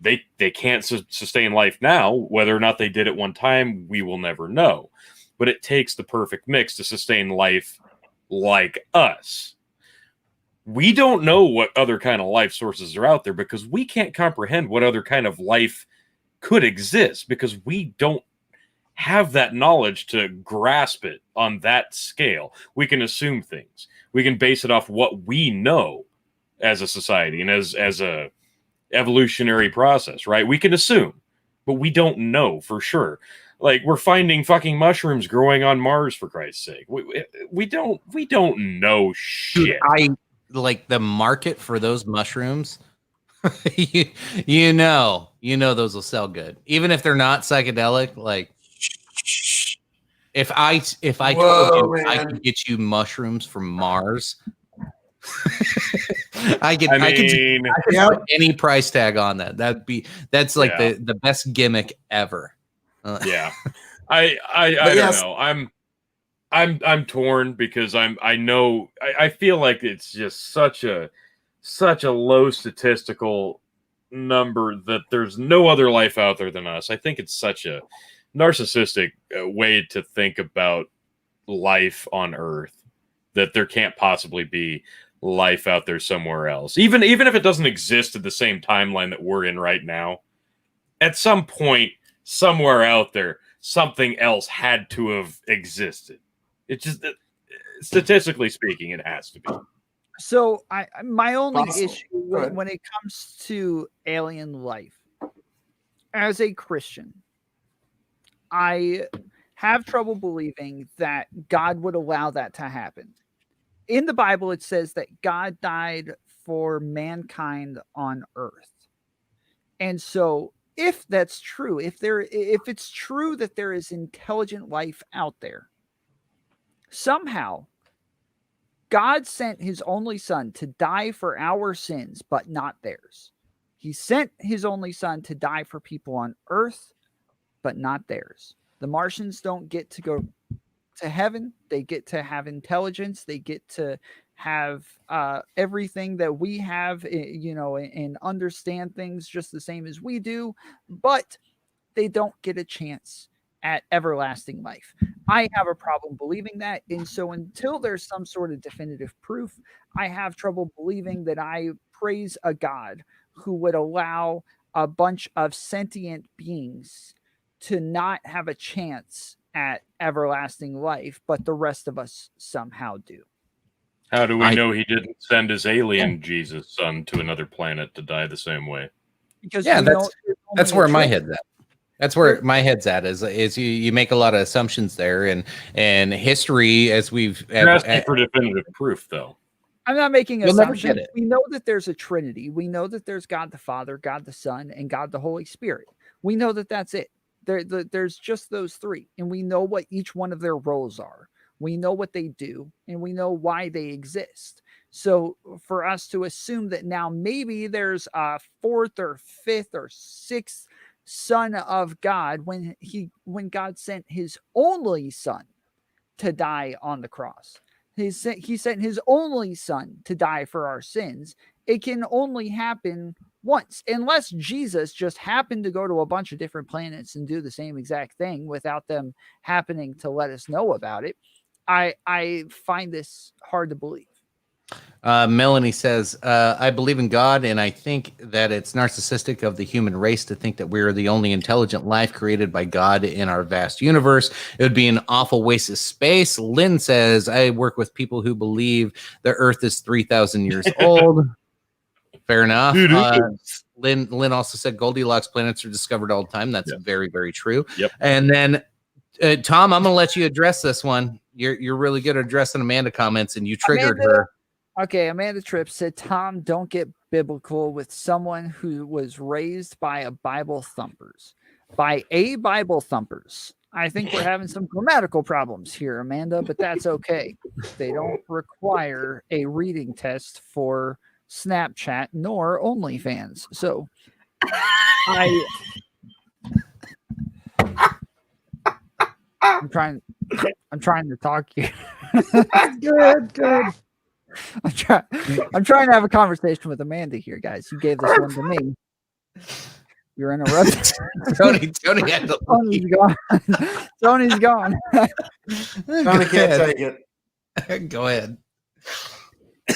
S3: They can't sustain life now. Whether or not they did at one time, we will never know. But it takes the perfect mix to sustain life like us. We don't know what other kind of life sources are out there because we can't comprehend what other kind of life could exist because we don't have that knowledge to grasp it on that scale. We can assume things. We can base it off what we know as a society and as a evolutionary process, right? We can assume, but we don't know for sure. Like, we're finding fucking mushrooms growing on Mars, for Christ's sake. We don't know shit.
S1: Dude, like the market for those mushrooms. you know those will sell good, even if they're not psychedelic. Like, if I told you I could get you mushrooms from Mars, I could put any price tag on that. That's like the best gimmick ever.
S3: Yeah, I don't know. I'm torn because I feel like it's just such a low statistical number that there's no other life out there than us. I think it's such a narcissistic way to think about life on Earth that there can't possibly be life out there somewhere else. Even if it doesn't exist at the same timeline that we're in right now, at some point somewhere out there, something else had to have existed. It's just statistically speaking, it has to be.
S2: So my only issue when it comes to alien life, as a Christian, I have trouble believing that God would allow that to happen. In the Bible, it says that God died for mankind on earth. And so if that's true, if it's true that there is intelligent life out there, somehow God sent his only son to die for our sins, but not theirs. He sent his only son to die for people on earth, but not theirs. The Martians don't get to go to heaven. They get to have intelligence. They get to have everything that we have, and understand things just the same as we do, but they don't get a chance at everlasting life. I have a problem believing that. And so until there's some sort of definitive proof, I have trouble believing that I praise a God who would allow a bunch of sentient beings to not have a chance at everlasting life, but the rest of us somehow do.
S3: How do we know he didn't send his alien Jesus son to another planet to die the same way?
S2: Because
S1: Yeah,
S2: we know
S1: that's
S2: only
S1: where
S2: a
S1: my
S2: trinity.
S1: head's at. That's where my head's at is you make a lot of assumptions there, and history, as we've
S3: You're asking for definitive proof, though.
S2: I'm not making
S1: You'll never
S2: assumptions.
S1: get it.
S2: We know that there's a Trinity. We know that there's God the Father, God the Son, and God the Holy Spirit. We know that that's it. There's just those three, and we know what each one of their roles are. We know what they do, and we know why they exist. So for us to assume that now maybe there's a fourth or fifth or sixth son of God when God sent his only son to die on the cross. He sent his only son to die for our sins. It can only happen once, unless Jesus just happened to go to a bunch of different planets and do the same exact thing without them happening to let us know about it. I find this hard to believe.
S1: Melanie says, I believe in God, and I think that it's narcissistic of the human race to think that we're the only intelligent life created by God in our vast universe. It would be an awful waste of space. Lynn says, I work with people who believe the Earth is 3,000 years old. Fair enough. Lynn also said Goldilocks planets are discovered all the time. That's very, very true.
S3: Yep.
S1: And then, Tom, I'm going to let you address this one. You're really good at addressing Amanda comments, and you triggered her.
S2: Okay, Amanda Tripp said, Tom, don't get biblical with someone who was raised by a Bible thumpers. By a Bible thumpers. I think we're having some grammatical problems here, Amanda, but that's okay. They don't require a reading test for Snapchat nor OnlyFans. So I'm trying to talk here. Good. I'm trying to have a conversation with Amanda here, guys. You gave this one to me. You're interrupting.
S1: Tony had to
S2: Tony's gone. Tony's gone.
S4: Tony can't take it.
S1: Go ahead.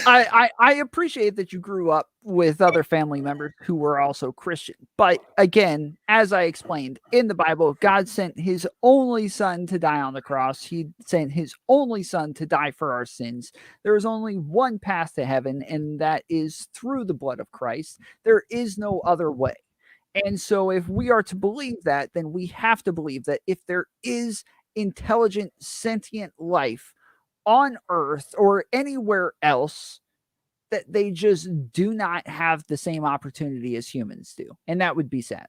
S2: I appreciate that you grew up with other family members who were also Christian. But again, as I explained, in the Bible, God sent his only son to die on the cross. He sent his only son to die for our sins. There is only one path to heaven, and that is through the blood of Christ. There is no other way. And so if we are to believe that, then we have to believe that if there is intelligent, sentient life on Earth or anywhere else, that they just do not have the same opportunity as humans do. And that would be sad.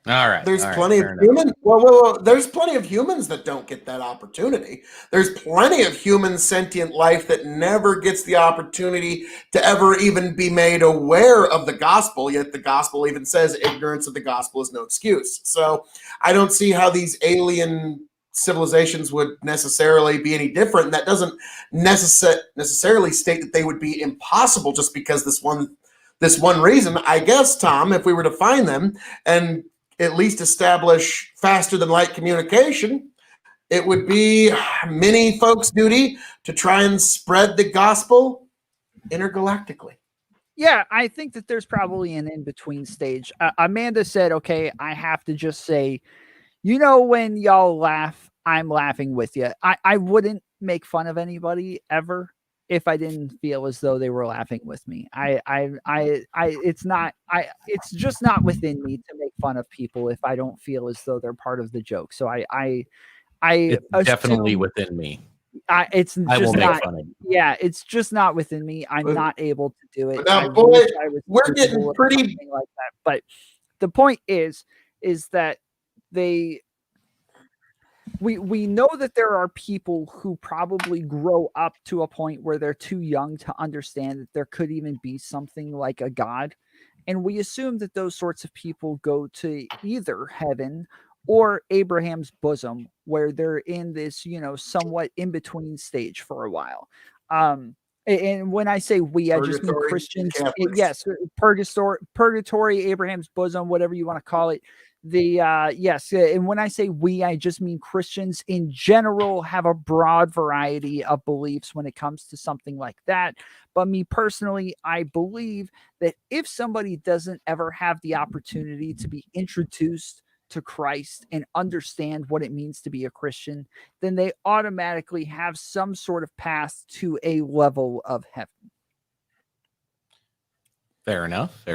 S1: All right.
S4: There's plenty of humans. Well, there's plenty of humans that don't get that opportunity. There's plenty of human sentient life that never gets the opportunity to ever even be made aware of the gospel. Yet the gospel even says ignorance of the gospel is no excuse. So I don't see how these alien civilizations would necessarily be any different. And that doesn't necessarily state that they would be impossible just because this one reason. I guess, Tom, if we were to find them and at least establish faster than light communication, it would be many folks' duty to try and spread the gospel intergalactically.
S2: Yeah, I think that there's probably an in-between stage. Amanda said, okay, I have to just say, when y'all laugh, I'm laughing with you. I wouldn't make fun of anybody ever if I didn't feel as though they were laughing with me. It's just not within me to make fun of people if I don't feel as though they're part of the joke. So it's
S1: definitely within me.
S2: It's
S1: I
S2: just
S1: will make
S2: not.
S1: fun of you.
S2: Yeah, it's just not within me. I'm not able to do it.
S4: Now,
S2: I
S4: boy,
S2: wish I was
S4: we're
S2: capable
S4: getting
S2: of
S4: pretty-
S2: something like that. But the point is that we know that there are people who probably grow up to a point where they're too young to understand that there could even be something like a God. And we assume that those sorts of people go to either heaven or Abraham's bosom, where they're in this, somewhat in between stage for a while. And when I say we, I just mean
S4: Purgatory,
S2: Christians.
S4: Catholics.
S2: Yes, purgatory, Abraham's bosom, whatever you want to call it. Yes, and when I say we, I just mean Christians in general have a broad variety of beliefs when it comes to something like that. But me personally, I believe that if somebody doesn't ever have the opportunity to be introduced to Christ and understand what it means to be a Christian, then they automatically have some sort of path to a level of heaven.
S1: Fair enough.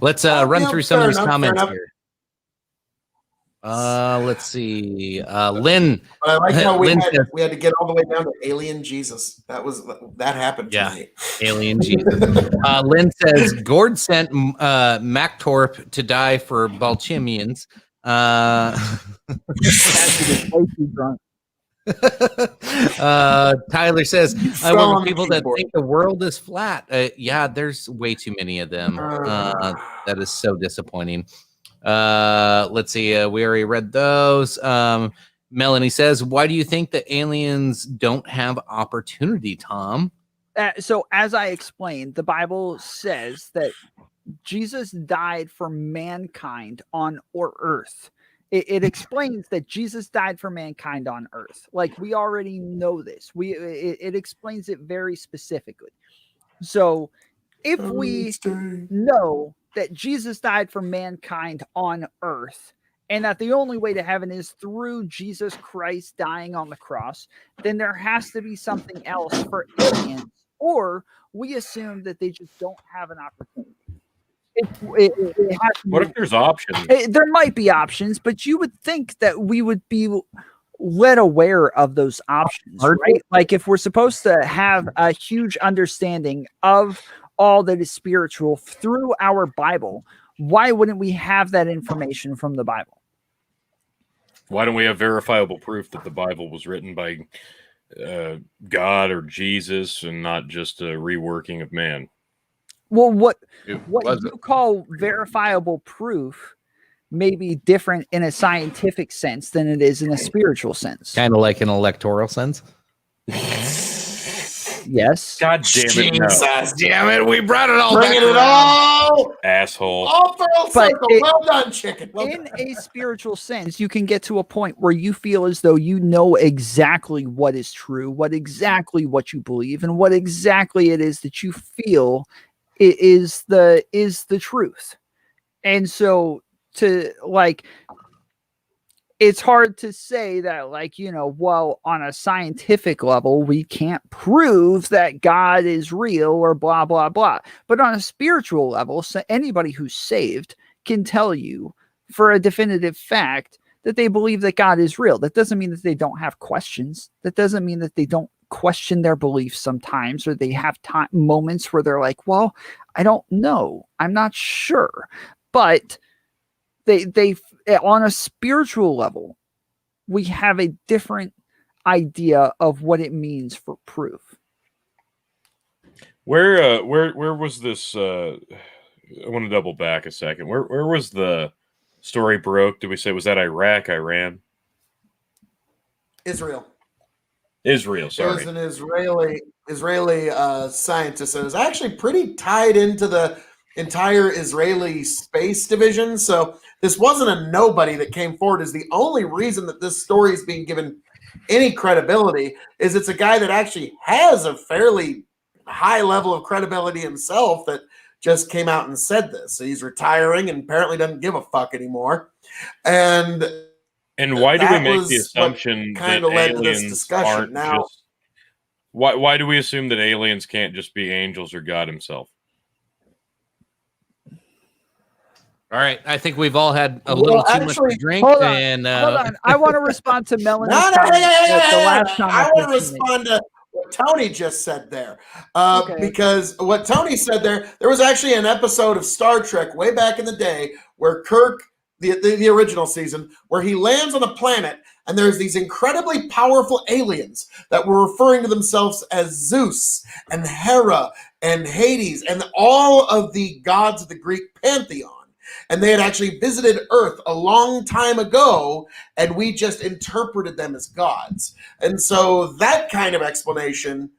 S1: Let's run through some of these comments here. Let's see. Lynn.
S4: But I like how
S1: Lynn
S4: we had to get all the way down to Alien Jesus. That happened tonight.
S1: Alien Jesus. Lynn says Gord sent Mactorp to die for Balchimians. Tyler says I work with people that think the world is flat. Yeah, there's way too many of them. That is so disappointing. Let's see. We already read those. Melanie says, why do you think that aliens don't have opportunity, Tom?
S2: So as I explained, the Bible says that Jesus died for mankind on earth. It explains that Jesus died for mankind on earth. Like, we already know this. It explains it very specifically. So if we know that Jesus died for mankind on earth, and that the only way to heaven is through Jesus Christ dying on the cross, then there has to be something else for aliens, or we assume that they just don't have an opportunity.
S3: What if there's options?
S2: There might be options, but you would think that we would be led aware of those options, right? Like, if we're supposed to have a huge understanding of all that is spiritual through our Bible, why wouldn't we have that information from the Bible?
S3: Why don't we have verifiable proof that the Bible was written by God or Jesus and not just a reworking of man?
S2: Well, what you call verifiable proof may be different in a scientific sense than it is in a spiritual sense.
S1: Kind of like an electoral sense.
S2: Yes.
S3: God damn it! No.
S1: Damn it! We brought it all
S4: Bringing
S1: back
S4: it all.
S3: Asshole.
S4: All full circle. Well done, chicken. Well
S2: In
S4: done.
S2: a spiritual sense, you can get to a point where you feel as though you know exactly what is true, what you believe, and what exactly it is that you feel is the truth. And so it's hard to say that, well, on a scientific level, we can't prove that God is real or blah, blah, blah. But on a spiritual level, so anybody who's saved can tell you for a definitive fact that they believe that God is real. That doesn't mean that they don't have questions. That doesn't mean that they don't question their beliefs sometimes, or they have moments where they're like, well, I don't know. I'm not sure. But they on a spiritual level, we have a different idea of what it means for proof.
S3: Where was this? I want to double back a second. Where was the story broke? Did we say, was that Iraq, Iran?
S4: Israel.
S3: Israel, sorry.
S4: It was an Israeli scientist that was actually pretty tied into the entire Israeli space division. So this wasn't a nobody that came forward. Is the only reason that this story is being given any credibility is it's a guy that actually has a fairly high level of credibility himself that just came out and said this. So he's retiring and apparently doesn't give a fuck anymore. And
S3: why do we make the assumption that aliens aren't
S4: now?
S3: Just? Why do we assume that aliens can't just be angels or God himself?
S1: All right, I think we've all had a little too much to drink.
S2: Hold
S1: on.
S2: I want to respond to Melanie.
S4: I want to respond to what Tony just said there. Because what Tony said there was actually an episode of Star Trek way back in the day where Kirk, the original season, where he lands on a planet and there's these incredibly powerful aliens that were referring to themselves as Zeus and Hera and Hades and all of the gods of the Greek pantheon. And they had actually visited Earth a long time ago, and we just interpreted them as gods. And so that kind of explanation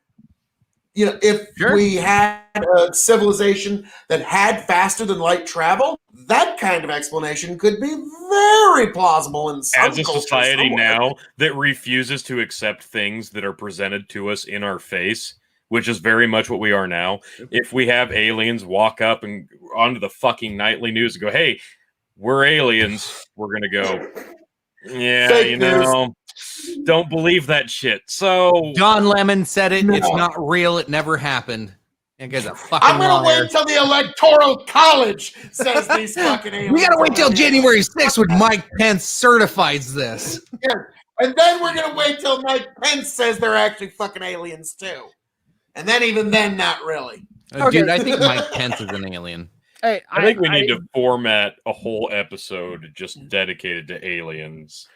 S4: if
S1: Sure.
S4: we had a civilization that had faster than light travel, that kind of explanation could be very plausible in some
S3: As a
S4: cultures
S3: society
S4: somewhere.
S3: now that refuses to accept things that are presented to us in our face, which is very much what we are now. If we have aliens walk up and onto the fucking nightly news and go, "Hey, we're aliens," we're gonna go, "Yeah,
S4: Fake news.
S3: don't believe that shit." So
S1: John Lemon said it. It's
S4: No.
S1: not real. It never happened. That guy's a fucking
S4: I'm going to
S1: liar.
S4: wait till the Electoral College says these fucking aliens.
S1: We gotta wait till
S4: are aliens.
S1: January 6th when Mike Pence certifies this.
S4: Yeah. And then we're going to wait till Mike Pence says they're actually fucking aliens too. And then even then, not really.
S2: Okay.
S1: Dude, I think Mike Pence is an alien.
S2: Hey,
S3: I think we need to format a whole episode just dedicated to aliens.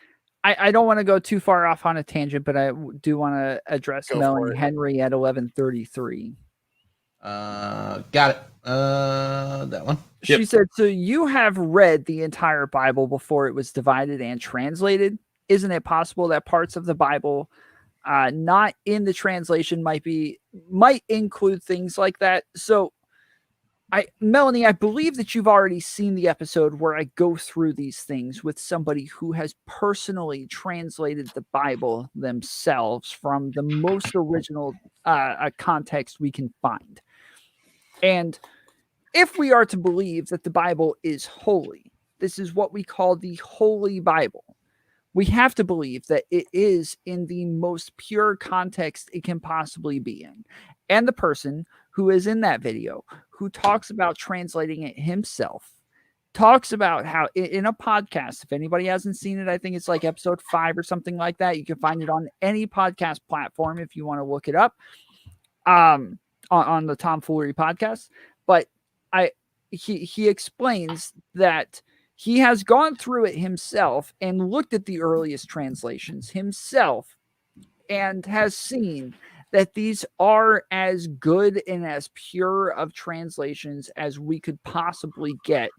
S2: I don't want to go too far off on a tangent, but I do want to address
S4: Go for
S2: Melanie
S4: it.
S2: Henry at 11:33.
S1: Got it. That one.
S2: She said, "So you have read the entire Bible before it was divided and translated? Isn't it possible that parts of the Bible, not in the translation, might include things like that?" So, Melanie, I believe that you've already seen the episode where I go through these things with somebody who has personally translated the Bible themselves from the most original context we can find. And if we are to believe that the Bible is holy, this is what we call the Holy Bible. We have to believe that it is in the most pure context it can possibly be in. And the person who is in that video, who talks about translating it himself, talks about how in a podcast, if anybody hasn't seen it, I think it's like episode 5 or something like that. You can find it on any podcast platform if you want to look it up, on the Tomfoolery podcast. But he explains that he has gone through it himself and looked at the earliest translations himself and has seen that these are as good and as pure of translations as we could possibly get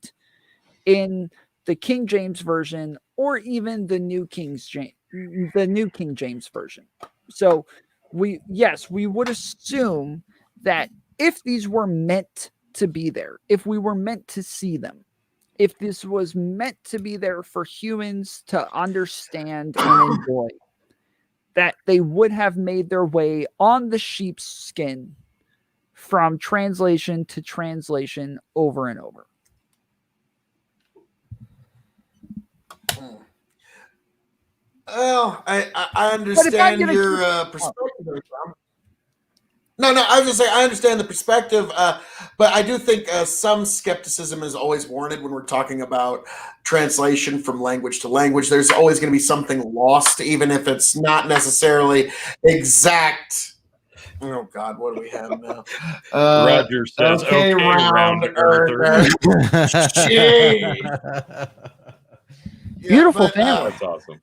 S2: in the King James version or even the New King James version. So we would assume that if these were meant to be there, if we were meant to see them, if this was meant to be there for humans to understand and enjoy, that they would have made their way on the sheep's skin from translation to translation over and over.
S4: Well, I understand your perspective there, Tom. No, I was just saying I understand the perspective, but I do think some skepticism is always warranted when we're talking about translation from language to language. There's always going to be something lost, even if it's not necessarily exact. Oh God, what do we have now?
S3: Roger says, "Okay, round earther."
S4: Jeez.
S2: Beautiful
S4: but,
S2: family.
S3: That's awesome.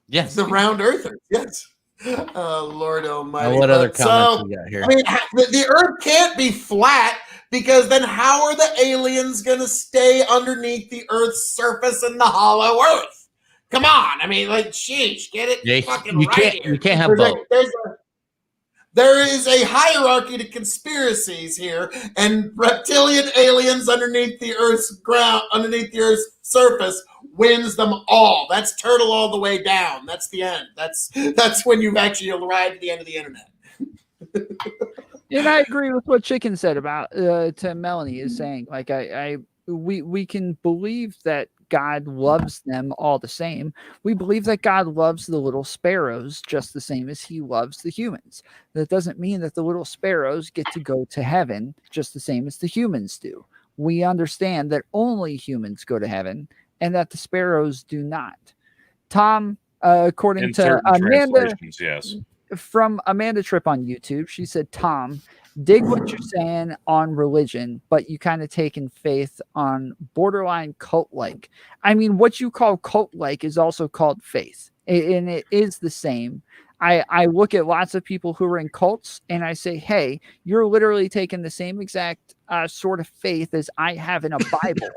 S1: Yes.
S4: The round earthers, yes. Lord Almighty.
S1: What other
S4: But
S1: comments we got here?
S4: I mean, the Earth can't be flat because then how are the aliens going to stay underneath the Earth's surface in the hollow Earth? Come on, I mean, like, sheesh, get it
S1: Yeah,
S4: fucking
S1: you
S4: right
S1: can't.
S4: here.
S1: You can't have both.
S4: There is a hierarchy to conspiracies here, and reptilian aliens underneath the Earth's ground, underneath the Earth's surface, wins them all. That's turtle all the way down. That's the end. That's when you've actually arrived at the end of the internet.
S2: And I agree with what Chicken said about to Melanie is saying. Like we can believe that God loves them all the same. We believe that God loves the little sparrows just the same as he loves the humans. That doesn't mean that the little sparrows get to go to heaven just the same as the humans do. We understand that only humans go to heaven and that the sparrows do not. Tom, according
S3: In
S2: to
S3: certain
S2: Amanda,
S3: translations, yes.
S2: from Amanda Tripp on YouTube, she said, "Tom, dig what you're saying on religion, but you kind of taken faith on borderline cult-like." I mean, what you call cult-like is also called faith, and it is the same. I look at lots of people who are in cults and I say, hey, you're literally taking the same exact sort of faith as I have in a Bible,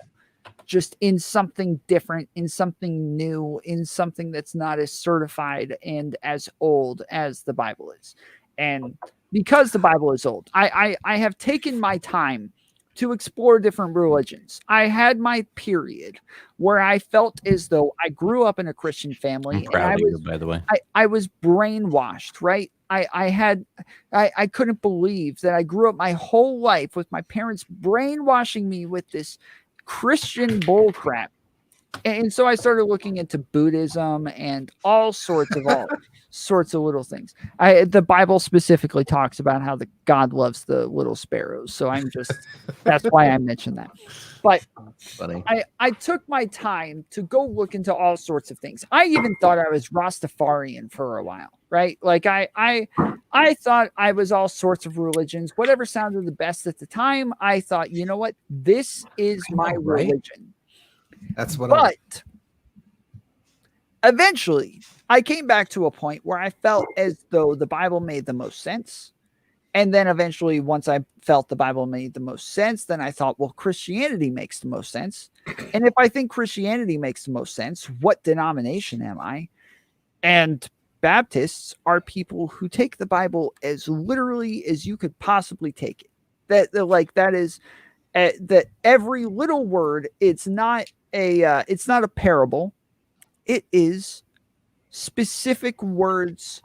S2: just in something different, in something new, in something that's not as certified and as old as the Bible is. And because the Bible is old. I have taken my time to explore different religions. I had my period where I felt as though I grew up in a Christian family.
S1: I'm proud of you, by the way.
S2: I was brainwashed, right? I couldn't believe that I grew up my whole life with my parents brainwashing me with this Christian bullcrap. And so I started looking into Buddhism and all sorts of little things. The Bible specifically talks about how God loves the little sparrows. So that's why I mentioned that. But
S1: Funny.
S2: I took my time to go look into all sorts of things. I even thought I was Rastafarian for a while, right? Like I thought I was all sorts of religions, whatever sounded the best at the time. I thought, you know what? This is my religion.
S7: That's what.
S2: But eventually, I came back to a point where I felt as though the Bible made the most sense. And then eventually, once I felt the Bible made the most sense, then I thought, well, Christianity makes the most sense. And if I think Christianity makes the most sense, what denomination am I? And Baptists are people who take the Bible as literally as you could possibly take it. That is that every little word, it's not a parable. It is specific words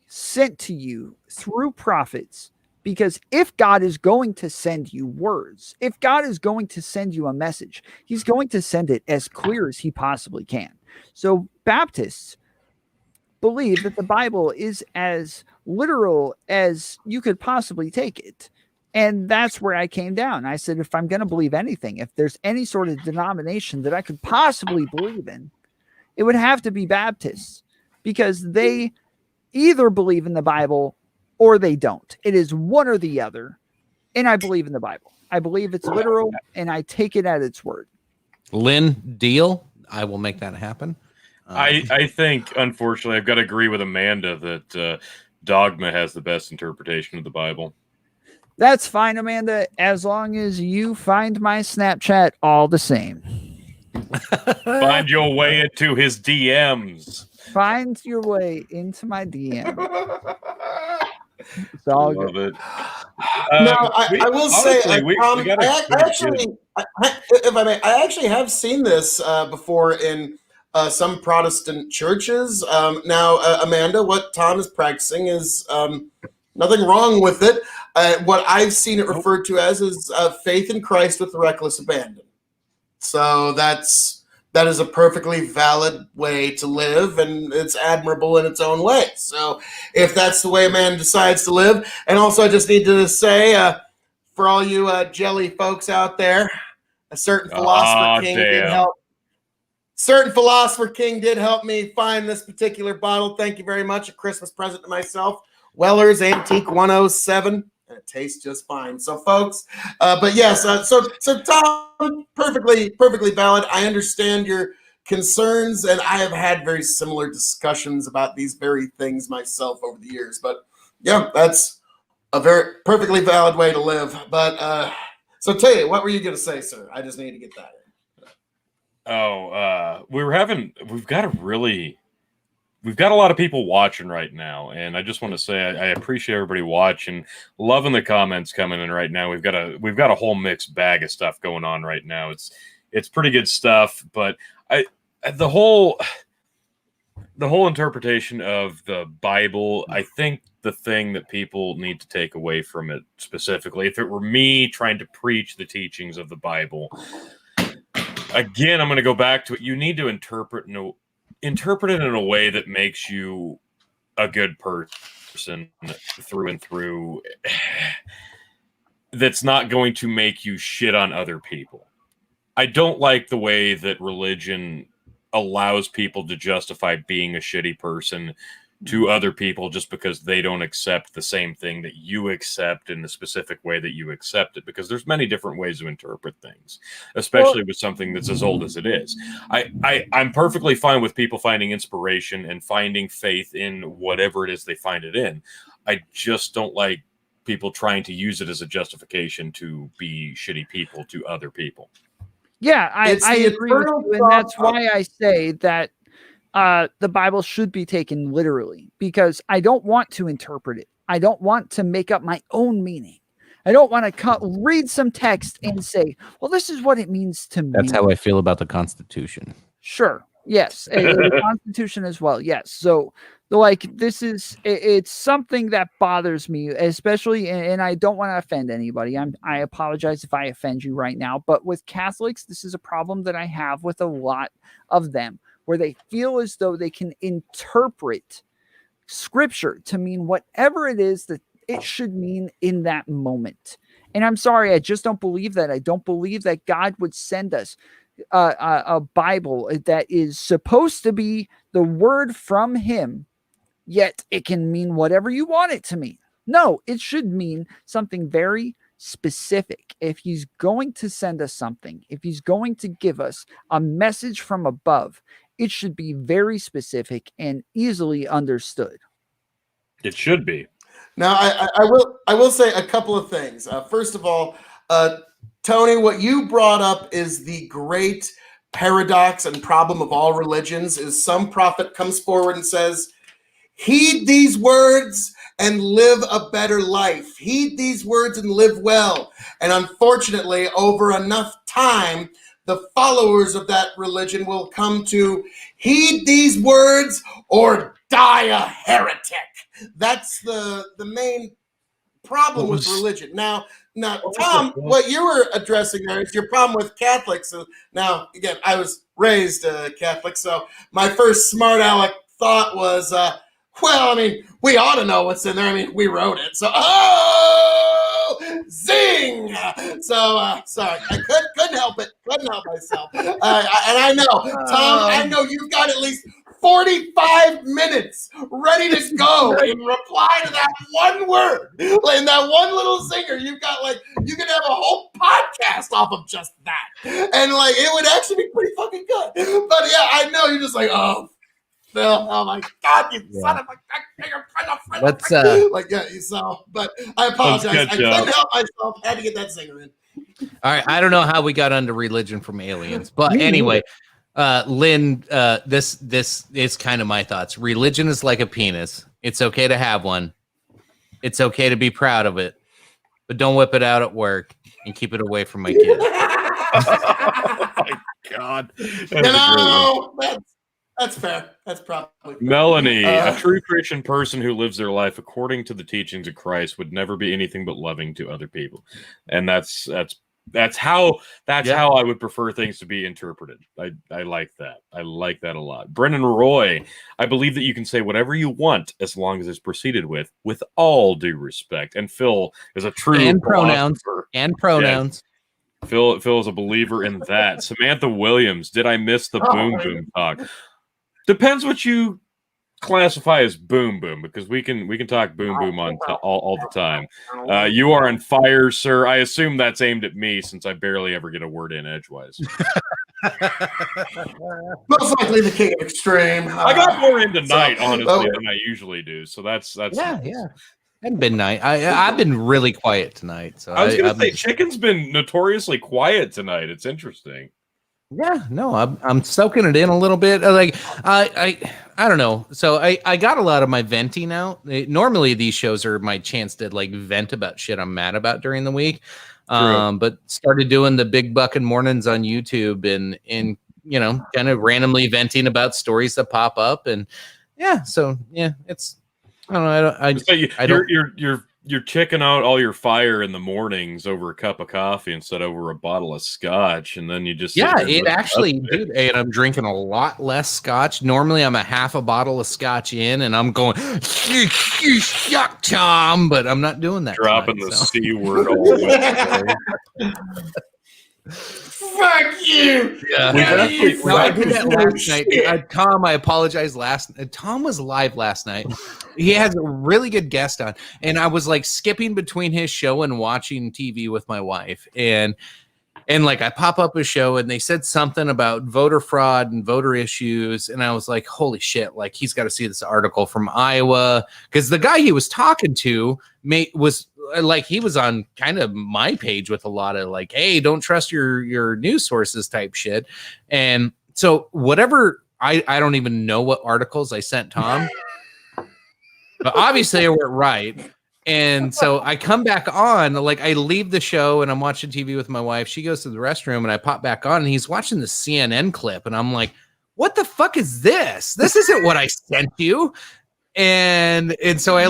S2: sent to you through prophets, because if God is going to send you words, if God is going to send you a message, he's going to send it as clear as he possibly can. So Baptists believe that the Bible is as literal as you could possibly take it. And that's where I came down. I said, if I'm going to believe anything, if there's any sort of denomination that I could possibly believe in, it would have to be Baptists, because they either believe in the Bible or they don't. It is one or the other. And I believe in the Bible. I believe it's literal, and I take it at its word.
S1: Lynn, deal. I will make that happen.
S3: I think, unfortunately, I've got to agree with Amanda that Dogma has the best interpretation of the Bible.
S2: That's fine, Amanda, as long as you find my Snapchat all the same.
S3: Find your way into his DMs.
S2: Find your way into my DM. It's all
S3: Love
S2: good.
S3: it.
S4: No, I will say,
S3: we got
S4: if I may, I actually have seen this before in some Protestant churches. Now, Amanda, what Tom is practicing is nothing wrong with it. What I've seen it referred to as is faith in Christ with reckless abandon. So that is a perfectly valid way to live, and it's admirable in its own way. So if that's the way a man decides to live, and also I just need to say, for all you jelly folks out there, a certain philosopher king did help. Certain philosopher king did help me find this particular bottle. Thank you very much. A Christmas present to myself. Weller's Antique 107. And it tastes just fine. So, folks, but yes, so Tom, perfectly valid. I understand your concerns, and I have had very similar discussions about these very things myself over the years. But yeah, that's a very perfectly valid way to live. But so, tell you, what were you going to say, sir? I just need to get that in.
S3: We've got a lot of people watching right now, and I just want to say I appreciate everybody watching, loving the comments coming in right now. We've got a whole mixed bag of stuff going on right now. It's pretty good stuff, but the whole interpretation of the Bible, I think the thing that people need to take away from it specifically, if it were me trying to preach the teachings of the Bible, again, I'm going to go back to it. You need to interpret it in a way that makes you a good person through and through, that's not going to make you shit on other people. I don't like the way that religion allows people to justify being a shitty person to other people just because they don't accept the same thing that you accept in the specific way that you accept it, because there's many different ways to interpret things, especially with something that's as old as it is. I'm perfectly fine with people finding inspiration and finding faith in whatever it is they find it in. I just don't like people trying to use it as a justification to be shitty people to other people.
S2: Yeah, I agree with you, and that's why I say that the Bible should be taken literally, because I don't want to interpret it. I don't want to make up my own meaning. I don't want to read some text and say, well, this is what it means to me.
S1: That's how I feel about the Constitution.
S2: Sure. Yes. The Constitution as well. Yes. So like it's something that bothers me, especially, and I don't want to offend anybody. I apologize if I offend you right now, but with Catholics, this is a problem that I have with a lot of them, where they feel as though they can interpret scripture to mean whatever it is that it should mean in that moment. And I'm sorry, I just don't believe that. I don't believe that God would send us a Bible that is supposed to be the word from him, yet it can mean whatever you want it to mean. No, it should mean something very specific. If he's going to send us something, if he's going to give us a message from above, it should be very specific and easily understood.
S3: It should be.
S4: Now, I will say a couple of things. First of all, Tony, what you brought up is the great paradox and problem of all religions. Is some prophet comes forward and says, "Heed these words and live a better life. Heed these words and live well." And unfortunately, over enough time, the followers of that religion will come to heed these words or die a heretic. That's the main problem with religion. Now, Tom, what you were addressing there is your problem with Catholics. Now, again, I was raised Catholic, so my first smart aleck thought was, well, I mean, we ought to know what's in there. I mean, we wrote it. So, zing! So, sorry, I couldn't help it. Couldn't help myself. And I know, Tom, I know you've got at least 45 minutes ready to go in reply to that one word. In that one little zinger, you've got you could have a whole podcast off of just that. And it would actually be pretty fucking good. But yeah, I know you're just like, oh, Phil, oh my God, you son of a...
S1: Let's
S4: but I apologize. I couldn't help myself. Had to get that zinger in.
S1: All right, I don't know how we got onto religion from aliens, but anyway, Lynn, this is kind of my thoughts. Religion is like a penis. It's okay to have one. It's okay to be proud of it, but don't whip it out at work and keep it away from my kids.
S3: Oh my God.
S4: That's fair. That's probably fair.
S3: Melanie, a true Christian person who lives their life according to the teachings of Christ would never be anything but loving to other people, and that's how I would prefer things to be interpreted. I like that. I like that a lot. Brennan Roy, I believe that you can say whatever you want as long as it's proceeded with all due respect. And Phil is a true
S1: and pronouns.
S3: Yes. Phil is a believer in that. Samantha Williams, did I miss the boom boom talk? Depends what you classify as boom boom, because we can talk boom boom on all the time. You are on fire, sir. I assume that's aimed at me since I barely ever get a word in edgewise.
S4: Most likely the king of extreme.
S3: I got more in tonight, honestly, than I usually do. So that's
S1: yeah. Hadn't been nice. I've been really quiet tonight. So
S3: I was gonna say Chicken's been notoriously quiet tonight. It's interesting.
S1: Yeah, no, I'm soaking it in a little bit. I don't know. So I got a lot of my venting out. Normally these shows are my chance to vent about shit I'm mad about during the week. But started doing the big bucking mornings on YouTube and kind of randomly venting about stories that pop up, and it's I don't know.
S3: You're checking out all your fire in the mornings over a cup of coffee instead of over a bottle of scotch, and then you just
S1: it actually, dude. And I'm drinking a lot less scotch. Normally, I'm a half a bottle of scotch in, and I'm going, "You suck, Tom," but I'm not doing that.
S3: Dropping
S1: tonight,
S3: the C word all the way.
S4: Fuck you!
S1: Yeah, I did that last night. Tom, I apologize. Tom was live last night. He has a really good guest on, and I was skipping between his show and watching TV with my wife, and I pop up a show, and they said something about voter fraud and voter issues, and I was like, holy shit! He's got to see this article from Iowa, because the guy he was talking to was. He was on kind of my page with a lot of hey, don't trust your news sources type shit. And so whatever, I don't even know what articles I sent Tom, but obviously they were right. And so I come back on, like I leave the show and I'm watching TV with my wife. She goes to the restroom and I pop back on and he's watching the CNN clip. And I'm like, what the fuck is this? This isn't what I sent you. And so I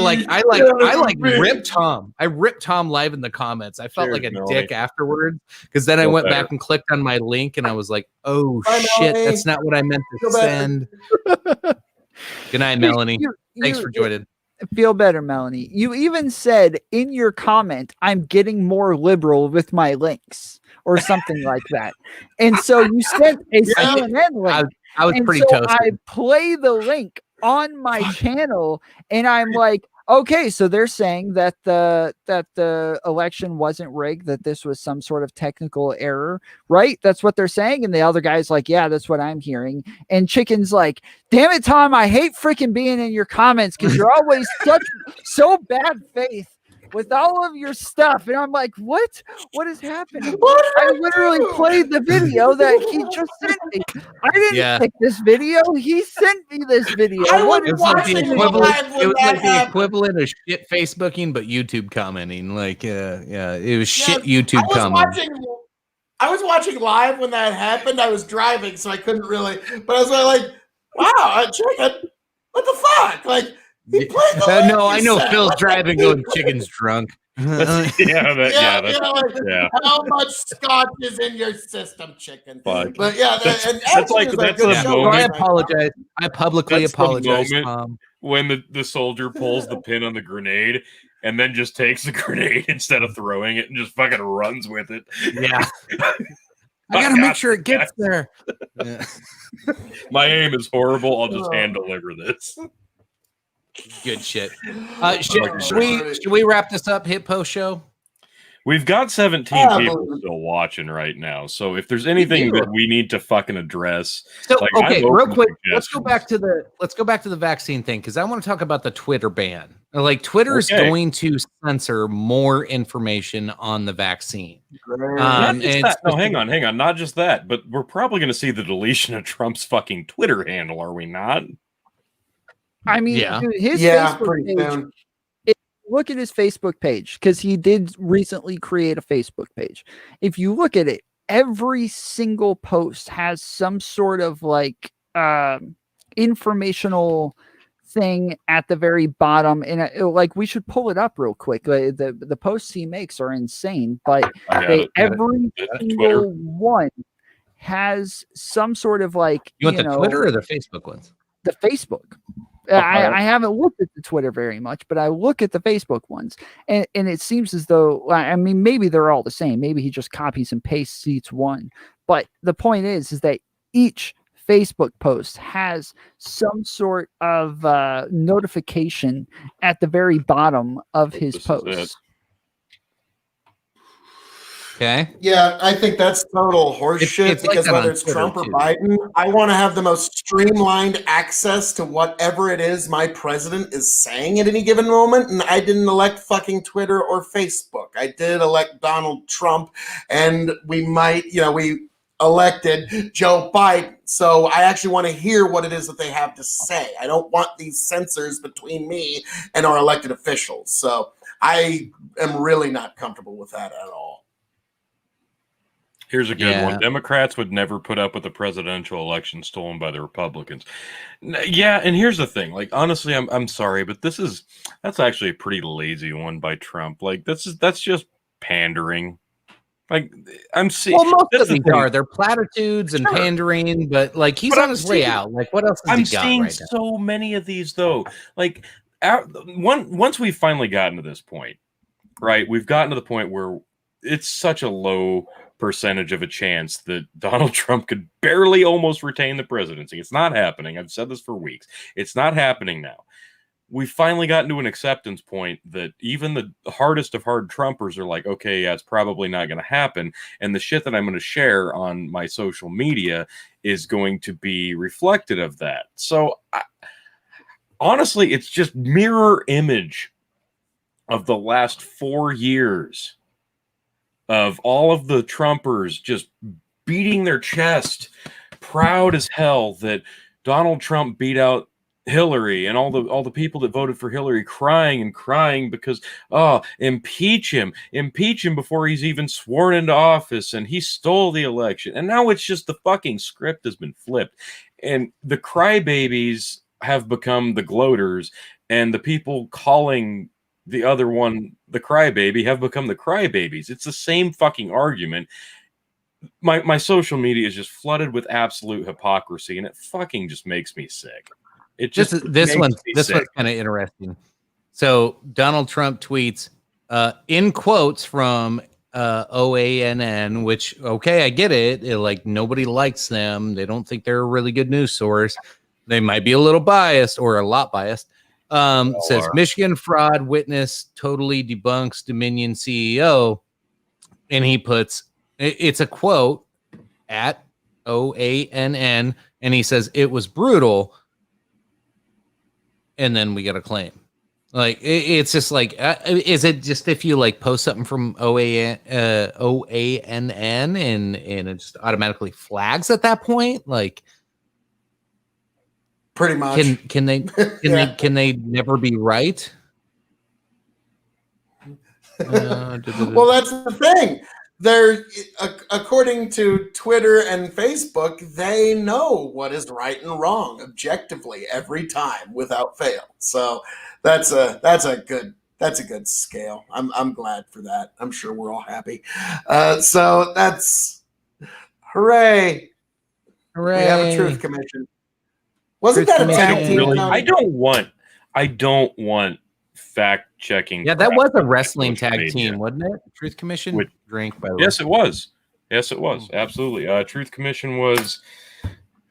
S1: ripped Tom. I ripped Tom live in the comments. I felt
S3: Cheers,
S1: like a
S3: Melanie.
S1: dick afterwards because then I
S3: Feel
S1: went
S3: better.
S1: back and clicked on my link and I was like, oh
S4: Bye,
S1: shit,
S4: Melanie.
S1: that's not what I meant to
S4: Feel better.
S1: send. Good night, Melanie. Thanks
S2: You-
S1: for joining.
S2: Feel better, Melanie. You even said in your comment, I'm getting more liberal with my links or something like that. And so you sent a CNN link.
S1: I was
S2: And
S1: pretty
S2: so
S1: toasted.
S2: I play the link on my channel and I'm like, okay, so they're saying that the election wasn't rigged, that this was some sort of technical error, right? That's what they're saying. And the other guy's like, yeah, that's what I'm hearing. And Chicken's like, damn it, Tom, I hate freaking being in your comments because you're always so bad faith with all of your stuff. And I'm like, what is happening?
S4: What did
S2: I
S4: I
S2: literally
S4: do?
S2: played the video that he just sent me. I didn't
S1: Yeah.
S2: pick this video. He sent me this video.
S4: I
S2: What
S4: was
S1: It
S2: is
S1: was like the
S4: watching
S2: happening?
S1: equivalent.
S4: live when
S1: It was
S4: that
S1: like the
S4: happened.
S1: equivalent of shit Facebooking, but YouTube commenting. Like, yeah, it was shit
S4: Yeah,
S1: YouTube commenting.
S4: I was watching live when that happened. I was driving, so I couldn't really. But I was like, "Wow, Chicken, what the fuck?" Like he played the link
S1: No,
S4: you
S1: I know
S4: sent.
S1: Phil's
S4: What the-
S1: driving, going, "Chicken's drunk."
S3: That's,
S4: Yeah,
S3: that's,
S4: you know, like,
S3: yeah.
S4: how much scotch is in your system, Chicken?
S3: Fuck.
S4: But yeah,
S3: That's
S4: and
S3: like-
S4: Action is a
S3: that's
S4: good
S3: a
S1: Yeah.
S4: show.
S1: So I
S3: moment.
S1: apologize. I publicly
S3: That's the
S1: apologize,
S3: moment.
S1: Tom.
S3: When the soldier pulls the pin on the grenade and then just takes the grenade instead of throwing it and just fucking runs with it.
S1: Yeah. I gotta make sure it gets there. Yeah.
S3: My aim is horrible. I'll just hand deliver this.
S1: Good shit.
S3: Fucking
S1: Should we wrap this up? Hit post show.
S3: We've got 17
S4: Yeah,
S3: people
S4: but-
S3: still watching right now. So if there's anything
S1: do.
S3: that we need to fucking address,
S1: So
S3: Like,
S1: okay,
S3: I'm open
S1: real
S3: to
S1: quick, let's go
S3: suggestions.
S1: back to the vaccine thing because I want to talk about the Twitter ban. Like Twitter is
S3: Okay.
S1: going to censor more information on the vaccine.
S3: not just
S1: and
S3: that. No, hang on. Not just that, but we're probably going to see the deletion of Trump's fucking Twitter handle, are we not?
S2: I mean,
S1: Yeah.
S2: dude, his
S4: Yeah,
S2: Facebook
S4: pretty
S2: page,
S4: soon.
S2: look at his Facebook page because he did recently create a Facebook page. If you look at it, every single post has some sort of like informational thing at the very bottom, and like we should pull it up real quick. The posts he makes are insane, but
S3: I got
S2: they,
S3: it.
S2: every
S3: Twitter.
S2: single one has some sort of like
S1: You want the
S2: know,
S1: Twitter or the Facebook ones?
S2: the Facebook. I haven't looked at the Twitter very much, but I look at the Facebook ones, and it seems as though, I mean, maybe they're all the same. Maybe he just copies and pastes each one. But the point is that each Facebook post has some sort of notification at the very bottom of his
S3: This is
S2: post.
S3: it.
S1: Okay.
S4: Yeah, I think that's total horseshit
S1: It's like
S4: because
S1: that on
S4: whether it's
S1: Twitter,
S4: Trump or
S1: too.
S4: Biden, I want to have the most streamlined access to whatever it is my president is saying at any given moment. And I didn't elect fucking Twitter or Facebook. I did elect Donald Trump, and we elected Joe Biden. So I actually want to hear what it is that they have to say. I don't want these censors between me and our elected officials. So I am really not comfortable with that at all.
S3: Here's a good
S1: Yeah.
S3: one. Democrats would never put up with the presidential election stolen by the Republicans. Yeah, and here's the thing. Like, honestly, I'm sorry, but that's actually a pretty lazy one by Trump. Like, that's just pandering. Like, I'm seeing.
S1: Well, most
S3: that's
S1: of
S3: the
S1: these
S3: thing.
S1: are. They're platitudes and
S3: Sure.
S1: pandering, but like he's
S3: But
S1: on
S3: I'm
S1: his way
S3: seeing-
S1: out. Like, what else has
S3: I'm
S1: he got
S3: seeing
S1: right now?
S3: so many of these though. Like, once we've finally gotten to this point, right? We've gotten to the point where it's such a low percentage of a chance that Donald Trump could barely almost retain the presidency. It's not happening. I've said this for weeks. It's not happening now. We've finally gotten to an acceptance point that even the hardest of hard Trumpers are like, okay, yeah, it's probably not going to happen. And the shit that I'm going to share on my social media is going to be reflected of that. So honestly, it's just mirror image of the last 4 years of all of the Trumpers just beating their chest, proud as hell that Donald Trump beat out Hillary and all the people that voted for Hillary crying because impeach him before he's even sworn into office, and he stole the election. And now it's just the fucking script has been flipped, and the crybabies have become the gloaters, and the people calling the other one the crybaby have become the crybabies. It's the same fucking argument. My social media is just flooded with absolute hypocrisy, and it fucking just makes me sick. It just
S1: this one's kind of interesting. So Donald Trump tweets in quotes from OANN, which, okay, I get it. Like, nobody likes them. They don't think they're a really good news source. They might be a little biased or a lot biased. Says Michigan fraud witness totally debunks Dominion CEO. And he puts, it's a quote at OANN, and he says it was brutal. And then we got a claim. Like, it's just like, is it just if you like post something from OANN and it just automatically flags at that point? Like,
S4: pretty much.
S1: Can they can they never be right?
S4: Well, that's the thing. They're, according to Twitter and Facebook, they know what is right and wrong objectively every time without fail. So that's a good scale. I'm glad for that. I'm sure we're all happy. So that's hooray.
S1: Hooray.
S4: We have a truth commission. Wasn't that a tag team?
S3: Really? I don't want fact checking.
S1: Yeah, that was a wrestling tag team, wasn't it? Truth Commission drink, by the way.
S3: Yes, it was. Absolutely. Truth Commission was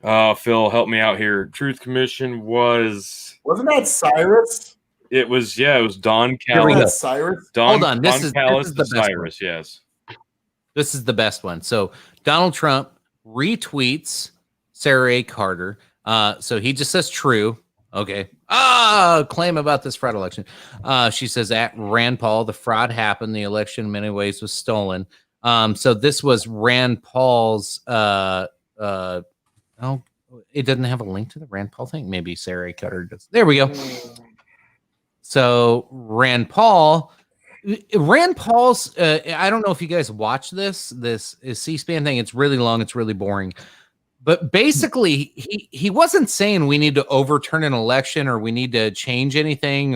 S3: Phil, help me out here. Truth Commission wasn't
S4: that Cyrus?
S3: It was Don Callis.
S4: Cyrus?
S1: Hold on. This is
S3: Callis
S1: the best
S3: Cyrus,
S1: one.
S3: yes.
S1: This is the best one. So Donald Trump retweets Sarah A. Carter. So he just says true. Okay. Claim about this fraud election. She says at Rand Paul, the fraud happened. The election in many ways was stolen. So this was Rand Paul's, it doesn't have a link to the Rand Paul thing.Maybe Sarah Cutter does. There we go. So Rand Paul's, I don't know if you guys watch this is C-SPAN thing. It's really long. It's really boring. But basically, he wasn't saying we need to overturn an election or we need to change anything,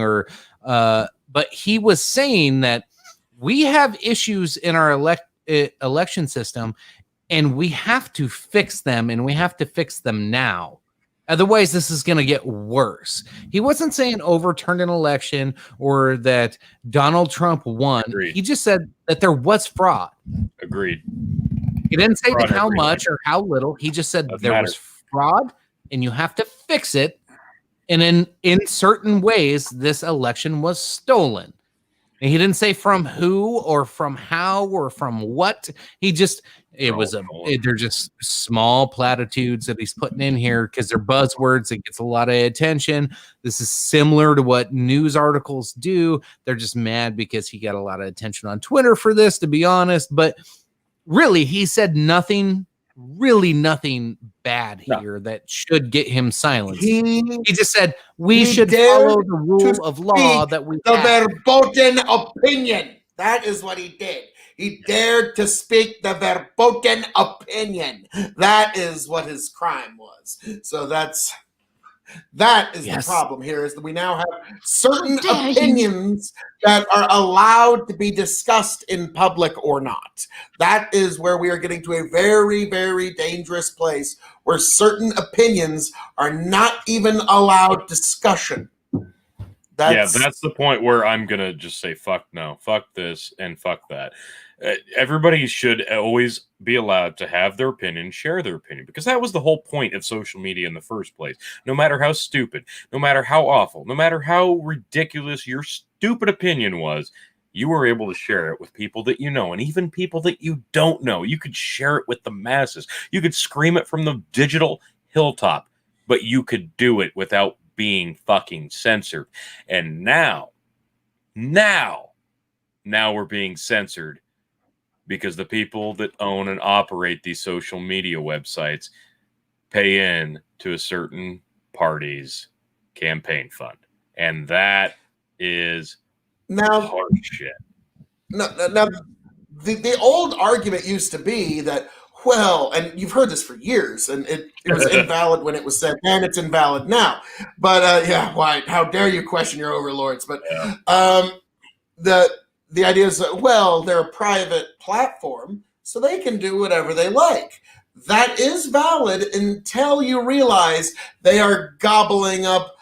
S1: but he was saying that we have issues in our election system, and we have to fix them, and we have to fix them now. Otherwise, this is going to get worse. He wasn't saying overturn an election or that Donald Trump won.
S3: Agreed.
S1: He just said that there was fraud.
S3: Agreed.
S1: He didn't say how much or how little. He just said there was fraud and you have to fix it. And in certain ways, this election was stolen. And he didn't say from who or from how or from what. He just, they're just small platitudes that he's putting in here because they're buzzwords. It gets a lot of attention. This is similar to what news articles do. They're just mad because he got a lot of attention on Twitter for this, to be honest. But really, he said nothing bad here that should get him silenced. He just said we should follow the rule of law that we have.
S4: Verboten opinion. That is what he did. He dared to speak the verboten opinion. That is what his crime was. So that is the problem here, is that we now have certain opinions that are allowed to be discussed in public or not. That is where we are getting to a very, very dangerous place where certain opinions are not even allowed discussion.
S3: That's the point where I'm going to just say, fuck no, fuck this, and fuck that. Everybody should always be allowed to have their opinion, share their opinion, because that was the whole point of social media in the first place. No matter how stupid, no matter how awful, no matter how ridiculous your stupid opinion was, you were able to share it with people that you know, and even people that you don't know. You could share it with the masses. You could scream it from the digital hilltop, but you could do it without being fucking censored. And now we're being censored because the people that own and operate these social media websites pay in to a certain party's campaign fund, and that is
S4: Now,
S3: hard shit.
S4: now the old argument used to be that, well, and you've heard this for years, and it was invalid when it was said, and it's invalid now. But yeah, why? How dare you question your overlords? But the idea is that, well, they're a private platform, so they can do whatever they like. That is valid until you realize they are gobbling up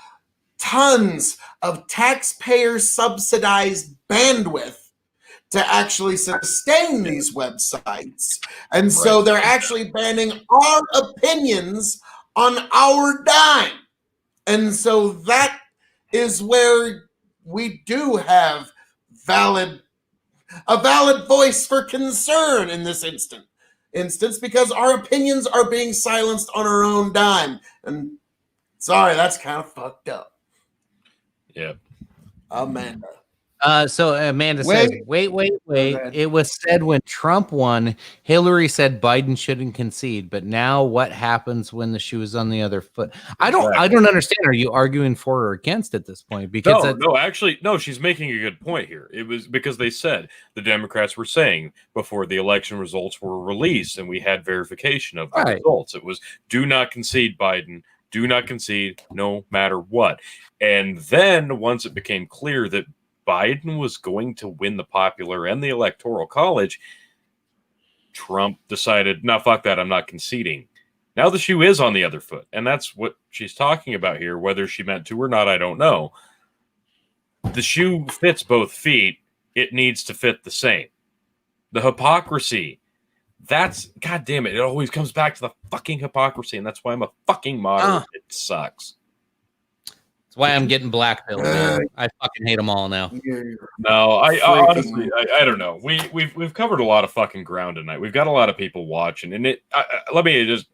S4: tons of taxpayer subsidized bandwidth to actually sustain these websites. And so they're actually banning our opinions on our dime. And so that is where we do have a valid voice for concern in this instance, because our opinions are being silenced on our own dime. And sorry, that's kind of fucked up.
S3: Yeah.
S4: Amanda.
S1: So Amanda says, wait. It was said when Trump won, Hillary said Biden shouldn't concede. But now what happens when the shoe is on the other foot? I don't understand. Are you arguing for or against at this point? Because
S3: no, she's making a good point here. It was because they said the Democrats were saying before the election results were released and we had verification of the results. It was do not concede, Biden. Do not concede no matter what. And then once it became clear that Biden was going to win the popular and the electoral college, Trump decided, no, fuck that, I'm not conceding. Now the shoe is on the other foot. And that's what she's talking about here. Whether she meant to or not, I don't know. The shoe fits both feet. It needs to fit the same. The hypocrisy. That's, God damn it. It always comes back to the fucking hypocrisy. And that's why I'm a fucking moderate. It sucks.
S1: That's why I'm getting blackpilled, man. I fucking hate them all now.
S3: No, I honestly, I don't know. We've covered a lot of fucking ground tonight. We've got a lot of people watching, and let me just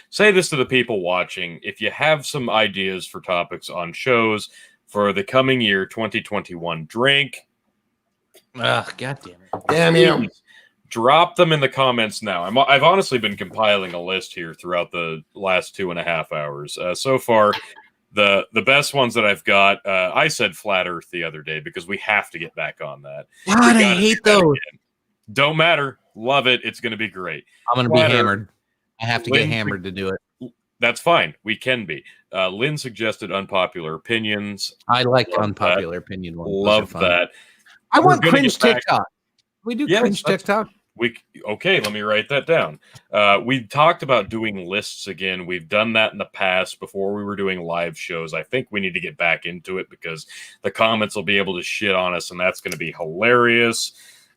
S3: say this to the people watching. If you have some ideas for topics on shows for the coming year, 2021, drink.
S1: God damn it!
S4: Damn you!
S3: Drop them in the comments now. I've honestly been compiling a list here throughout the last 2.5 hours. So far. The best ones that I've got, I said flat Earth the other day because we have to get back on that.
S1: God, I hate those.
S3: Don't matter. Love it. It's going to be great.
S1: I'm going to be hammered. I have to get hammered to do it.
S3: That's fine. We can be. Lynn suggested unpopular opinions.
S1: I like the unpopular opinion ones.
S3: Love that.
S1: I want cringe TikTok. We do cringe TikTok.
S3: Okay, let me write that down. We talked about doing lists again. We've done that in the past before we were doing live shows. I think we need to get back into it because the comments will be able to shit on us, and that's going to be hilarious.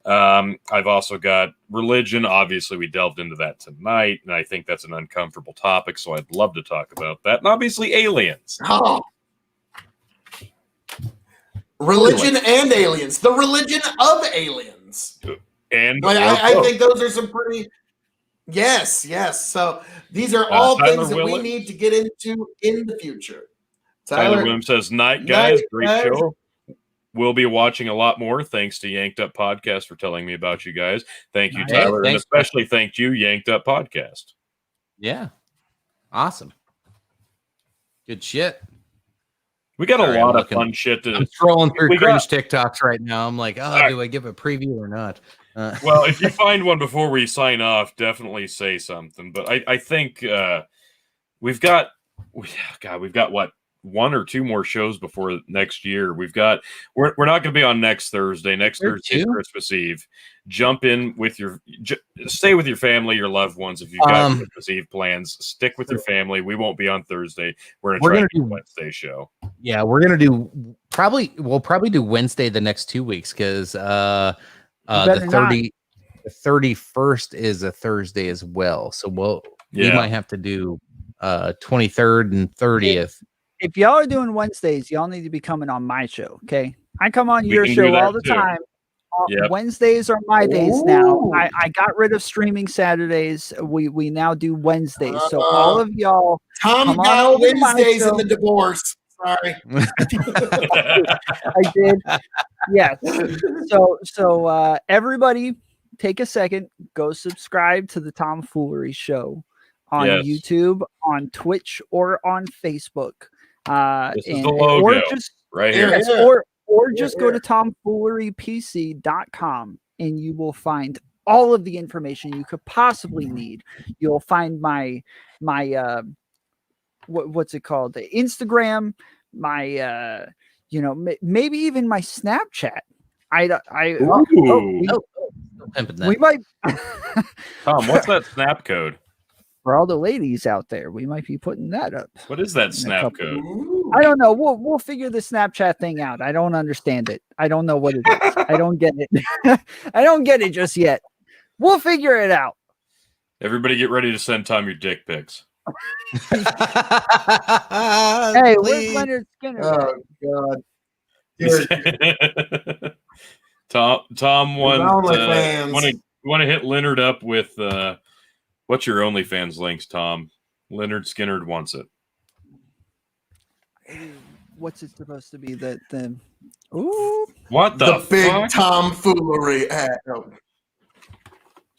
S3: I've also got religion. Obviously, we delved into that tonight, and I think that's an uncomfortable topic, so I'd love to talk about that. And obviously, aliens.
S4: Oh. Religion and aliens. The religion of aliens.
S3: And
S4: I think those are some pretty. Yes. So these are all things that we need to get into in the future.
S3: Tyler Williams says, "Night, guys. Great show. We'll be watching a lot more. Thanks to Yanked Up Podcast for telling me about you guys. Thank you, Tyler, and especially thank you, Yanked Up Podcast.
S1: Yeah, awesome. Good shit.
S3: We got a lot of fun shit to.
S1: I'm scrolling through cringe TikToks right now. I'm like, do I give a preview or not?
S3: Well, if you find one before we sign off, definitely say something. But I think we've got what, 1 or 2 more shows before next year. We're not going to be on next Thursday. Next Thursday is Christmas Eve. Jump in with stay with your family, your loved ones. If you've got Christmas Eve plans, stick with your family. We won't be on Thursday. We're going to do Wednesday show.
S1: Yeah, we're going to do we'll probably do Wednesday the next 2 weeks because the 31st is a Thursday as well. So we might have to do 23rd and 30th.
S2: If y'all are doing Wednesdays, y'all need to be coming on my show. Okay, I come on your show all the time. Yep. Wednesdays are my days now. I got rid of streaming Saturdays. We now do Wednesdays. So all of y'all,
S4: Tom got Wednesdays in the divorce. Sorry,
S2: I did. Yes. So everybody, take a second, go subscribe to the Tomfoolery Show on YouTube, on Twitch, or on Facebook.
S3: This is the logo right here.
S2: Yes,
S4: Yeah.
S2: or just go to tomfoolerypc.com and you will find all of the information you could possibly need. You'll find my what's it called? The Instagram, my maybe even my Snapchat.
S3: Ooh.
S1: Pimping that.
S2: We might
S3: Tom, what's that snap code?
S2: for all the ladies out there, we might be putting that up.
S3: What is that
S2: In a
S3: snap
S2: couple-
S3: code?
S4: Ooh.
S2: I don't know. We'll figure the Snapchat thing out. I don't understand it. I don't know what it is. I don't get it. I don't get it just yet. We'll figure it out.
S3: Everybody get ready to send Tom your dick pics.
S2: Hey, where's
S1: Please.
S2: Leonard Skinner?
S4: Oh God. Dude,
S3: Tom want
S4: OnlyFans.
S3: to hit Leonard up with what's your OnlyFans links, Tom? Leonard Skinner wants it.
S2: What's it supposed to be? Ooh,
S3: What
S4: the big
S3: fuck?
S4: tomfoolery ad. Oh,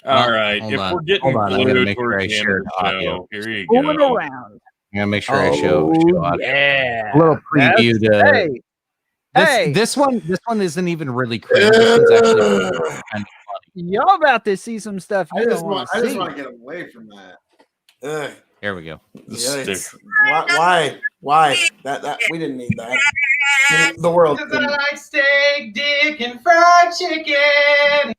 S3: All right,
S1: Hold
S3: if
S1: on.
S3: we're getting
S1: Hold on, I'm gonna
S3: glued
S1: make sure
S3: towards
S1: I
S3: the end
S1: share
S3: of the
S1: the audio.
S3: show, here you
S2: fooling
S3: go.
S2: around.
S1: I'm gonna make sure I show audio.
S2: Yeah.
S1: A little preview to
S2: Hey, hey.
S1: this one isn't even really cringe. This one's actually
S4: Ugh.
S1: kind of
S2: Y'all about to see some stuff
S4: I
S2: you
S4: just
S2: don't want
S4: want
S2: to see.
S4: to get away from that. Ugh.
S1: Here we go.
S4: Yikes. Why? That we didn't need that. The world.
S7: Because I like steak, dick, and fried chicken.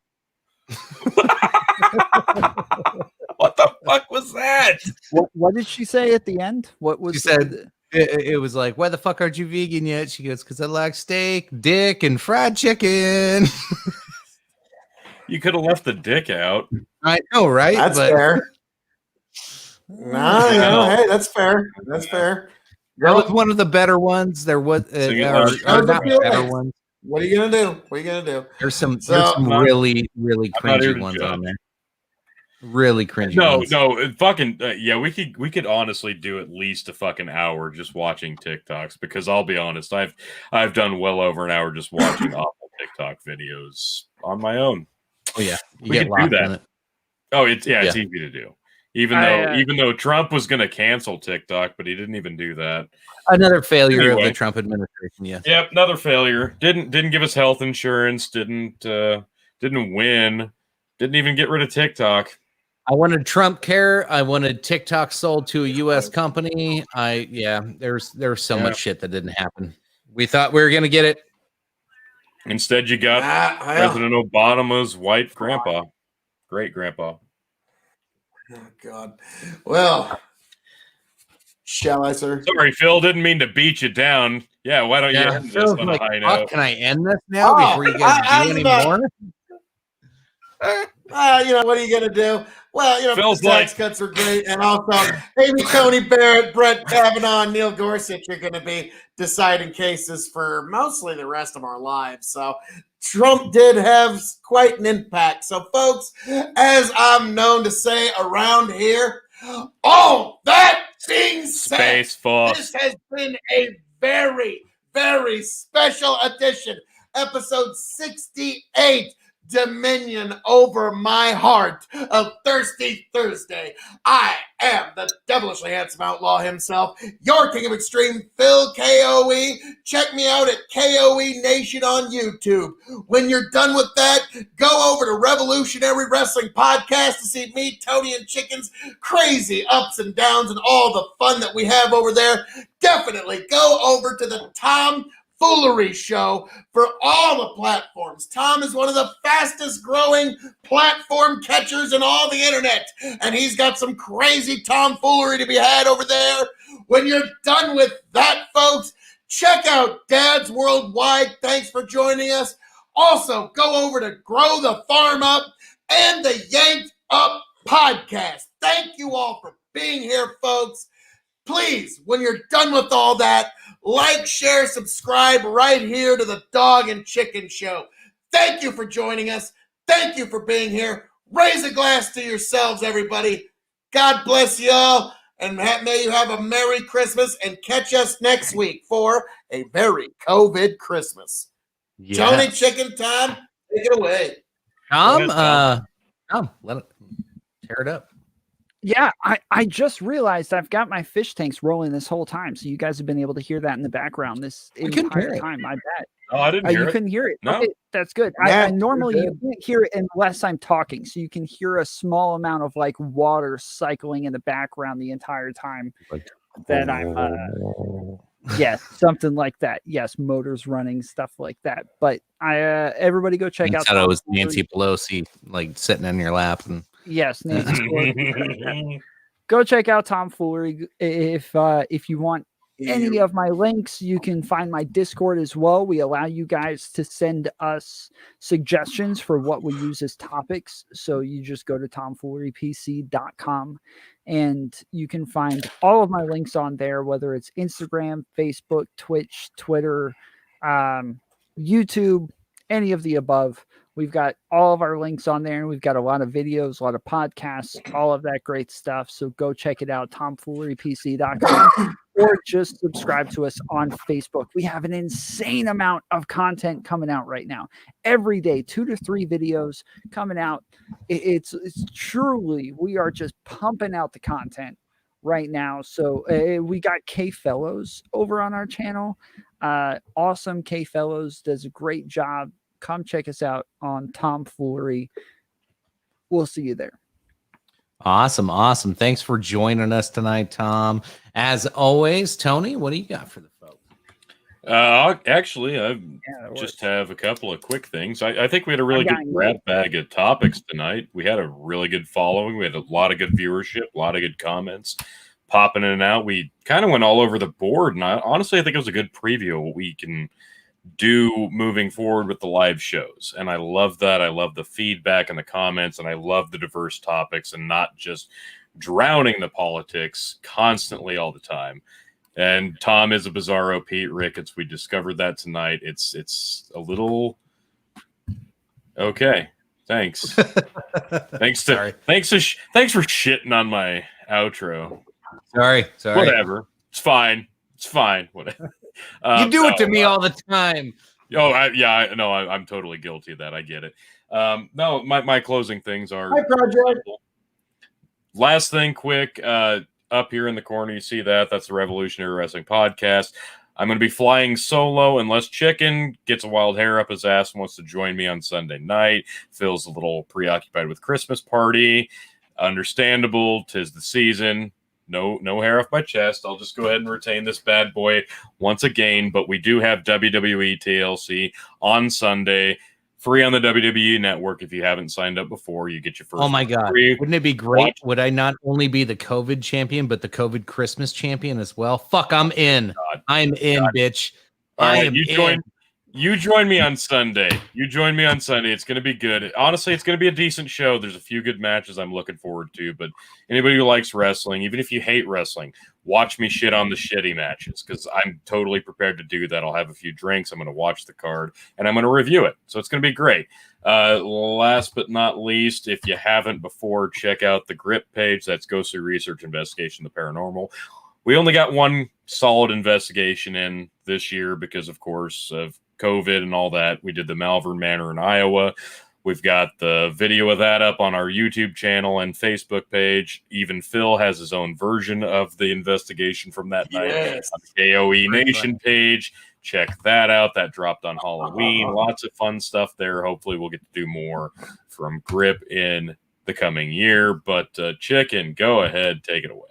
S3: What the fuck was that?
S2: What did she say at the end? What was
S1: She said- It was like, why the fuck aren't you vegan yet? She goes, because I like steak, dick, and fried chicken.
S3: You could have left the dick out.
S1: I know, right?
S4: That's
S1: But
S4: fair. No, hey, that's fair. That's fair.
S1: that was one of the better ones. There was,
S3: So you
S1: or
S3: like-
S1: not better ones.
S4: What are you gonna do? What are you gonna do?
S1: There's some
S4: So-
S1: really, really
S3: I'm not here
S1: cringy
S3: to
S1: ones
S3: judge.
S1: on there. Really cringy.
S3: No,
S1: ones.
S3: fucking yeah. We could honestly do at least a fucking hour just watching TikToks because I'll be honest, I've done well over an hour just watching awful TikTok videos on my own.
S1: Oh yeah, you
S3: We
S1: get
S3: could do
S1: lost
S3: that.
S1: in it.
S3: Oh, it's
S1: Yeah.
S3: easy to do. Even
S2: I,
S3: though Trump was going to cancel TikTok, but he didn't even do that.
S1: Another failure of
S3: Anyway.
S1: the Trump administration. Yes.
S3: Yep, another failure. Didn't give us health insurance. Didn't win. Didn't even get rid of TikTok.
S1: I wanted Trump care. I wanted TikTok sold to a U.S. company. There's so
S3: Yeah.
S1: much shit that didn't happen. We thought we were gonna get it.
S3: Instead, you got President Obama's white grandpa, great grandpa.
S4: Oh God. Well, shall I, sir?
S3: Sorry, Phil. Didn't mean to beat you down. Yeah, why don't you end this
S1: Phil's
S3: on
S1: like,
S3: a high
S1: "Fuck,
S3: note?
S1: can I end this now
S4: Oh,
S1: before you guys
S4: I
S1: do
S4: was
S1: any
S4: about-
S1: more?"
S4: What are you gonna do? Well,
S3: Phil's
S4: the tax cuts are great, and also maybe Tony Barrett, Brett Kavanaugh, and Neil Gorsuch are going to be deciding cases for mostly the rest of our lives. So Trump did have quite an impact. So, folks, as I'm known to say around here, all that being said,
S3: Space Force.
S4: this has been a very, very special edition, episode 68. Dominion over my heart of Thirsty Thursday. I am the devilishly handsome outlaw himself, your king of extreme, Phil KOE. Check me out at KOE Nation on YouTube. When you're done with that, go over to Revolutionary Wrestling Podcast to see me, Tony, and Chicken's crazy ups and downs and all the fun that we have over there. Definitely go over to the Tom Foolery Show for all the platforms. Tom is one of the fastest growing platform catchers in all the internet, and he's got some crazy tomfoolery to be had over there. When you're done with that, folks, check out Dad's Worldwide. Thanks for joining us. Also, go over to Grow the Farm Up and the Yanked Up Podcast. Thank you all for being here, folks. Please, when you're done with all that, like, share, subscribe right here to the Dog and Chicken Show. Thank you for joining us. Thank you for being here. Raise a glass to yourselves, everybody. God bless you all, and may you have a Merry Christmas, and catch us next week for a very COVID Christmas. Tony, Chicken, Tom, take it away.
S1: Tom,
S3: Go ahead,
S1: Tom, let it tear it up.
S2: Yeah, I just realized I've got my fish tanks rolling this whole time, so you guys have been able to hear that in the background this
S1: couldn't
S2: entire
S1: hear it.
S2: time. I bet.
S3: Oh, I didn't hear
S2: You
S3: it.
S2: couldn't hear it.
S3: No.
S2: Okay, that's good.
S4: Yeah,
S2: I normally
S4: you're
S2: you
S4: good.
S2: can't hear it unless I'm talking, so you can hear a small amount of like water cycling in the background the entire time that I'm. Yes, something like that. Yes, motors running, stuff like that. But everybody go check
S1: I
S2: out.
S1: thought it
S2: Tom
S1: was
S2: Foolery.
S1: Nancy Pelosi, like sitting in your lap. And
S2: Yes, Nancy Pelosi. Go check out Tom Foolery if you want any of my links. You can find my Discord as well. We allow you guys to send us suggestions for what we use as topics. So you just go to tomfoolerypc.com and you can find all of my links on there, whether it's Instagram, Facebook, Twitch, Twitter, YouTube, any of the above. We've got all of our links on there, and we've got a lot of videos, a lot of podcasts, all of that great stuff. So go check it out, tomfoolerypc.com, or just subscribe to us on Facebook. We have an insane amount of content coming out right now. Every day, 2 to 3 videos coming out. It's truly, we are just pumping out the content right now. So we got K Fellows over on our channel. Awesome. K Fellows does a great job. Come check us out on Tom Foolery. We'll see you there.
S1: awesome. Thanks for joining us tonight, Tom. As always, Tony, what do you got for the folks?
S3: Actually, I just have a couple of quick things. I think we had a really good grab bag of topics tonight. We had a really good following. We had a lot of good viewership, a lot of good comments popping in and out. We kind of went all over the board, and honestly, I think it was a good preview of what we can do moving forward with the live shows. And I love that. I love the feedback and the comments, and I love the diverse topics and not just drowning the politics constantly all the time. And Tom is a bizarro Pete Ricketts. We discovered that tonight. It's a little okay. Thanks. thanks for shitting on my outro.
S1: Sorry.
S3: Whatever. It's fine. Whatever.
S1: You do it to me all the time.
S3: Oh, I'm totally guilty of that. I get it. No, my closing things are.
S4: Hi, Project.
S3: Last thing, quick. Up here in the corner, you see that. That's the Revolutionary Wrestling Podcast. I'm going to be flying solo unless Chicken gets a wild hair up his ass and wants to join me on Sunday night. Phil's a little preoccupied with Christmas party. Understandable. 'Tis the season. No hair off my chest. I'll just go ahead and retain this bad boy once again. But we do have WWE TLC on Sunday, free on the WWE Network. If you haven't signed up before, you get your first.
S1: Oh my God.
S3: free.
S1: Wouldn't it be great? Would I not only be the COVID champion, but the COVID Christmas champion as well? Fuck, I'm in. I'm in, bitch.
S3: All
S1: I
S3: right,
S1: am
S3: you join me on Sunday. It's going to be good. Honestly, it's going to be a decent show. There's a few good matches I'm looking forward to, but anybody who likes wrestling, even if you hate wrestling, watch me shit on the shitty matches because I'm totally prepared to do that. I'll have a few drinks. I'm going to watch the card and I'm going to review it. So it's going to be great. Last but not least, if you haven't before, check out the GRIP page. That's Ghostly Research Investigation, the Paranormal. We only got one solid investigation in this year because, of course, of COVID and all that. We did the Malvern Manor in Iowa. We've got the video of that up on our YouTube channel and Facebook page. Even Phil has his own version of the investigation from that night on the KOE Nation page. Check that out. That dropped on Halloween. Lots of fun stuff there. Hopefully we'll get to do more from GRIP in the coming year. But Chicken, go ahead. Take it away.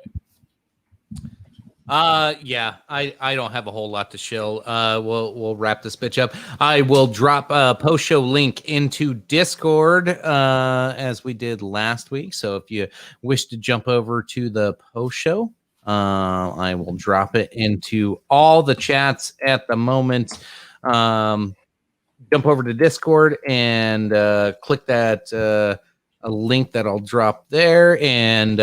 S1: Yeah, I don't have a whole lot to show. We'll wrap this bitch up. I will drop a post show link into Discord as we did last week. So if you wish to jump over to the post show, I will drop it into all the chats at the moment. Jump over to Discord and click that a link that I'll drop there, and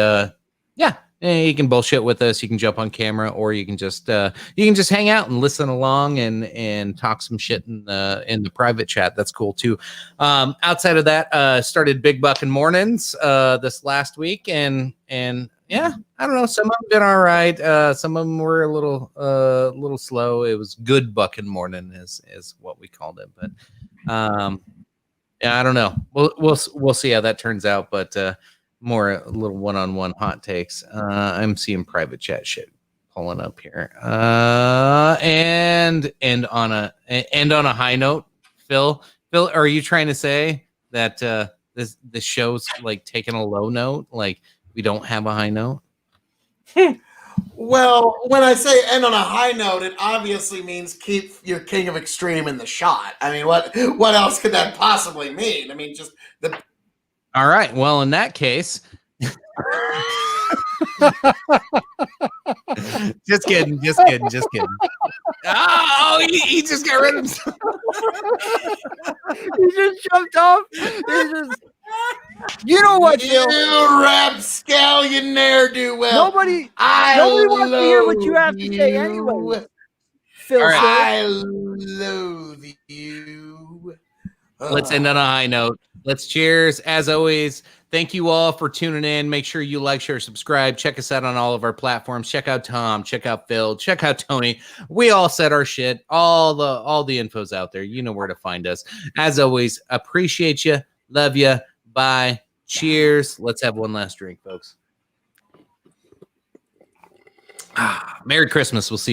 S1: yeah. You can bullshit with us. You can jump on camera, or you can just hang out and listen along and talk some shit in the private chat. That's cool too. Outside of that, started Big Buckin' Mornings this last week, and yeah, I don't know. Some of them been all right. Some of them were a little slow. It was Good Buckin' Morning is what we called it, but yeah, I don't know. We'll see how that turns out, but. more a little one-on-one hot takes. I'm seeing private chat shit pulling up here. And on a high note, Phil, are you trying to say that this show's like taking a low note? Like we don't have a high note?
S4: Well, when I say end on a high note, it obviously means keep your King of Extreme in the shot. I mean, what else could that possibly mean? I mean, just the.
S1: All right. Well, in that case, just kidding. Oh, he just got rid of himself.
S2: He just jumped off. You know what, Phil?
S4: You rapscallion ne'er-do-well.
S2: Nobody wants to hear what you have to say anyway. Phil,
S1: All right.
S4: I loathe you.
S1: Let's end on a high note. Let's cheers. As always, thank you all for tuning in. Make sure you like, share, subscribe. Check us out on all of our platforms. Check out Tom. Check out Phil. Check out Tony. We all said our shit. All the info's out there. You know where to find us. As always, appreciate you. Love you. Bye. Cheers. Let's have one last drink, folks. Merry Christmas. We'll see you.